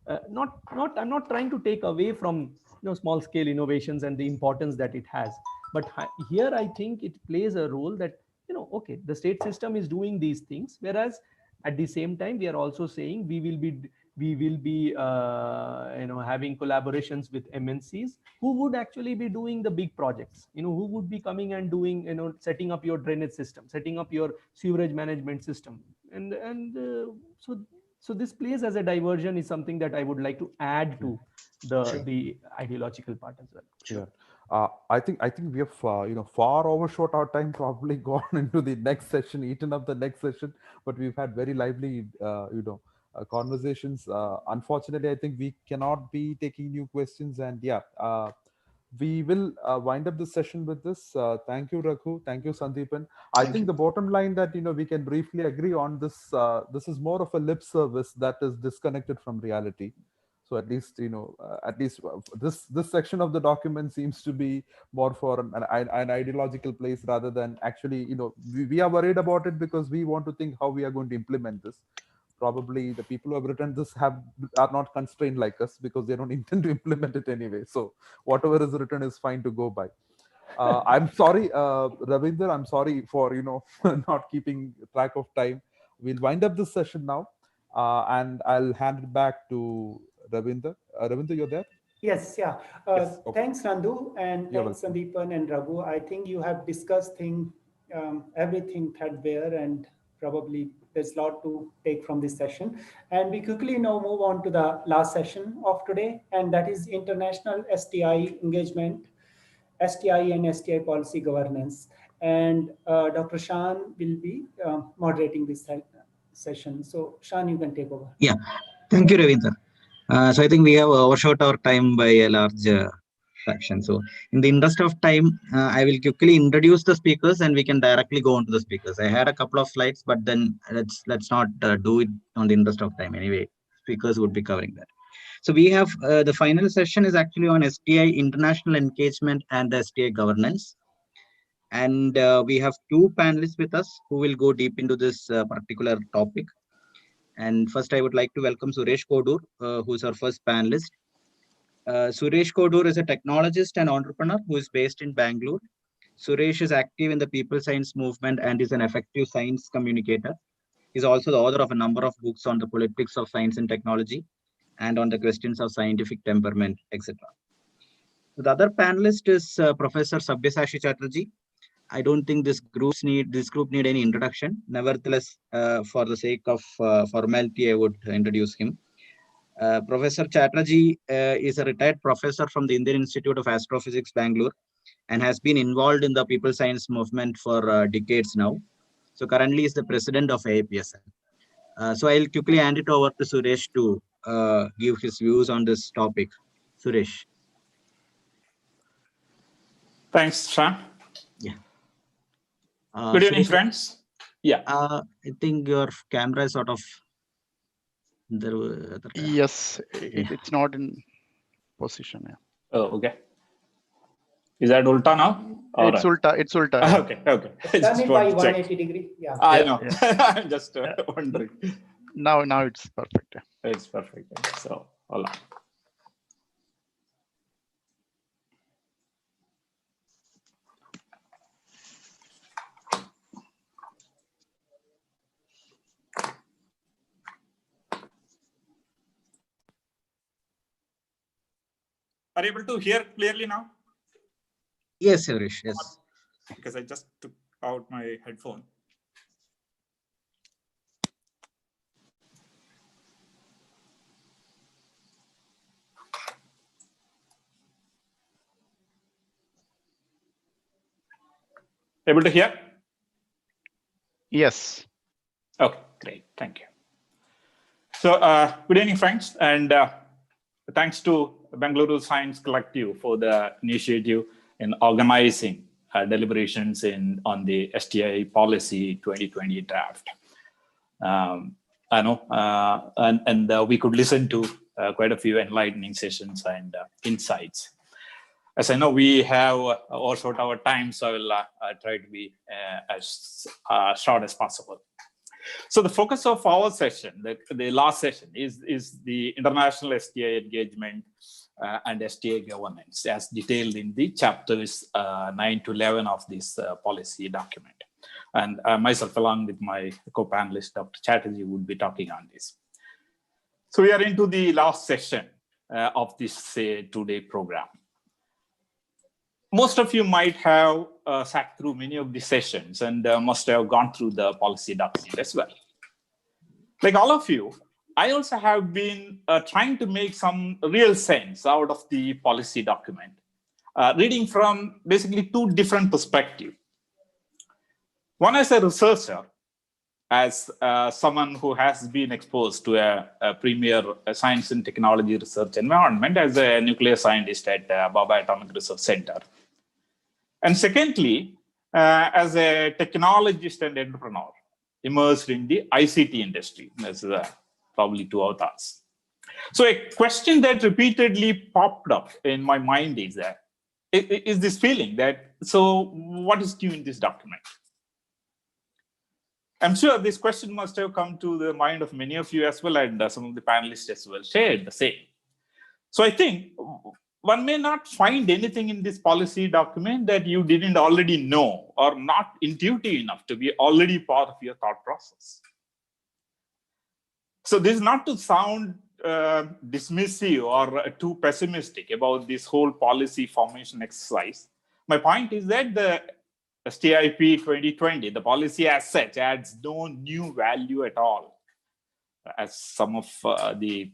I'm not trying to take away from small scale innovations and the importance that it has, but here I think it plays a role that okay, the state system is doing these things, whereas at the same time we are also saying we will be having collaborations with MNCs who would actually be doing the big projects, who would be coming and doing, setting up your drainage system, setting up your sewerage management system, and so this plays as a diversion, is something that I would like to add to the ideological part as well. Sure. I think we have far overshot our time, probably gone into the next session, eaten up the next session, but we've had very lively conversations. Unfortunately, I think we cannot be taking new questions, and yeah, we will wind up the session with this. Thank you, Raghu. Thank you, Sandhipan. I think the bottom line that we can briefly agree on this. This is more of a lip service that is disconnected from reality. So at least this section of the document seems to be more for an ideological place rather than actually we are worried about it because we want to think how we are going to implement this. Probably the people who have written this are not constrained like us because they don't intend to implement it anyway. So whatever is written is fine to go by. I'm sorry, Ravinder. I'm sorry for not keeping track of time. We'll wind up this session now, and I'll hand it back to Ravinder. Ravinder, you're there? Yes, yeah. Yes, okay. Thanks, Nandu, and You're thanks, welcome. Sandeepan and Raghu. I think you have discussed everything threadbare, and probably there's a lot to take from this session. And we quickly now move on to the last session of today, and that is international STI engagement, STI and STI policy governance. And Dr. Shan will be moderating this session. So, Shan, you can take over. Yeah, thank you, Ravinder. So I think we have overshot our time by a large fraction. So in the interest of time, I will quickly introduce the speakers and we can directly go on to the speakers. I had a couple of slides, but then let's not do it on the interest of time. Anyway, speakers would be covering that. So we have the final session is actually on STI international engagement and the STI governance. And we have two panelists with us who will go deep into this particular topic. And first, I would like to welcome Suresh Kodur, who is our first panelist. Suresh Kodur is a technologist and entrepreneur who is based in Bangalore. Suresh is active in the people science movement and is an effective science communicator. He's also the author of a number of books on the politics of science and technology and on the questions of scientific temperament, etc. The other panelist is Professor Sabyasachi Chatterjee. I don't think this group need any introduction. Nevertheless, for the sake of formality, I would introduce him. Professor Chatterjee is a retired professor from the Indian Institute of Astrophysics, Bangalore, and has been involved in the people science movement for decades now. So currently is the president of AAPSL. So I'll quickly hand it over to Suresh to give his views on this topic. Suresh. Thanks, Shan. Yeah. Good evening, friends. Yeah. I think your camera is sort of there. Yes, it's not in position. Yeah. Oh, okay. Is that ulta now? It's ulta. It's ulta. Yeah. Okay. Okay. Turn it by 180 degree. Yeah. I know. Yeah. I'm just wondering. Now it's perfect. Yeah. It's perfect. So, hold on. Are you able to hear clearly now? Yes, Suresh. Yes. Because I just took out my headphone. Able to hear? Yes. Okay, great. Thank you. So, good evening, friends, and thanks to Bangalore Science Collective for the initiative in organizing deliberations on the STI policy 2020 draft. I know, and we could listen to quite a few enlightening sessions and insights. As I know, we have overshot our time, so I will try to be as short as possible. So the focus of our session, the last session, is the international STI engagement and STI governance, as detailed in the chapters 9 to 11 of this policy document. And myself, along with my co-panelist, Dr. Chatterjee, would be talking on this. So we are into the last session of this two-day program. Most of you might have sat through many of the sessions and must have gone through the policy document as well. Like all of you, I also have been trying to make some real sense out of the policy document, reading from basically two different perspectives. One as a researcher as someone who has been exposed to a premier science and technology research environment as a nuclear scientist at Baba Atomic Research Center. And secondly, as a technologist and entrepreneur immersed in the ICT industry. That's probably two of us. So a question that repeatedly popped up in my mind is this feeling that, so what is new in this document? I'm sure this question must have come to the mind of many of you as well, and some of the panelists as well shared the same. So I think one may not find anything in this policy document that you didn't already know or not intuitive enough to be already part of your thought process. So this is not to sound dismissive or too pessimistic about this whole policy formation exercise. My point is that the STIP 2020, the policy as such, adds no new value at all, as some of the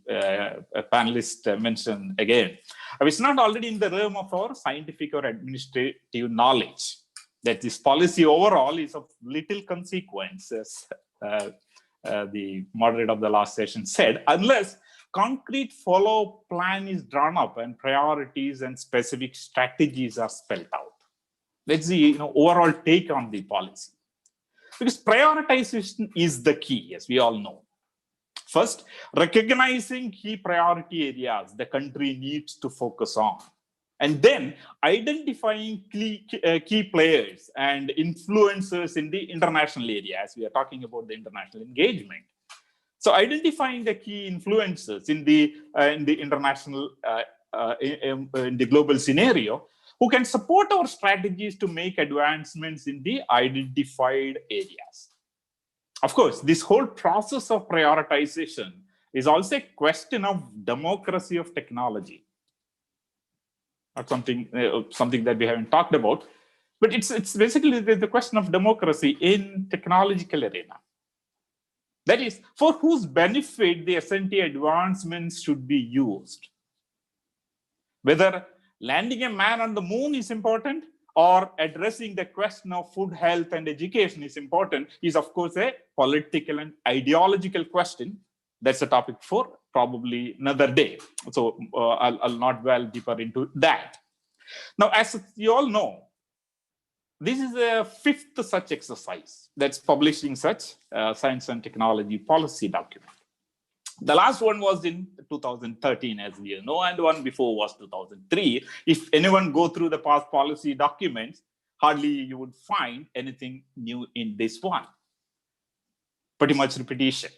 panelists mentioned again. It's not already in the realm of our scientific or administrative knowledge that this policy overall is of little consequence, as the moderator of the last session said, unless concrete follow-up plan is drawn up and priorities and specific strategies are spelled out. Let's see, overall take on the policy. Because prioritization is the key, as we all know. First, recognizing key priority areas the country needs to focus on. And then identifying key players and influencers in the international area, as we are talking about the international engagement. So identifying the key influencers in the international, in the global scenario, who can support our strategies to make advancements in the identified areas. Of course, this whole process of prioritization is also a question of democracy of technology. Not something that we haven't talked about, but it's basically the question of democracy in technological arena. That is, for whose benefit the S&T advancements should be used. Whether landing a man on the moon is important or addressing the question of food, health, and education is important is, of course, a political and ideological question. That's a topic for probably another day. So I'll not dwell deeper into that. Now, as you all know, this is a fifth such exercise that's publishing such science and technology policy document. The last one was in 2013, as you know, and the one before was 2003. If anyone go through the past policy documents, hardly you would find anything new in this one. Pretty much repetition.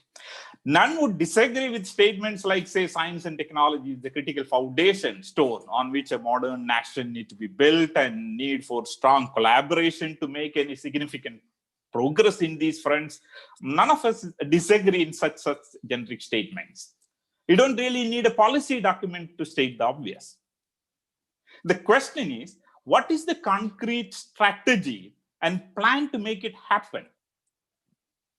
None would disagree with statements like, say, science and technology is the critical foundation stone on which a modern nation needs to be built and need for strong collaboration to make any significant progress in these fronts. None of us disagree in such generic statements. You don't really need a policy document to state the obvious. The question is, what is the concrete strategy and plan to make it happen?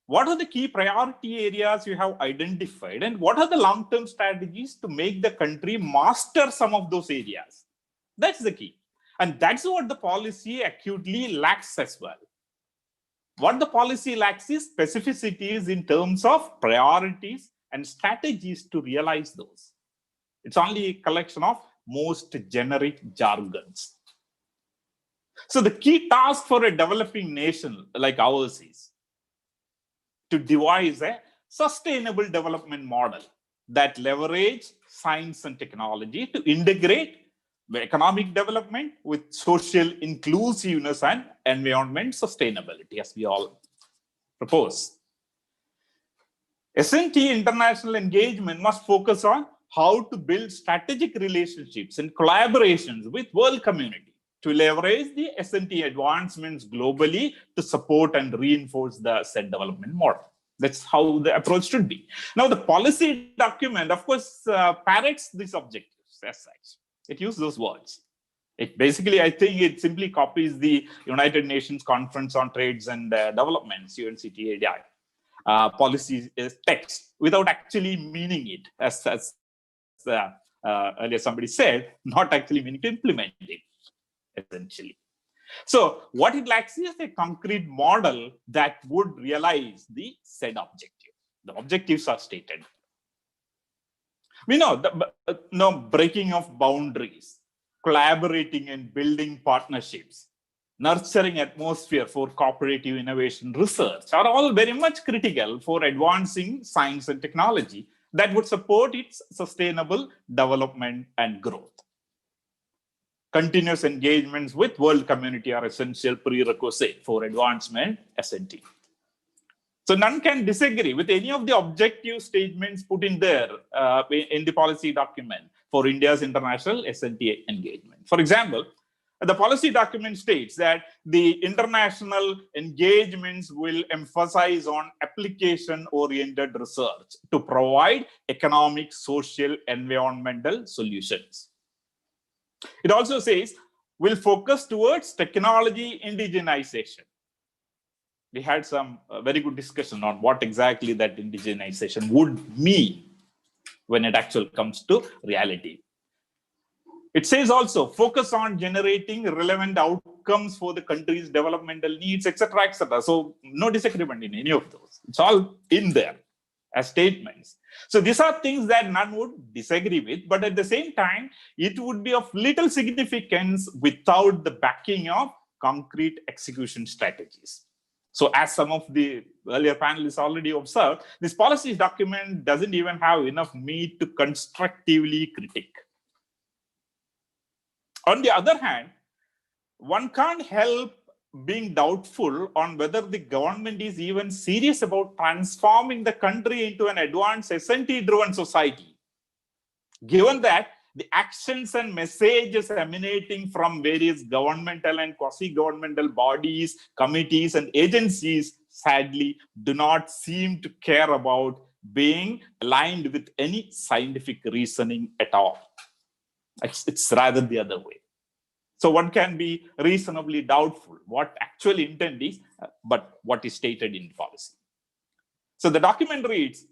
What are the key priority areas you have identified, and what are the long-term strategies to make the country master some of those areas? That's the key. And that's what the policy acutely lacks as well. What the policy lacks is specificities in terms of priorities and strategies to realize those. It's only a collection of most generic jargons. So the key task for a developing nation like ours is to devise a sustainable development model that leverage science and technology to integrate the economic development with social inclusiveness and environment sustainability, as we all propose. S&T international engagement must focus on how to build strategic relationships and collaborations with world community to leverage the S&T advancements globally to support and reinforce the said development model. That's how the approach should be. Now, the policy document, of course, parrots these objectives as such. It uses those words. It basically, I think it simply copies the United Nations Conference on Trades and Developments, UNCTAD, policy text without actually meaning it, as earlier somebody said, not actually meaning to implement it, essentially. So what it lacks is a concrete model that would realize the said objective. The objectives are stated. We know the breaking of boundaries, collaborating and building partnerships, nurturing atmosphere for cooperative innovation research are all very much critical for advancing science and technology that would support its sustainable development and growth. Continuous engagements with world community are essential prerequisite for advancement SNT. So none can disagree with any of the objective statements put in there in the policy document for India's international SNT engagement. For example, the policy document states that the international engagements will emphasize on application-oriented research to provide economic, social, environmental solutions. It also says we'll focus towards technology indigenization. We had some very good discussion on what exactly that indigenization would mean when it actually comes to reality. It says also focus on generating relevant outcomes for the country's developmental needs, etc., etc. So no disagreement in any of those. It's all in there as statements. So these are things that none would disagree with, but at the same time, it would be of little significance without the backing of concrete execution strategies. So as some of the earlier panelists already observed, this policy document doesn't even have enough meat to constructively critique. On the other hand, one can't help being doubtful on whether the government is even serious about transforming the country into an advanced SNT-driven society, given that the actions and messages emanating from various governmental and quasi-governmental bodies, committees, and agencies, sadly, do not seem to care about being aligned with any scientific reasoning at all. It's rather the other way. So one can be reasonably doubtful what actual intent is, but what is stated in policy. So the document reads,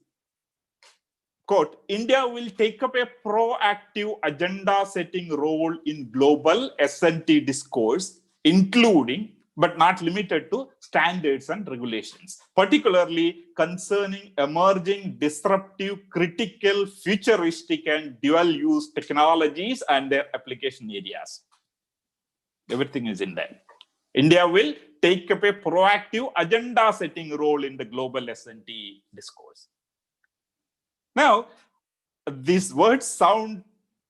quote, India will take up a proactive agenda-setting role in global SNT discourse, including, but not limited to, standards and regulations, particularly concerning emerging disruptive, critical, futuristic, and dual-use technologies and their application areas. Everything is in there. India will take up a proactive agenda-setting role in the global SNT discourse. Now, these words sound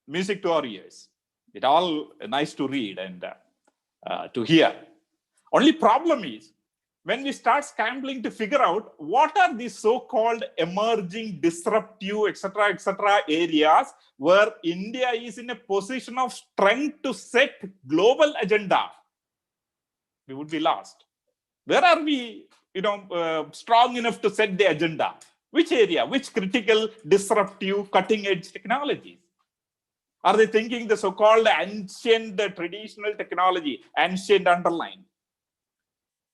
music to our ears. It's all nice to read and to hear. Only problem is, when we start scrambling to figure out what are these so-called emerging, disruptive, etc., areas where India is in a position of strength to set global agenda, we would be lost. Where are we, strong enough to set the agenda? Which area? Which critical, disruptive, cutting-edge technologies? Are they thinking the so-called ancient, traditional technology, ancient underline,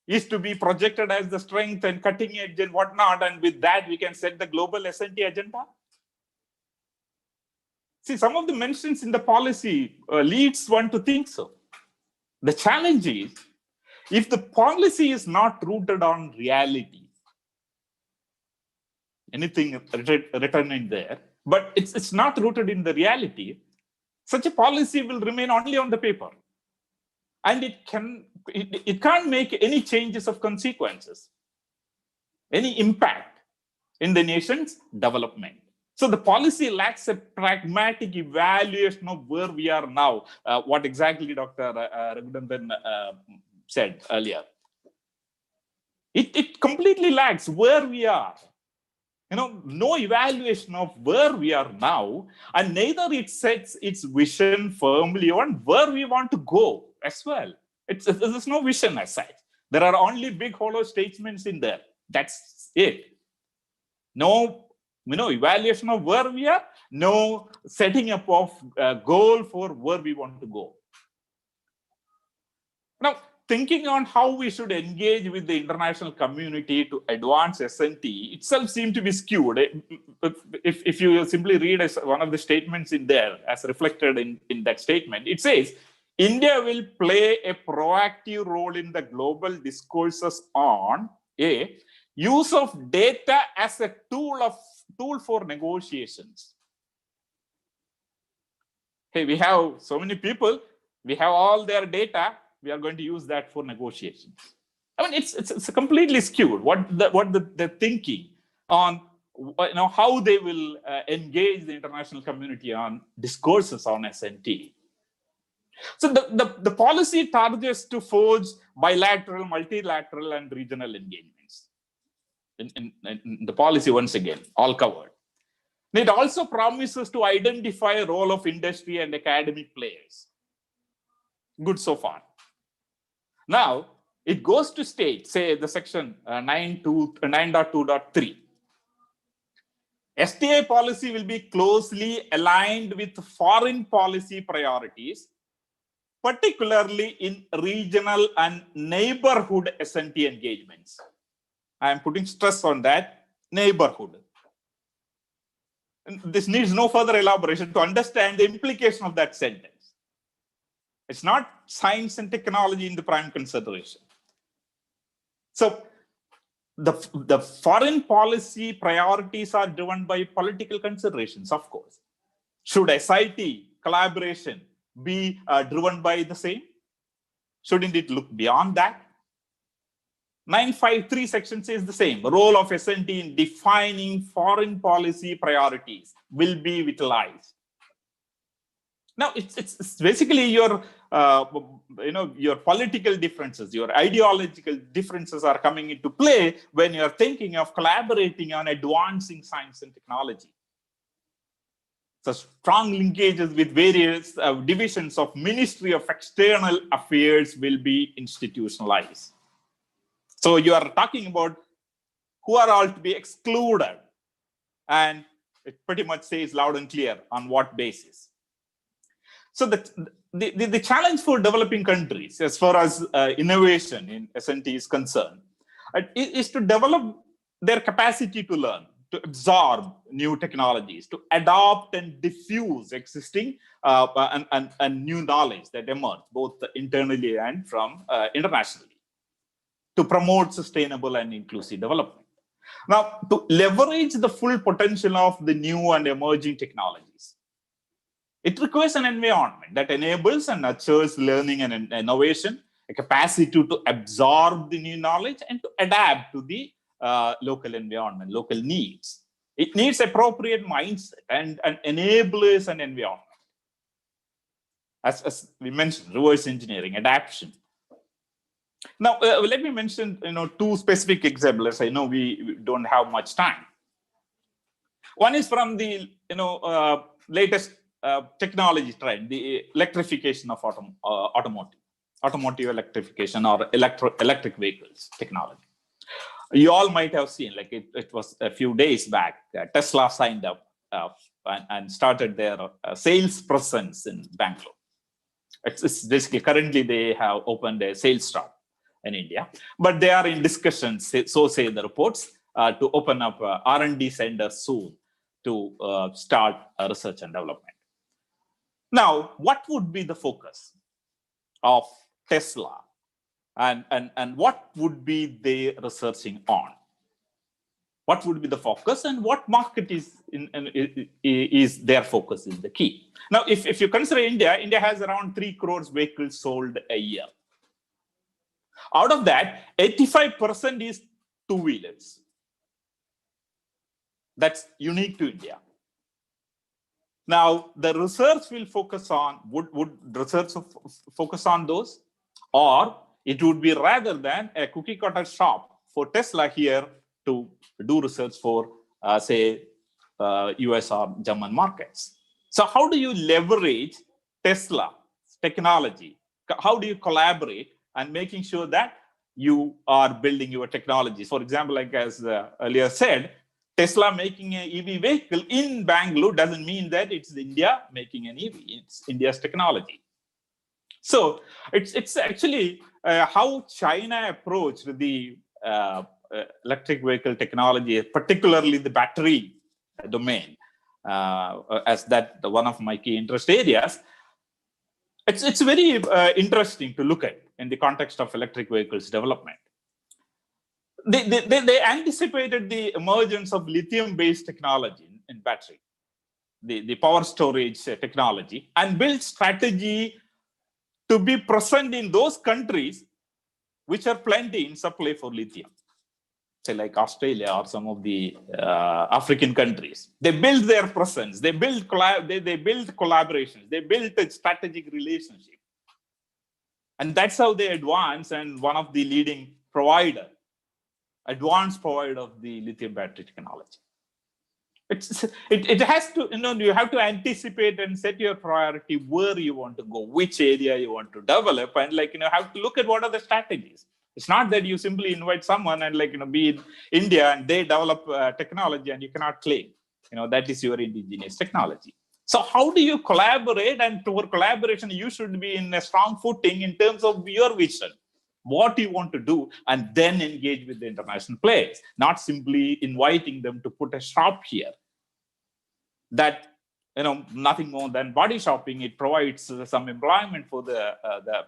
is to be projected as the strength and cutting edge and whatnot, and with that we can set the global SNT agenda? See, some of the mentions in the policy leads one to think so. The challenge is, if the policy is not rooted on reality, anything written in there, but it's not rooted in the reality, such a policy will remain only on the paper. And it can't make any changes of consequences, any impact in the nation's development. So the policy lacks a pragmatic evaluation of where we are now, what exactly Dr. Raghunandan said earlier. It completely lacks where we are. No evaluation of where we are now, and neither it sets its vision firmly on where we want to go as well. There's no vision as such. There are only big hollow statements in there. That's it. No evaluation of where we are, no setting up of a goal for where we want to go. Now, thinking on how we should engage with the international community to advance SNT itself seems to be skewed. If you simply read one of the statements in there as reflected in that statement, it says, India will play a proactive role in the global discourses on A, use of data as a tool for negotiations. Hey, we have so many people, we have all their data, we are going to use that for negotiations. I mean, it's completely skewed. What the thinking on, you know, how they will engage the international community on discourses on SNT. So the policy targets to forge bilateral, multilateral, and regional engagements. In the policy, once again, all covered. It also promises to identify a role of industry and academic players. Good so far. Now, it goes to state, say the section 9.2.3. STI policy will be closely aligned with foreign policy priorities, particularly in regional and neighborhood SNT engagements. I am putting stress on that, neighborhood. This needs no further elaboration to understand the implication of that sentence. It's not science and technology in the prime consideration. So the foreign policy priorities are driven by political considerations, of course. Should SIT collaboration be driven by the same? Shouldn't it look beyond that? 953 section says the same. The role of SNT in defining foreign policy priorities will be utilized. Now, it's basically your, your political differences, your ideological differences are coming into play when you're thinking of collaborating on advancing science and technology. So strong linkages with various divisions of Ministry of External Affairs will be institutionalized. So you are talking about who are all to be excluded, and it pretty much says loud and clear on what basis. So the challenge for developing countries as far as innovation in SNT is concerned is to develop their capacity to learn, to absorb new technologies, to adopt and diffuse existing and new knowledge that emerge both internally and from internationally, to promote sustainable and inclusive development. Now, to leverage the full potential of the new and emerging technologies, it requires an environment that enables and nurtures learning and innovation, a capacity to absorb the new knowledge and to adapt to the local environment, local needs. It needs appropriate mindset and enablers and environment. As we mentioned, reverse engineering, adaptation. Now, let me mention, two specific examples. I know we don't have much time. One is from the, latest technology trend, the electrification of automotive electrification or electric vehicles technology. You all might have seen, like it was a few days back, Tesla signed up and started their sales presence in Bangalore. It's basically, currently they have opened a sales shop in India, but they are in discussions, so say the reports, to open up R&D center soon to start research and development. Now, what would be the focus of Tesla, and what would be they researching on? What would be the focus, and what market is their focus is the key. Now, if you consider India has around 3 crores vehicles sold a year. Out of that, 85% is two-wheelers. That's unique to India. Now, the research will focus on, would research focus on those? Or it would be rather than a cookie cutter shop for Tesla here to do research for, say, US or German markets. So how do you leverage Tesla technology? How do you collaborate and making sure that you are building your technologies? For example, like as earlier said, Tesla making an EV vehicle in Bangalore doesn't mean that it's India making an EV. It's India's technology. So it's actually how China approached the electric vehicle technology, particularly the battery domain, as that one of my key interest areas. It's very interesting to look at in the context of electric vehicles development. They anticipated the emergence of lithium-based technology in battery, the power storage technology, and built strategy to be present in those countries which are plenty in supply for lithium, say like Australia or some of the African countries. They build their presence, they build collaborations, they build a strategic relationship. And that's how they advance, and one of the leading advanced provider of the lithium battery technology. It has to, you have to anticipate and set your priority where you want to go, which area you want to develop, and have to look at what are the strategies. It's not that you simply invite someone and be in India and they develop technology and you cannot claim, that is your indigenous technology. So how do you collaborate? And toward collaboration, you should be in a strong footing in terms of your vision, what you want to do, and then engage with the international players, not simply inviting them to put a shop here. That, nothing more than body shopping. It provides some employment for the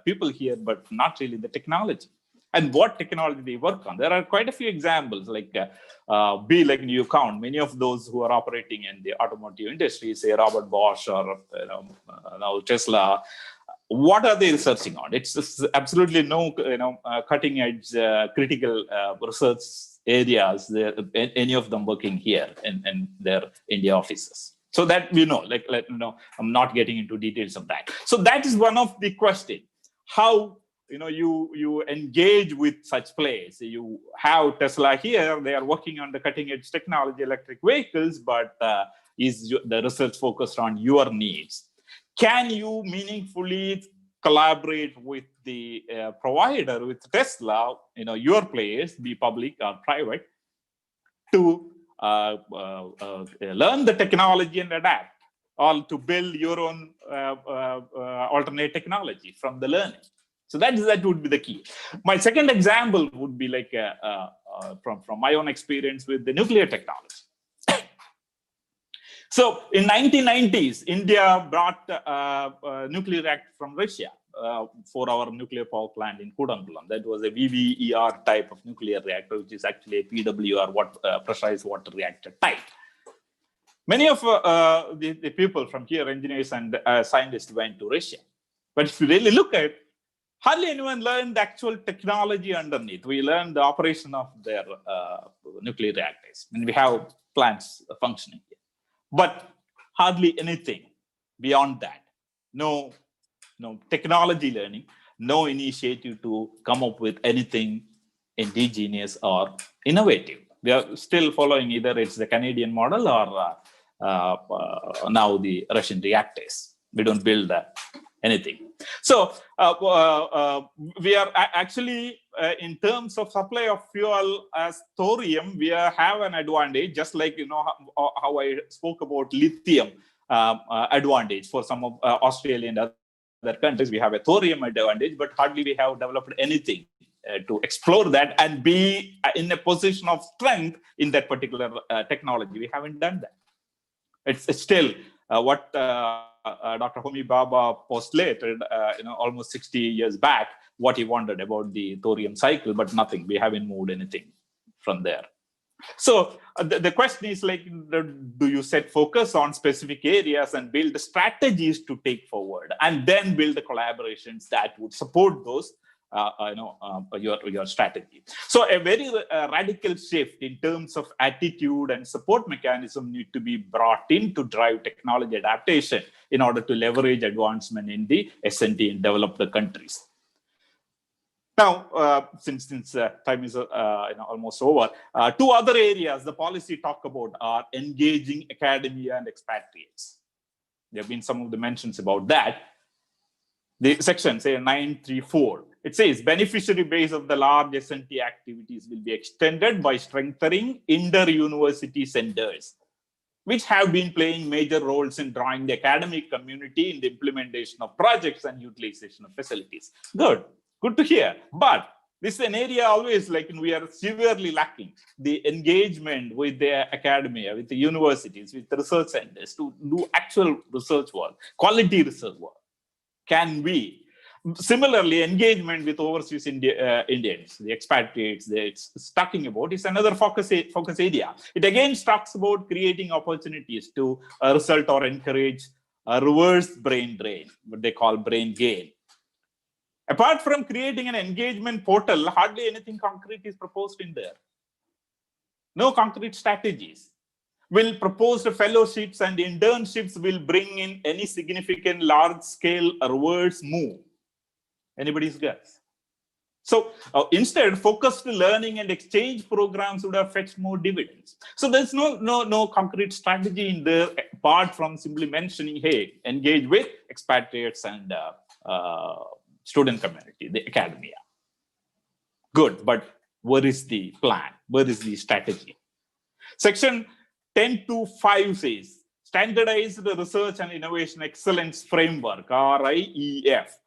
people here, but not really the technology. And what technology they work on. There are quite a few examples, you count many of those who are operating in the automotive industry, say Robert Bosch or now Tesla. What are they researching on? It's absolutely no cutting edge critical research areas. Any of them working here in their India offices. So that I'm not getting into details of that. So that is one of the questions. How you engage with such players. You have Tesla here, they are working on the cutting edge technology, electric vehicles, but is the research focused on your needs? Can you meaningfully collaborate with the provider, with Tesla, your players, be public or private, to learn the technology and adapt, or to build your own alternate technology from the learning? So that would be the key. My second example would be from my own experience with the nuclear technology. So in 1990s, India brought a nuclear reactor from Russia for our nuclear power plant in Kudankulam. That was a VVER type of nuclear reactor, which is actually a PWR, pressurized water reactor type. Many of the people from here, engineers and scientists, went to Russia. But if you really look at it, hardly anyone learned the actual technology underneath. We learned the operation of their nuclear reactors, and we have plants functioning here. But hardly anything beyond that. No technology learning, no initiative to come up with anything indigenous or innovative. We are still following either it's the Canadian model or now the Russian reactors. We don't build anything. So we are actually, in terms of supply of fuel as thorium, we have an advantage, just like how I spoke about lithium advantage for some of Australia and other countries. We have a thorium advantage, but hardly we have developed anything to explore that and be in a position of strength in that particular technology. We haven't done that. It's still what Dr. Homi Bhabha postulated, almost 60 years back, what he wondered about the thorium cycle, but nothing. We haven't moved anything from there. So the question is do you set focus on specific areas and build strategies to take forward, and then build the collaborations that would support those, your strategy. So a very radical shift in terms of attitude and support mechanism need to be brought in to drive technology adaptation in order to leverage advancement in the S&T and developed countries. Now, since time is almost over, two other areas the policy talk about are engaging academia and expatriates. There have been some of the mentions about that. The section, say 934, it says beneficiary base of the large S&T activities will be extended by strengthening inter-university centers, which have been playing major roles in drawing the academic community in the implementation of projects and utilization of facilities. Good to hear. But this is an area always we are severely lacking the engagement with the academia, with the universities, with the research centers to do actual research work, quality research work. can be. Similarly, engagement with overseas Indians, the expatriates that it's talking about, is another focus area. It again talks about creating opportunities to result or encourage a reverse brain drain, what they call brain gain. Apart from creating an engagement portal, hardly anything concrete is proposed in there. No concrete strategies. Will proposed fellowships and internships will bring in any significant large-scale reverse move? Anybody's guess? So instead, focused learning and exchange programs would have fetched more dividends. So there's no concrete strategy in there apart from simply mentioning, hey, engage with expatriates and student community, the academia. Good, but where is the plan? Where is the strategy? Section 10.2.5 says, Standardized Research and Innovation Excellence Framework, RIEF,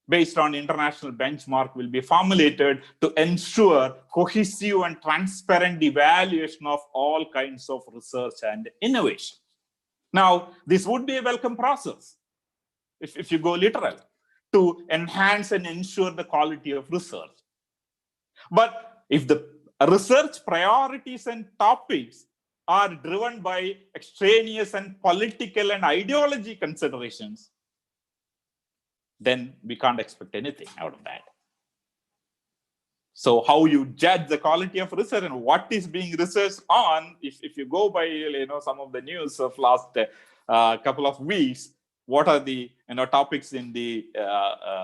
based on international benchmark will be formulated to ensure cohesive and transparent evaluation of all kinds of research and innovation. Now, this would be a welcome process, if you go literal, to enhance and ensure the quality of research. But if the research priorities and topics are driven by extraneous and political and ideology considerations, then we can't expect anything out of that. So how you judge the quality of research and what is being researched on, if you go by some of the news of last couple of weeks, what are the topics in the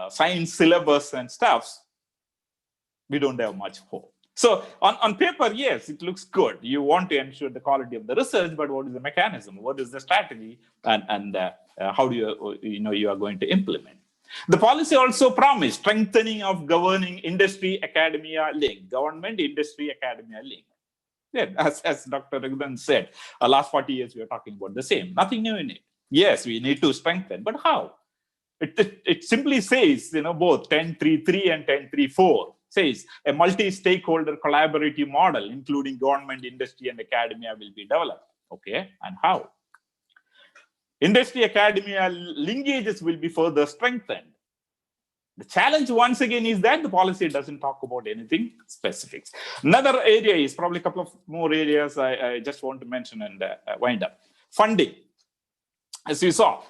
science syllabus and stuff, we don't have much hope. So on paper, yes, it looks good. You want to ensure the quality of the research, but what is the mechanism? What is the strategy? And how do you are going to implement? The policy also promised strengthening of governing industry-academia link, government-industry-academia link. Yeah, as Dr. Raghuvan said, last 40 years we are talking about the same, nothing new in it. Yes, we need to strengthen, but how? It simply says, both 10.3.3 and 10.3.4 says a multi-stakeholder collaborative model, including government, industry, and academia will be developed. Okay, and how? Industry-academia linkages will be further strengthened. The challenge, once again, is that the policy doesn't talk about anything specific. Another area is probably a couple of more areas I just want to mention and wind up. Funding. As you saw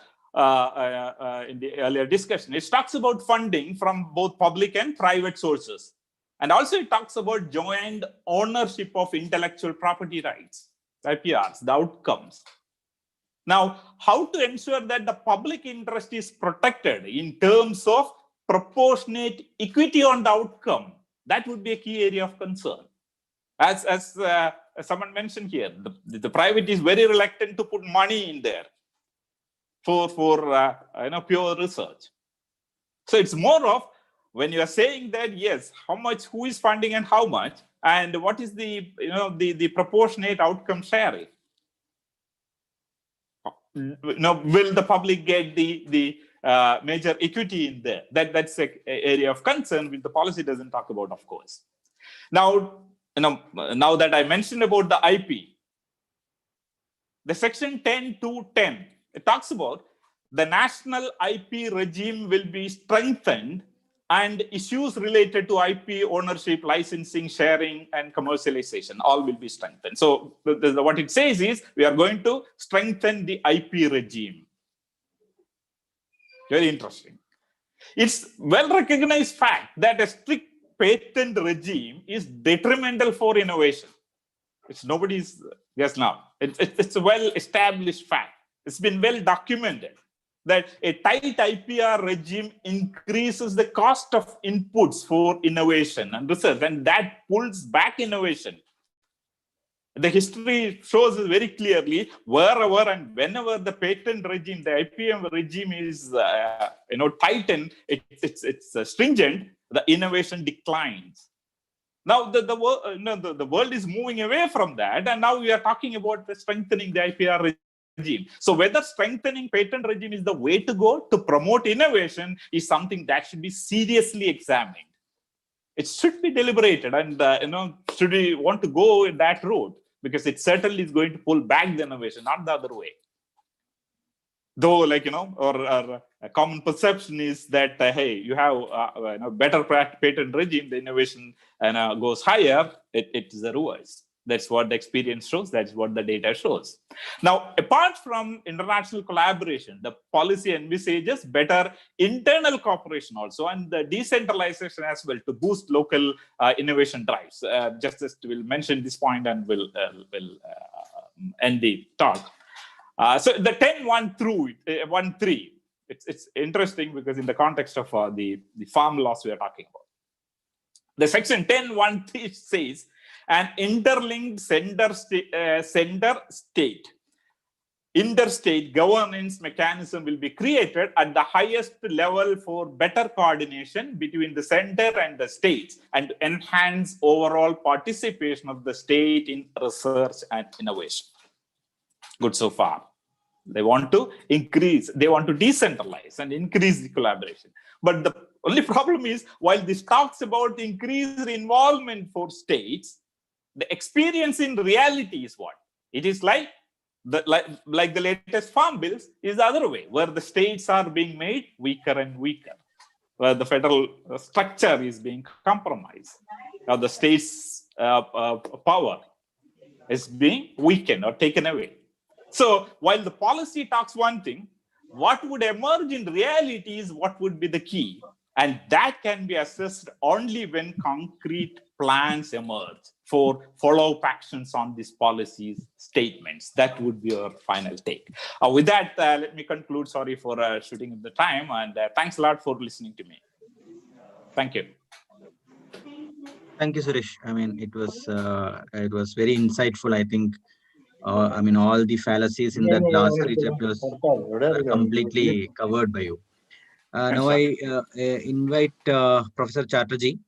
in the earlier discussion, it talks about funding from both public and private sources. And also it talks about joint ownership of intellectual property rights, IPRs, the outcomes. Now, how to ensure that the public interest is protected in terms of proportionate equity on the outcome? That would be a key area of concern. As someone mentioned here, the private is very reluctant to put money in there for pure research. So it's more of, when you are saying that, yes, how much, who is funding and how much, and what is the the proportionate outcome sharing? Will the public get the major equity in there? That's an area of concern which the policy doesn't talk about, of course. Now, now that I mentioned about the IP, the section 10.2.10, it talks about the national IP regime will be strengthened and issues related to IP ownership, licensing, sharing, and commercialization, all will be strengthened. So what it says is, we are going to strengthen the IP regime. Very interesting. It's well-recognized fact that a strict patent regime is detrimental for innovation. It's nobody's guess now. It's a well-established fact. It's been well documented that a tight IPR regime increases the cost of inputs for innovation and research, and that pulls back innovation. The history shows us very clearly, wherever and whenever the patent regime, the IPM regime is tightened, it's stringent, the innovation declines. Now the world is moving away from that, and now we are talking about strengthening the IPR regime. So whether strengthening patent regime is the way to go to promote innovation is something that should be seriously examined. It should be deliberated, and should we want to go in that route, because it certainly is going to pull back the innovation, not the other way. though, like, or a common perception is that, hey, you have better patent regime, the innovation goes higher. It is the reverse. That's what the experience shows. That's what the data shows. Now, apart from international collaboration, the policy envisages better internal cooperation also, and the decentralization as well, to boost local innovation drives. Just will mention this point and will end the talk. So the 10.1.3, it's interesting because in the context of the farm laws we are talking about, the section 10.1.3 says an interlinked sender-state interstate governance mechanism will be created at the highest level for better coordination between the center and the states, and to enhance overall participation of the state in research and innovation. Good so far. They want to increase, they want to decentralize and increase the collaboration. But the only problem is, while this talks about increased involvement for states, the experience in reality is what? It is like the latest farm bills is the other way, where the states are being made weaker and weaker, where the federal structure is being compromised, or the state's power is being weakened or taken away. So while the policy talks one thing, what would emerge in reality is what would be the key. And that can be assessed only when concrete plans emerge for follow-up actions on these policies statements. That would be our final take. With that, let me conclude. Sorry for shooting the time, and thanks a lot for listening to me. Thank you. Thank you, Suresh. I mean, it was very insightful. I think, I mean, all the fallacies in that glossary chapters are completely covered by you. Now I invite Professor Chatterjee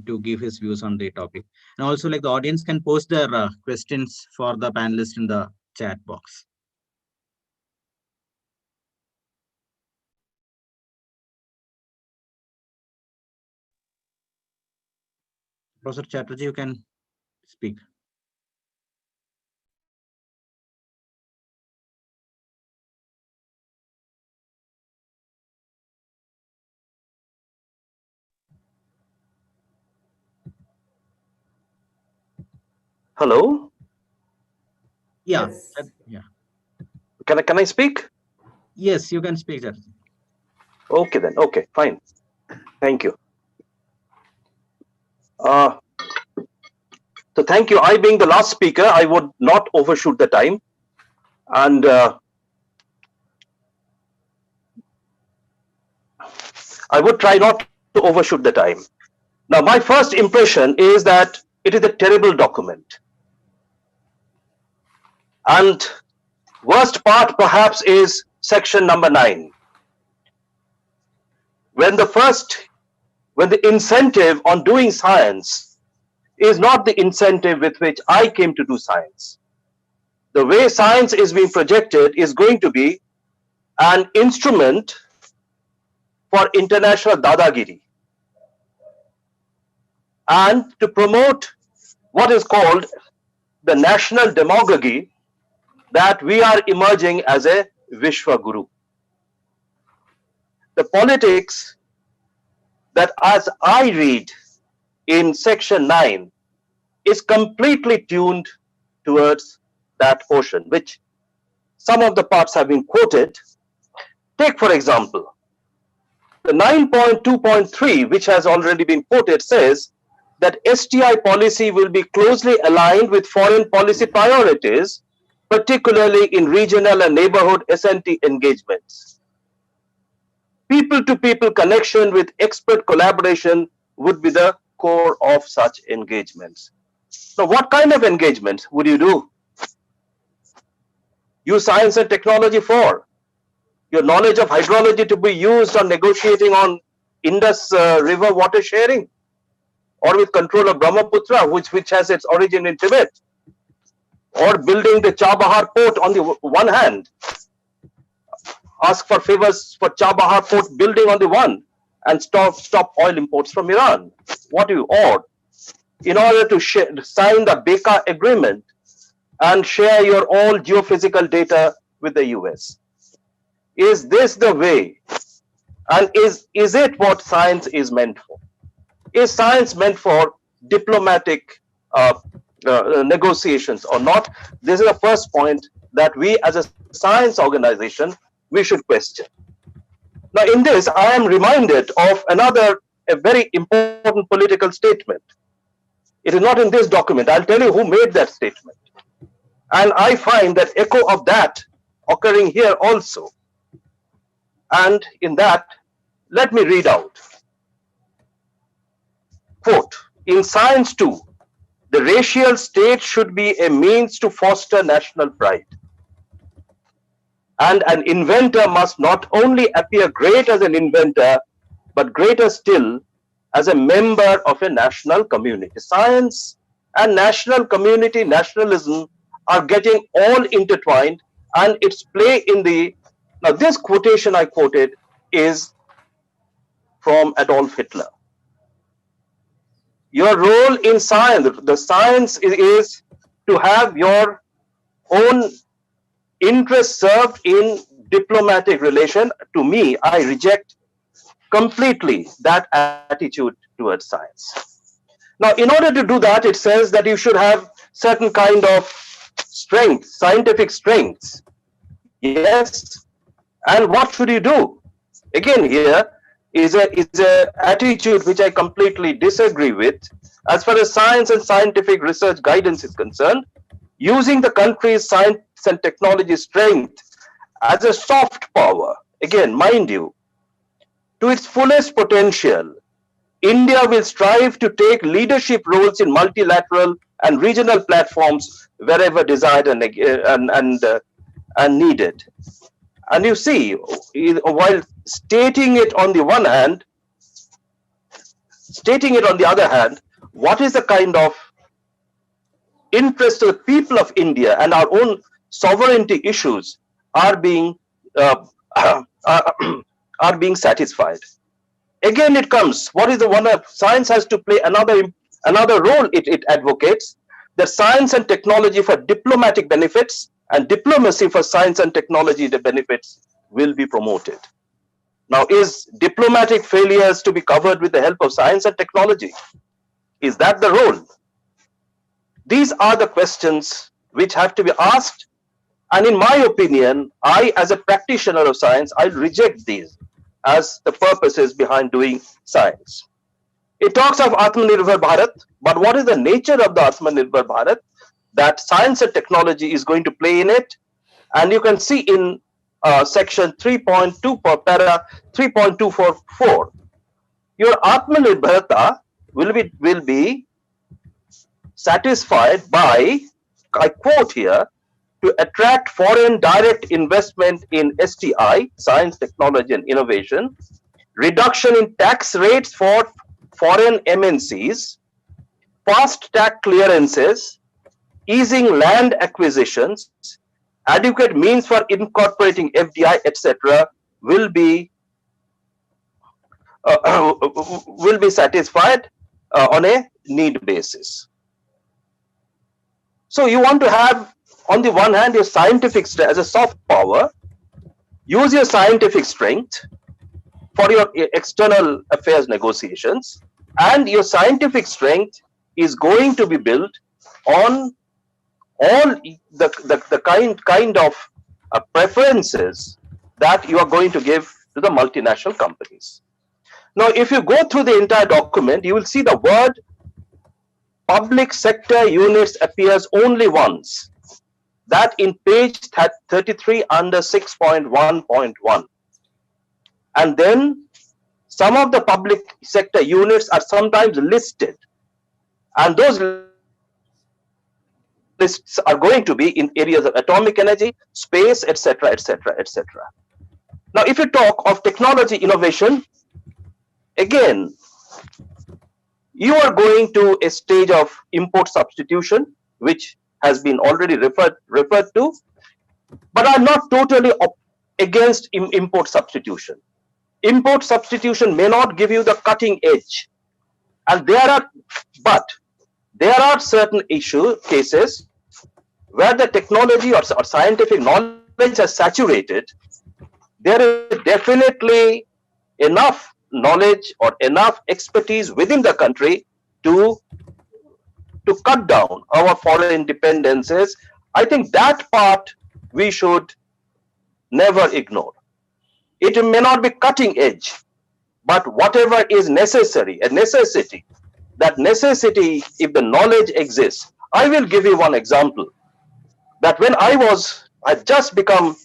to give his views on the topic. And also, like, the audience can post their questions for the panelists in the chat box. Professor Chatterjee, you can speak. Hello? Yeah. Yes. Yeah. Can I speak? Yes, you can speak, Chatterjee. Okay then. Okay, fine. Thank you. So thank you. I, being the last speaker, I would not overshoot the time. And I would try not to overshoot the time. Now, my first impression is that it is a terrible document. And worst part perhaps is section number 9. When the incentive on doing science is not the incentive with which I came to do science. The way science is being projected is going to be an instrument for international dadagiri and to promote what is called the national demagogy that we are emerging as a Vishwa Guru. The politics that, as I read in section 9, is completely tuned towards that portion, which some of the parts have been quoted. Take, for example, the 9.2.3, which has already been quoted, says that STI policy will be closely aligned with foreign policy priorities, particularly in regional and neighborhood S&T engagements. People-to-people connection with expert collaboration would be the core of such engagements. So what kind of engagements would you do? Use science and technology for? Your knowledge of hydrology to be used on negotiating on Indus River water sharing, or with control of Brahmaputra, which has its origin in Tibet, or building the Chabahar port on the one hand. Ask for favors for Chabahar port building on the one, and stop oil imports from Iran. What do you or in order to sign the Beka agreement and share your all geophysical data with the US? Is this the way? And is it what science is meant for? Is science meant for diplomatic negotiations or not? This is the first point that we as a science organization, we should question. Now in this, I am reminded of a very important political statement. It is not in this document. I'll tell you who made that statement. And I find that echo of that occurring here also. And in that, let me read out. Quote, in science too, the racial state should be a means to foster national pride. And an inventor must not only appear great as an inventor, but greater still as a member of a national community. Science and national community, nationalism are getting all intertwined, and its play in the, now this quotation I quoted is from Adolf Hitler. Your role in science, the science is to have your own interest served in diplomatic relation. To me, I reject completely that attitude towards science. Now, in order to do that, it says that you should have certain kind of strength, scientific strengths. Yes. And what should you do? Again, here is a attitude which I completely disagree with. As far as science and scientific research guidance is concerned, using the country's science and technology strength as a soft power, again, mind you, to its fullest potential, India will strive to take leadership roles in multilateral and regional platforms wherever desired and needed. And you see, while stating it on the one hand, stating it on the other hand, what is the kind of interest of the people of India and our own sovereignty issues are being satisfied. Again, it comes. What is the one of science has to play another role? It advocates that science and technology for diplomatic benefits and diplomacy for science and technology the benefits will be promoted. Now, is diplomatic failures to be covered with the help of science and technology? Is that the role? These are the questions which have to be asked. And in my opinion, I, as a practitioner of science, I reject these as the purposes behind doing science. It talks of Atmanirbhar Bharat, but what is the nature of the Atmanirbhar Bharat that science and technology is going to play in it? And you can see in section 3.2 per para 3.244, your Atmanirbharata will be satisfied by, I quote here, to attract foreign direct investment in STI, science, technology and innovation, reduction in tax rates for foreign MNCs, fast tax clearances, easing land acquisitions, adequate means for incorporating FDI, etc., will be satisfied on a need basis. So you want to have, on the one hand, your scientific strength as a soft power, use your scientific strength for your external affairs negotiations, and your scientific strength is going to be built on all the kind of preferences that you are going to give to the multinational companies. Now, if you go through the entire document, you will see the word public sector units appears only once. That in page 33 under 6.1.1. And then some of the public sector units are sometimes listed. And those lists are going to be in areas of atomic energy, space, etc., etc., etc. Now, if you talk of technology innovation, again, you are going to a stage of import substitution, which has been already referred to, but I'm not totally against import substitution. Import substitution may not give you the cutting edge, and there are certain cases where the technology or scientific knowledge has saturated. there is definitely enough knowledge or enough expertise within the country to cut down our foreign dependencies. I think that part we should never ignore. It may not be cutting edge, but whatever is necessary, a necessity, that necessity, if the knowledge exists. I will give you one example. That when I just become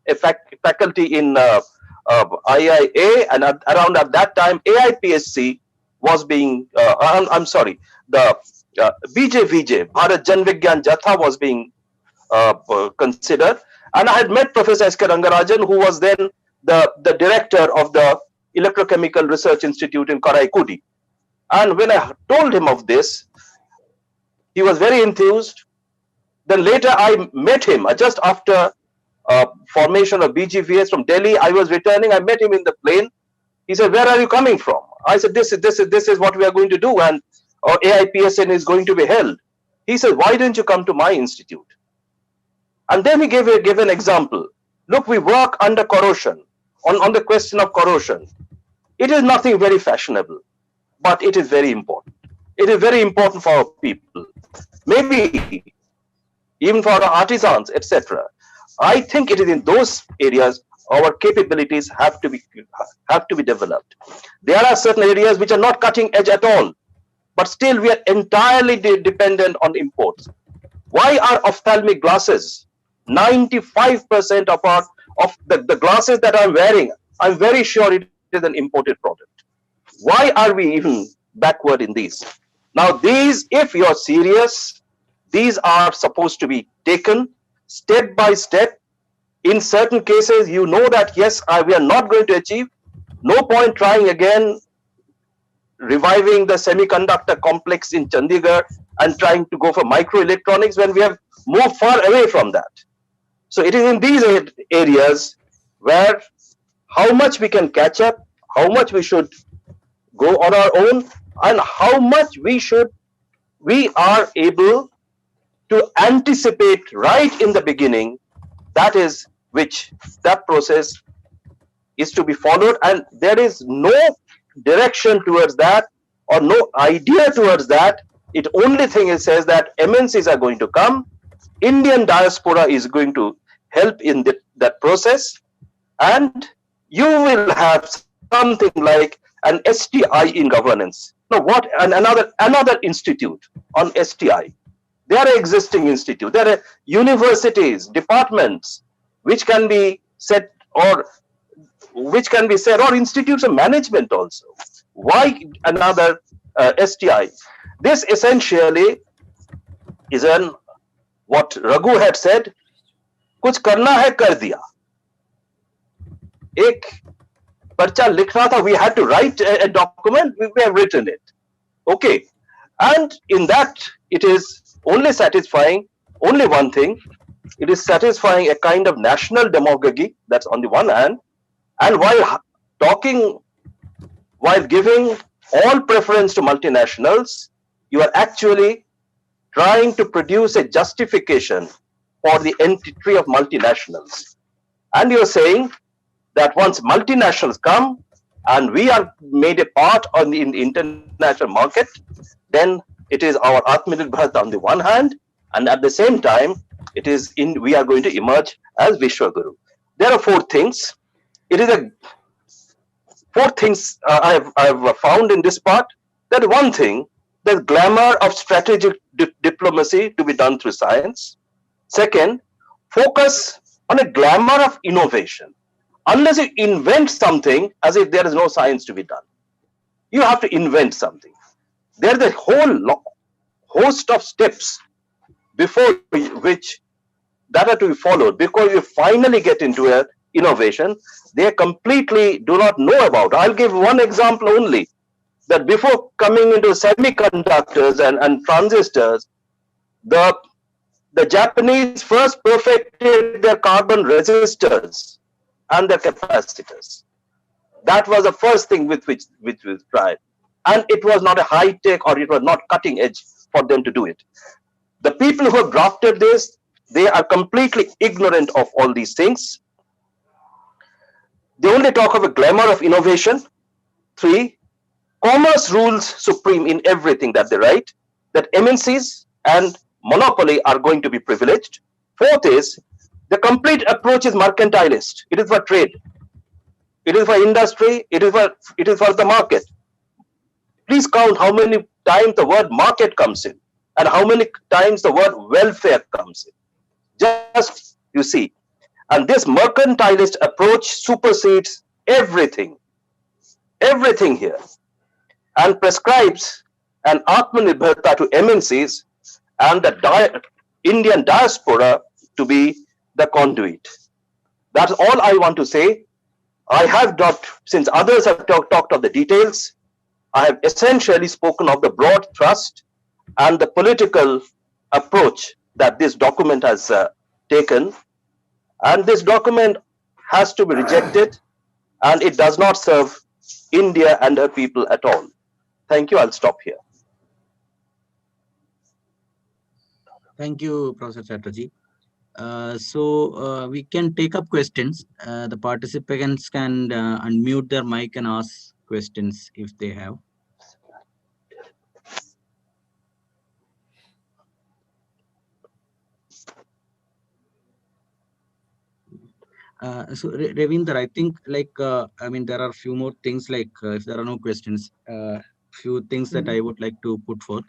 a faculty in IIA, and around at that time, AIPSC was being, I'm sorry, the BJVJ, Bharat Jan Vigyan Jatha was being considered. And I had met Professor S.K. Rangarajan, who was then the director of the Electrochemical Research Institute in Karaikudi. And when I told him of this, he was very enthused. Then later I met him just after formation of BGVS from Delhi. I was returning. I met him in the plane. He said, "Where are you coming from?" I said, "This is what we are going to do, and our AIPSN is going to be held." He said, "Why didn't you come to my institute?" And then he gave an example. Look, we work under corrosion, on the question of corrosion. It is nothing very fashionable, but it is very important. It is very important for our people. Maybe even for our artisans, etc. I think it is in those areas our capabilities have to be developed. There are certain areas which are not cutting edge at all, but still we are entirely dependent on imports. Why are ophthalmic glasses? 95% of the glasses that I'm wearing, I'm very sure it is an imported product. Why are we even backward in these? Now these, if you're serious, these are supposed to be taken step by step. In certain cases, you know that yes, we are not going to achieve. No point trying again, reviving the semiconductor complex in Chandigarh and trying to go for microelectronics when we have moved far away from that. So it is in these areas where how much we can catch up, how much we should go on our own, and how much we are able to anticipate right in the beginning. That process is to be followed, and there is no direction towards that or no idea towards that. It only thing it says that MNCs are going to come, Indian diaspora is going to help in that process, and you will have something like an STI in governance. Now, what another institute on STI? There are existing institutes, there are universities, departments, which can be set, or institutes of management also. Why another STI? This essentially is what Raghu had said, कुछ करना है कर दिया. एक पर्चा लिखना था, we had to write a document, we have written it. Okay. And in that, it is only satisfying only one thing. It is satisfying a kind of national demagogy, that's on the one hand. And while giving all preference to multinationals, you are actually trying to produce a justification for the entry of multinationals. And you're saying that once multinationals come and we are made a part in the international market, then it is our Atmanirbhar on the one hand, and at the same time, we are going to emerge as Vishwaguru. There are four things. Four things I've found in this part. That one thing, the glamour of strategic diplomacy to be done through science. Second, focus on a glamour of innovation. Unless you invent something, as if there is no science to be done. You have to invent something. There is a whole host of steps before which that are to be followed. Because you finally get into an innovation, they completely do not know about. I'll give one example only. That before coming into semiconductors and transistors, the Japanese first perfected their carbon resistors and their capacitors. That was the first thing which was tried. And it was not a high tech, or it was not cutting edge for them to do it. The people who have drafted this, they are completely ignorant of all these things. They only talk of a glamour of innovation. 3, commerce rules supreme in everything that they write, that MNCs and monopoly are going to be privileged. 4th is the complete approach is mercantilist. It is for trade. It is for industry. It is for the market. Please count how many times the word market comes in and how many times the word welfare comes in. Just you see. And this mercantilist approach supersedes everything here, and prescribes an Atmanirbharta to MNCs and the Indian diaspora to be the conduit. That's all I want to say. I have not, since others have talked of the details, I have essentially spoken of the broad thrust and the political approach that this document has taken. And this document has to be rejected, and it does not serve India and her people at all. Thank you. I'll stop here. Thank you, Professor Chatterjee. So we can take up questions. The participants can unmute their mic and ask questions if they have. So Ravinder, I think I mean, there are a few more things if there are no questions, few things that I would like to put forth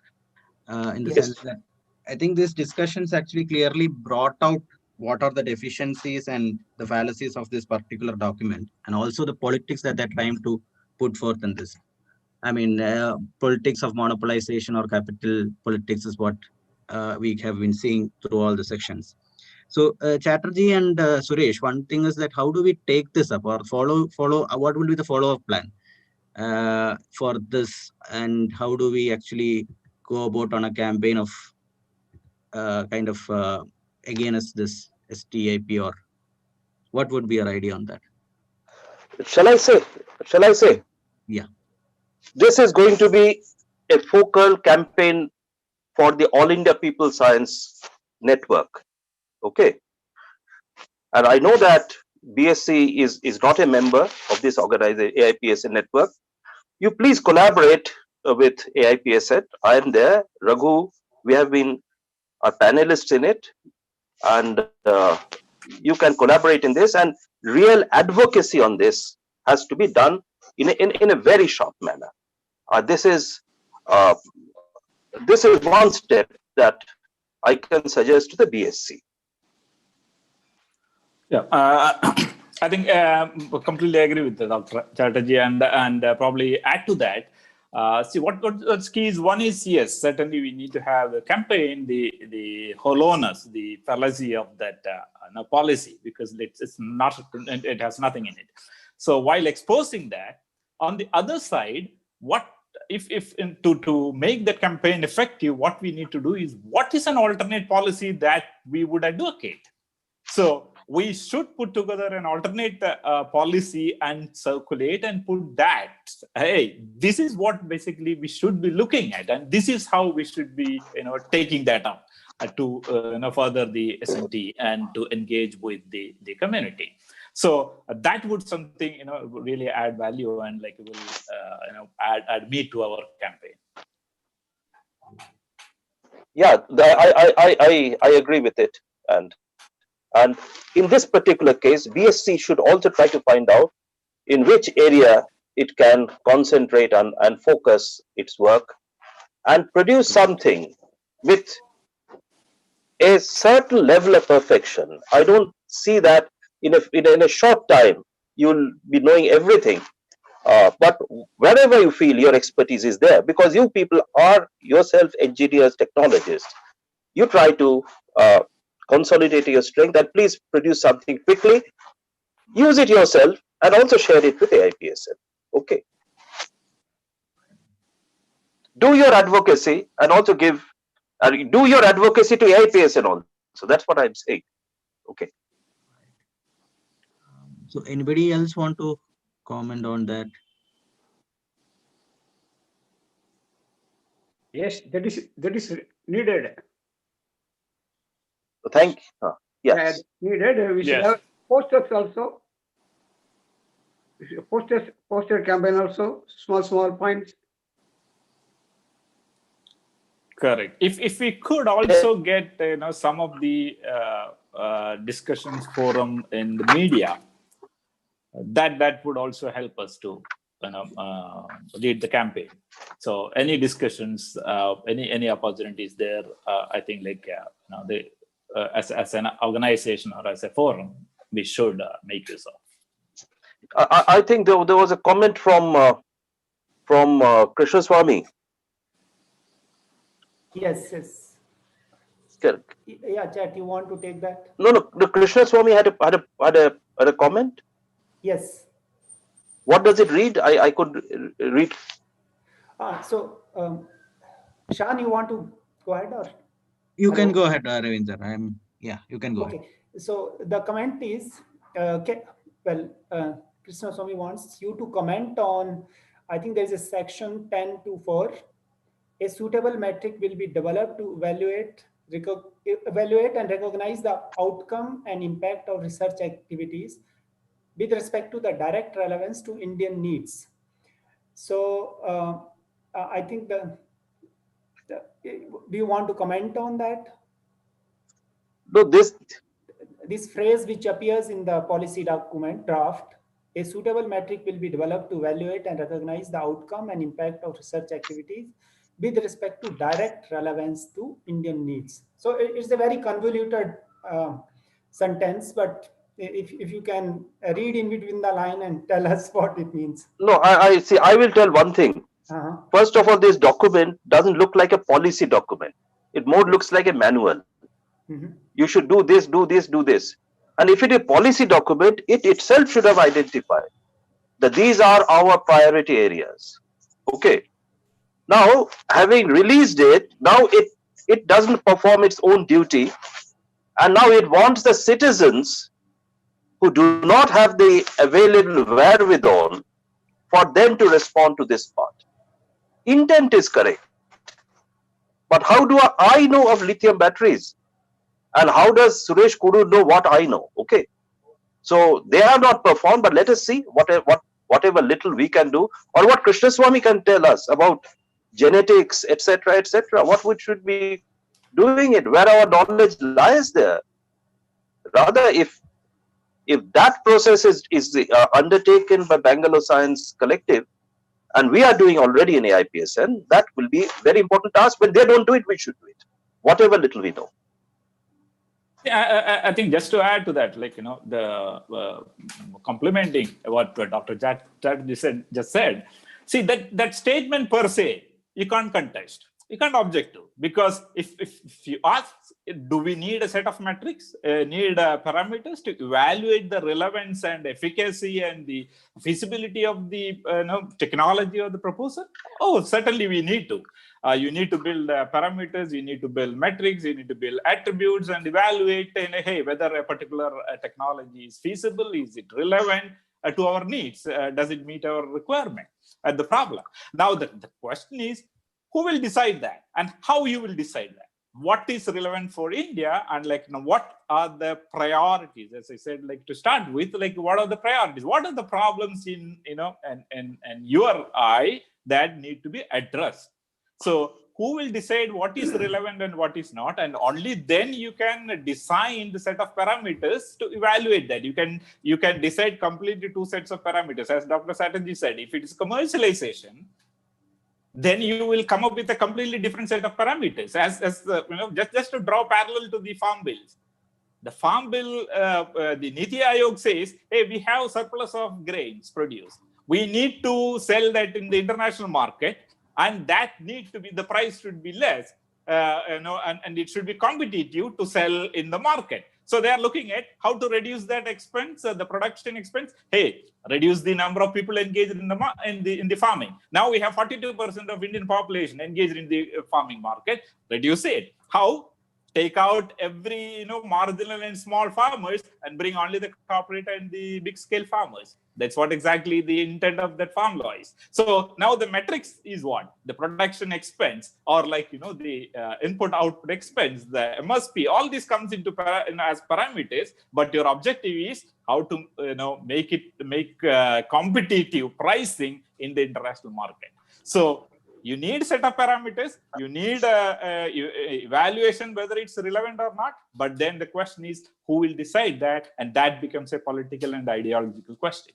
in the sense that I think these discussions actually clearly brought out what are the deficiencies and the fallacies of this particular document, and also the politics that they're trying to put forth in this. I mean, politics of monopolization or capital politics is what we have been seeing through all the sections. So Chatterjee and Suresh, one thing is that how do we take this up or follow what will be the follow-up plan for this, and how do we actually go about on a campaign of against this STIP, or what would be your idea on that? Shall I say? Yeah. This is going to be a focal campaign for the All India People Science Network. Okay. And I know that BSc is not a member of this organization, AIPSN network. You please collaborate with AIPSN. I am there. Raghu, we have been panelists in it. And you can collaborate in this, and real advocacy on this has to be done in a very sharp manner. This is one step that I can suggest to the BSc. Yeah, I think completely agree with Dr. Chatterjee, and probably add to that. See, what's key is, one is, yes, certainly we need to have a campaign, the hollowness, the fallacy of that policy, because it's not, it has nothing in it. So while exposing that, on the other side, what if to make that campaign effective, what we need to do is, what is an alternate policy that we would advocate? So we should put together an alternate policy and circulate and put that, hey, this is what basically we should be looking at, and this is how we should be, taking that up to further the SNT and to engage with the community. So that would something really add value and will add meat to our campaign. Yeah, I agree with it, and in this particular case, BSc should also try to find out in which area it can concentrate on and focus its work and produce something with a certain level of perfection. I don't see that in a short time you'll be knowing everything. But wherever you feel your expertise is there, because you people are yourself engineers, technologists, you try to consolidate your strength and please produce something quickly, use it yourself, and also share it with AIPSN. Okay. Do your advocacy and also do your advocacy to AIPSN also. So that's what I'm saying. Okay. So anybody else want to comment on that? Yes, that is needed. Thank you. Yes. Needed. We should have posters also. poster campaign also, small points. Correct. If we could also get some of the discussions forum in the media, that would also help us to lead the campaign. So any discussions, any opportunities there, I think as an organization or as a forum, we should make use of. I think there was a comment from Krishnaswamy. Yes. Correct. Yeah, Chat, you want to take that? No. The Krishnaswamy had a comment. Yes. What does it read? I could read. Shan, you want to go ahead or? You can go ahead, Ravindra. You can go ahead. Okay. So the comment is, Krishnaswamy wants you to comment on, I think there is a section 10.2.4. A suitable metric will be developed to evaluate and recognize the outcome and impact of research activities with respect to the direct relevance to Indian needs. So I think do you want to comment on that? No, this phrase which appears in the policy document draft, a suitable metric will be developed to evaluate and recognize the outcome and impact of research activities with respect to direct relevance to Indian needs. So it's a very convoluted sentence, but if you can read in between the line and tell us what it means. No, I see. I will tell one thing. First of all, this document doesn't look like a policy document. It more looks like a manual. You should do this, do this, do this. And if it is a policy document, it itself should have identified that these are our priority areas. Okay. Now, having released it, now it doesn't perform its own duty. And now it wants the citizens who do not have the available wherewithal for them to respond to this part. Intent is correct. But how do I know of lithium batteries? And how does Suresh Kudu know what I know? Okay. So they have not performed, but let us see whatever little we can do, or what Krishnaswamy can tell us about genetics, etc., etc. What we should be doing it, where our knowledge lies there. Rather, if that process is undertaken by Bangalore Science Collective, and we are doing already in AIPSN, that will be a very important task. When they don't do it, we should do it, whatever little we know. I think just to add to that, the complementing what Dr. Chatterjee just said, see that statement per se, you can't contest, you can't object to, because if you ask, do we need a set of metrics, need parameters to evaluate the relevance and efficacy and the feasibility of the technology or the proposal? Oh, certainly we need to. You need to build parameters, you need to build metrics, you need to build attributes and evaluate hey, whether a particular technology is feasible, is it relevant to our needs, does it meet our requirement and the problem. Now the question is, who will decide that and how you will decide that? What is relevant for India, and what are the priorities? As I said, to start with, what are the priorities? What are the problems in and your eye that need to be addressed? So who will decide what is relevant and what is not? And only then you can design the set of parameters to evaluate that. You can decide completely two sets of parameters. As Dr. Chatterjee said, if it is commercialization, then you will come up with a completely different set of parameters. Just to draw parallel to the farm bills. The farm bill, the Niti Aayog says, hey, we have surplus of grains produced. We need to sell that in the international market, and that needs to be, the price should be less, and it should be competitive to sell in the market. So they are looking at how to reduce that expense, the production expense. Hey, reduce the number of people engaged in the farming. Now we have 42% of Indian population engaged in the farming market. Reduce it. How? Take out every marginal and small farmers and bring only the corporate and the big scale farmers. That's what exactly the intent of that farm law is. So now the metrics is what? The production expense, or like, the input output expense, the MSP, all this comes into as parameters, but your objective is how to make competitive pricing in the international market. So you need set of parameters, you need evaluation whether it's relevant or not, but then the question is who will decide that, and that becomes a political and ideological question.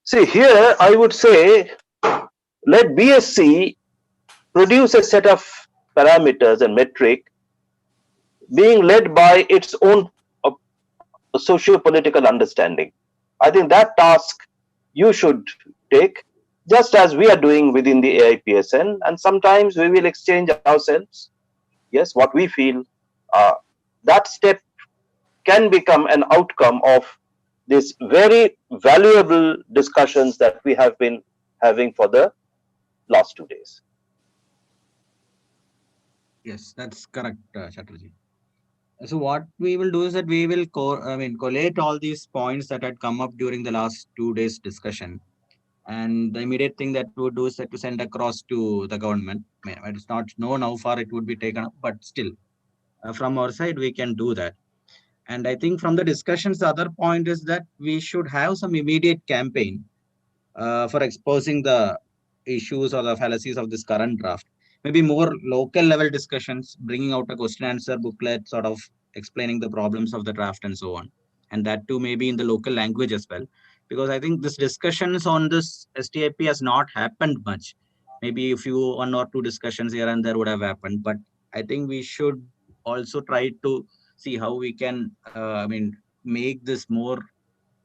See, here I would say, let BSc produce a set of parameters and metric being led by its own socio-political understanding. I think that task you should take, just as we are doing within the AIPSN, and sometimes we will exchange ourselves. Yes, what we feel, that step can become an outcome of these very valuable discussions that we have been having for the last 2 days. Yes, that's correct, Chatterjee. So what we will do is that we will collate all these points that had come up during the last 2 days discussion. And the immediate thing that we would do is that to send across to the government. It's not known how far it would be taken up, but still, from our side, we can do that. And I think from the discussions, the other point is that we should have some immediate campaign for exposing the issues or the fallacies of this current draft. Maybe more local level discussions, bringing out a question answer booklet, sort of explaining the problems of the draft and so on. And that too maybe in the local language as well. Because I think this discussions on this STIP has not happened much. Maybe a few 1 or 2 discussions here and there would have happened. But I think we should also try to see how we can, make this more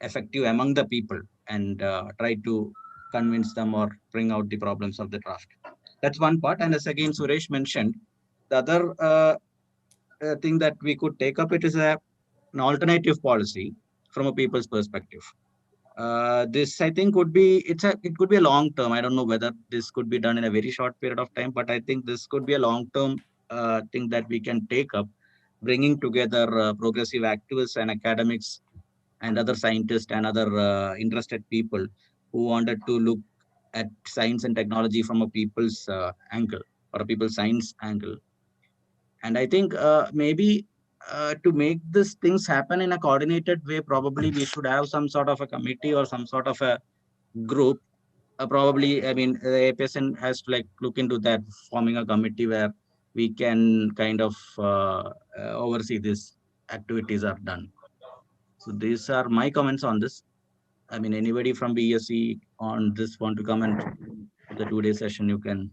effective among the people and try to convince them or bring out the problems of the draft. That's one part. And as again Suresh mentioned, the other thing that we could take up, it is an alternative policy from a people's perspective. This I think could be it could be a long term. I don't know whether this could be done in a very short period of time, but I think this could be a long term thing that we can take up, bringing together progressive activists and academics and other scientists and other interested people who wanted to look at science and technology from a people's angle or a people's science angle. And I think maybe to make these things happen in a coordinated way, probably we should have some sort of a committee or some sort of a group. Probably, the APSN has to look into that, forming a committee where we can kind of oversee these activities are done. So these are my comments on this. Anybody from BSc on this want to comment the 2-day session, you can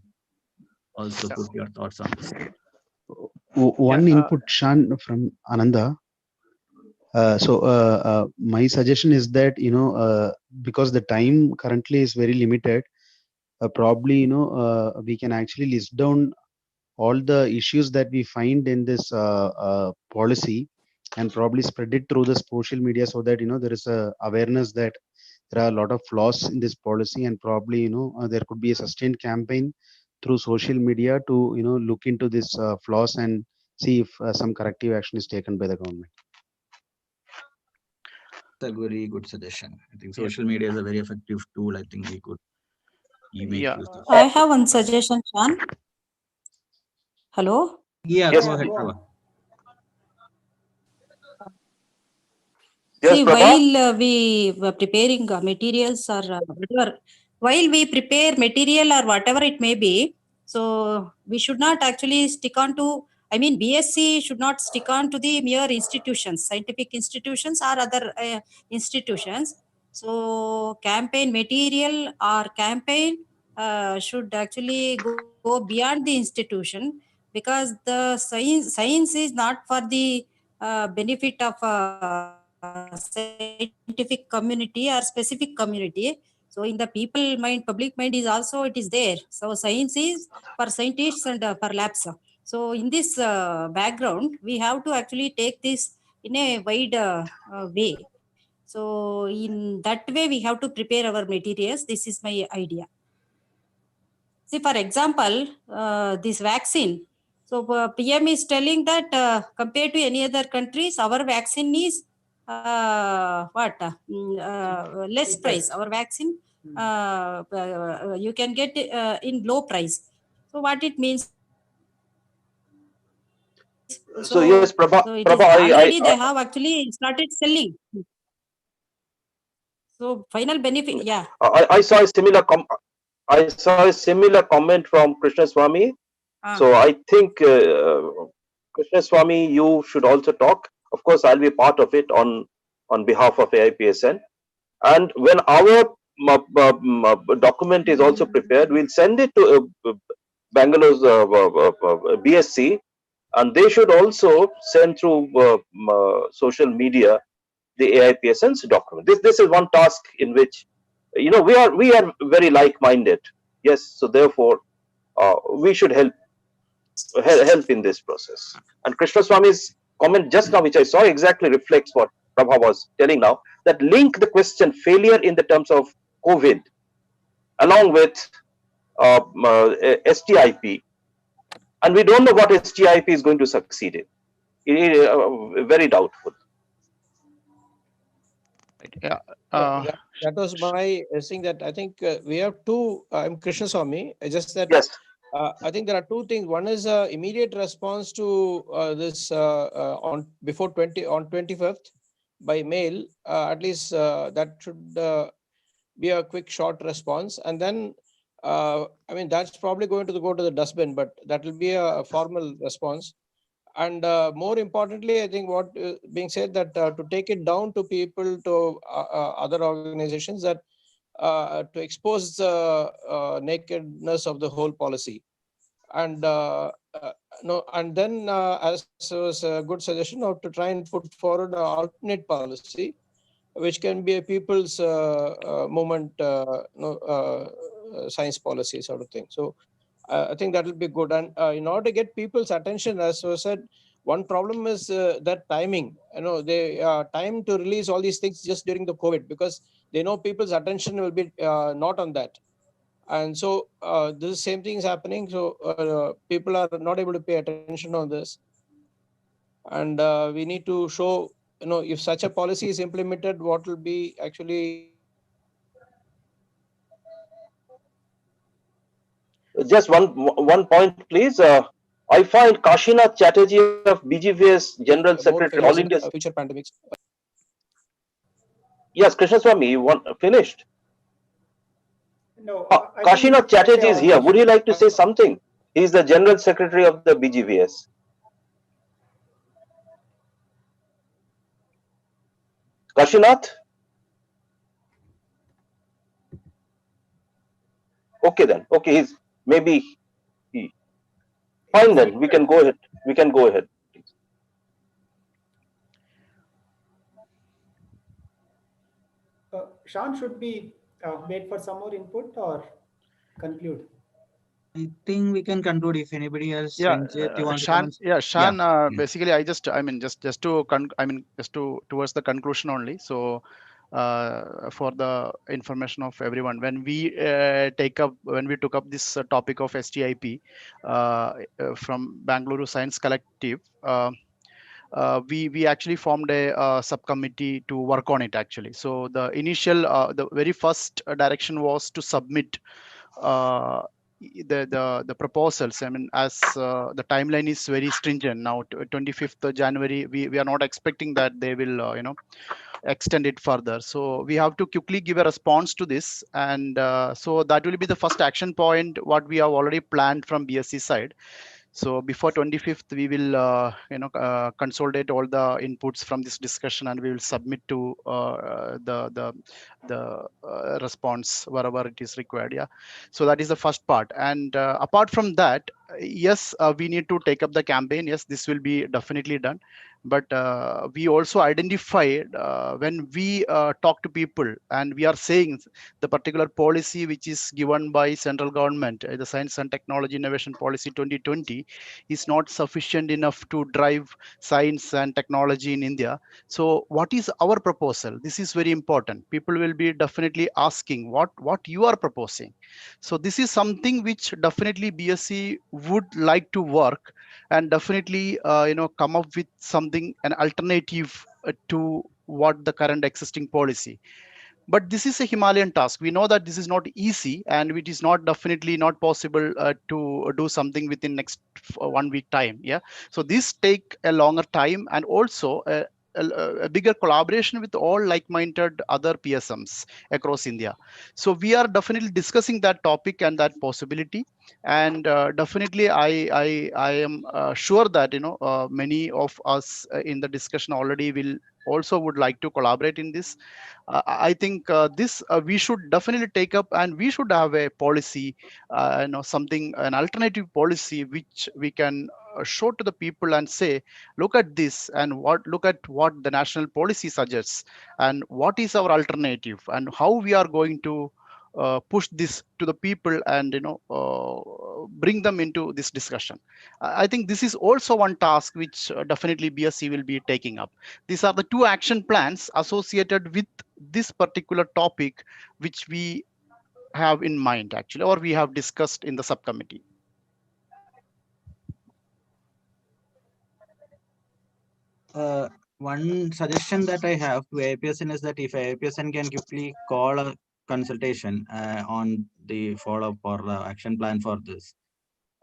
also put your thoughts on this. One input, Shan, from Ananda. My suggestion is that, because the time currently is very limited, probably, we can actually list down all the issues that we find in this policy and probably spread it through the social media so that, there is a awareness that there are a lot of flaws in this policy, and probably, there could be a sustained campaign through social media to, look into this flaws and see if some corrective action is taken by the government. That's a very good suggestion. I think social media is a very effective tool. I think we could make use of. I have one suggestion, Sean. Hello? Yeah, yes. Go ahead, Prabha. See, while we were preparing materials or whatever, while we prepare material or whatever it may be, so we should not actually stick on to, BSc should not stick on to the mere institutions, scientific institutions or other institutions. So campaign material or campaign should actually go beyond the institution, because the science is not for the benefit of scientific community or specific community. So in the people mind, public mind is also, it is there. So science is for scientists and for labs. So in this background, we have to actually take this in a wide way. So in that way, we have to prepare our materials. This is my idea. See, for example, this vaccine. So PM is telling that compared to any other countries, our vaccine is less price. Our vaccine you can get in low price. So what it means? So yes, So it is already they have actually started selling. So final benefit, yeah. I saw a similar comment from Krishna Swami. So I think Krishna Swami, you should also talk. Of course, I'll be part of it on behalf of AIPSN. And when our document is also prepared, we'll send it to Bangalore's BSc, and they should also send through social media the AIPSN's document. This is one task in which we are very like-minded. Yes, so therefore we should help in this process. And Krishna Swami's comment just now, which I saw, exactly reflects what Prabha was telling now. That link the question failure in the terms of COVID along with STIP, and we don't know what STIP is going to succeed in. Very doubtful. Yeah. That was my saying that I think we have two. I'm Krishna Swami. Just that. Yes. I think there are two things. One is immediate response to this on 25th by mail. At least that should be a quick, short response, and then I mean that's probably going to go to the dustbin, but that will be a formal response. And more importantly, I think what being said that to take it down to people, to other organizations, that to expose the nakedness of the whole policy. And no, and then as was a good suggestion of to try and put forward an alternate policy, which can be a people's movement, science policy sort of thing. So I think that will be good. And in order to get people's attention, as was said, one problem is that timing. They time to release all these things just during the COVID, because they know people's attention will be not on that. And so this same thing is happening. So people are not able to pay attention on this. And we need to show, if such a policy is implemented, what will be actually. Just one point, please. I find Kashinath Chatterjee of BGVS General Secretary, All India. Future pandemics. Yes, Krishna Swami, you finished? No. Kashinath Chatterjee is here. Would you like to say something? He's the General Secretary of the BGVS. Kashinath? Okay then. Okay, he's maybe he. Fine then. We can go ahead. We can go ahead. Shan, should we wait for some more input or conclude? I think we can conclude if anybody else. Yeah, Shan. Yeah, Shan. Basically, just towards the conclusion only. So, for the information of everyone, when we took up this topic of STIP from Bangalore Science Collective, we actually formed a subcommittee to work on it actually. So the initial, the very first direction was to submit the proposals. I mean, as the timeline is very stringent now, 25th January, we are not expecting that they will extend it further. So we have to quickly give a response to this, and so that will be the first action point what we have already planned from BSc side. So before 25th, we will consolidate all the inputs from this discussion, and we will submit to the response wherever it is required. Yeah. So that is the first part. And apart from that, yes, we need to take up the campaign. Yes, this will be definitely done. But we also identified when we talk to people and we are saying the particular policy which is given by central government, the Science and Technology Innovation Policy 2020, is not sufficient enough to drive science and technology in India. So what is our proposal? This is very important. People will be definitely asking what you are proposing. So this is something which definitely BSc would like to work and definitely come up with something, an alternative to what the current existing policy. But this is a Himalayan task. We know that this is not easy, and it is not definitely not possible to do something within next 1 week time. Yeah. So this take a longer time, and also a bigger collaboration with all like-minded other PSMs across India. So we are definitely discussing that topic and that possibility. And definitely, I am sure that many of us in the discussion already will also would like to collaborate in this. I think this we should definitely take up, and we should have a policy, something, an alternative policy which we can show to the people and say, look at this, and look at what the national policy suggests, and what is our alternative, and how we are going to push this to the people, and bring them into this discussion. I think this is also one task which definitely BSc will be taking up. These are the two action plans associated with this particular topic, which we have in mind actually, or we have discussed in the subcommittee. One suggestion that I have to APSN is that if APSN can quickly call a consultation on the follow-up or the action plan for this,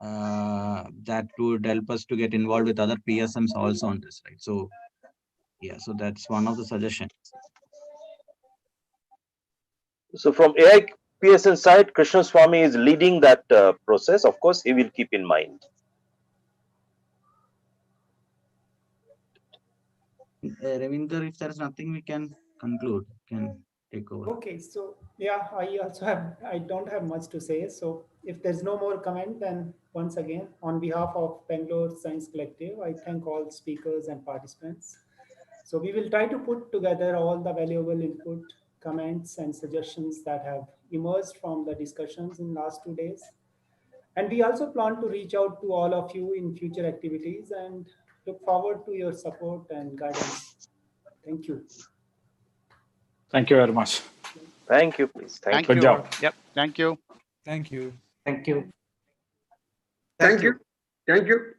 that would help us to get involved with other PSMs also on this, right? So, yeah, so that's one of the suggestions. So from AIPSN side, Krishna Swami is leading that process. Of course, he will keep in mind. Ravinder, if there's nothing, we can conclude, can take over. Okay, so yeah, I don't have much to say. So if there's no more comment, then once again, on behalf of Bangalore Science Collective, I thank all speakers and participants. So we will try to put together all the valuable input, comments, and suggestions that have emerged from the discussions in last 2 days. And we also plan to reach out to all of you in future activities and look forward to your support and guidance. Thank you. Thank you very much. Thank you, please. Thank you. Good job. Yep. Thank you. Thank you. Thank you. Thank you. Thank you.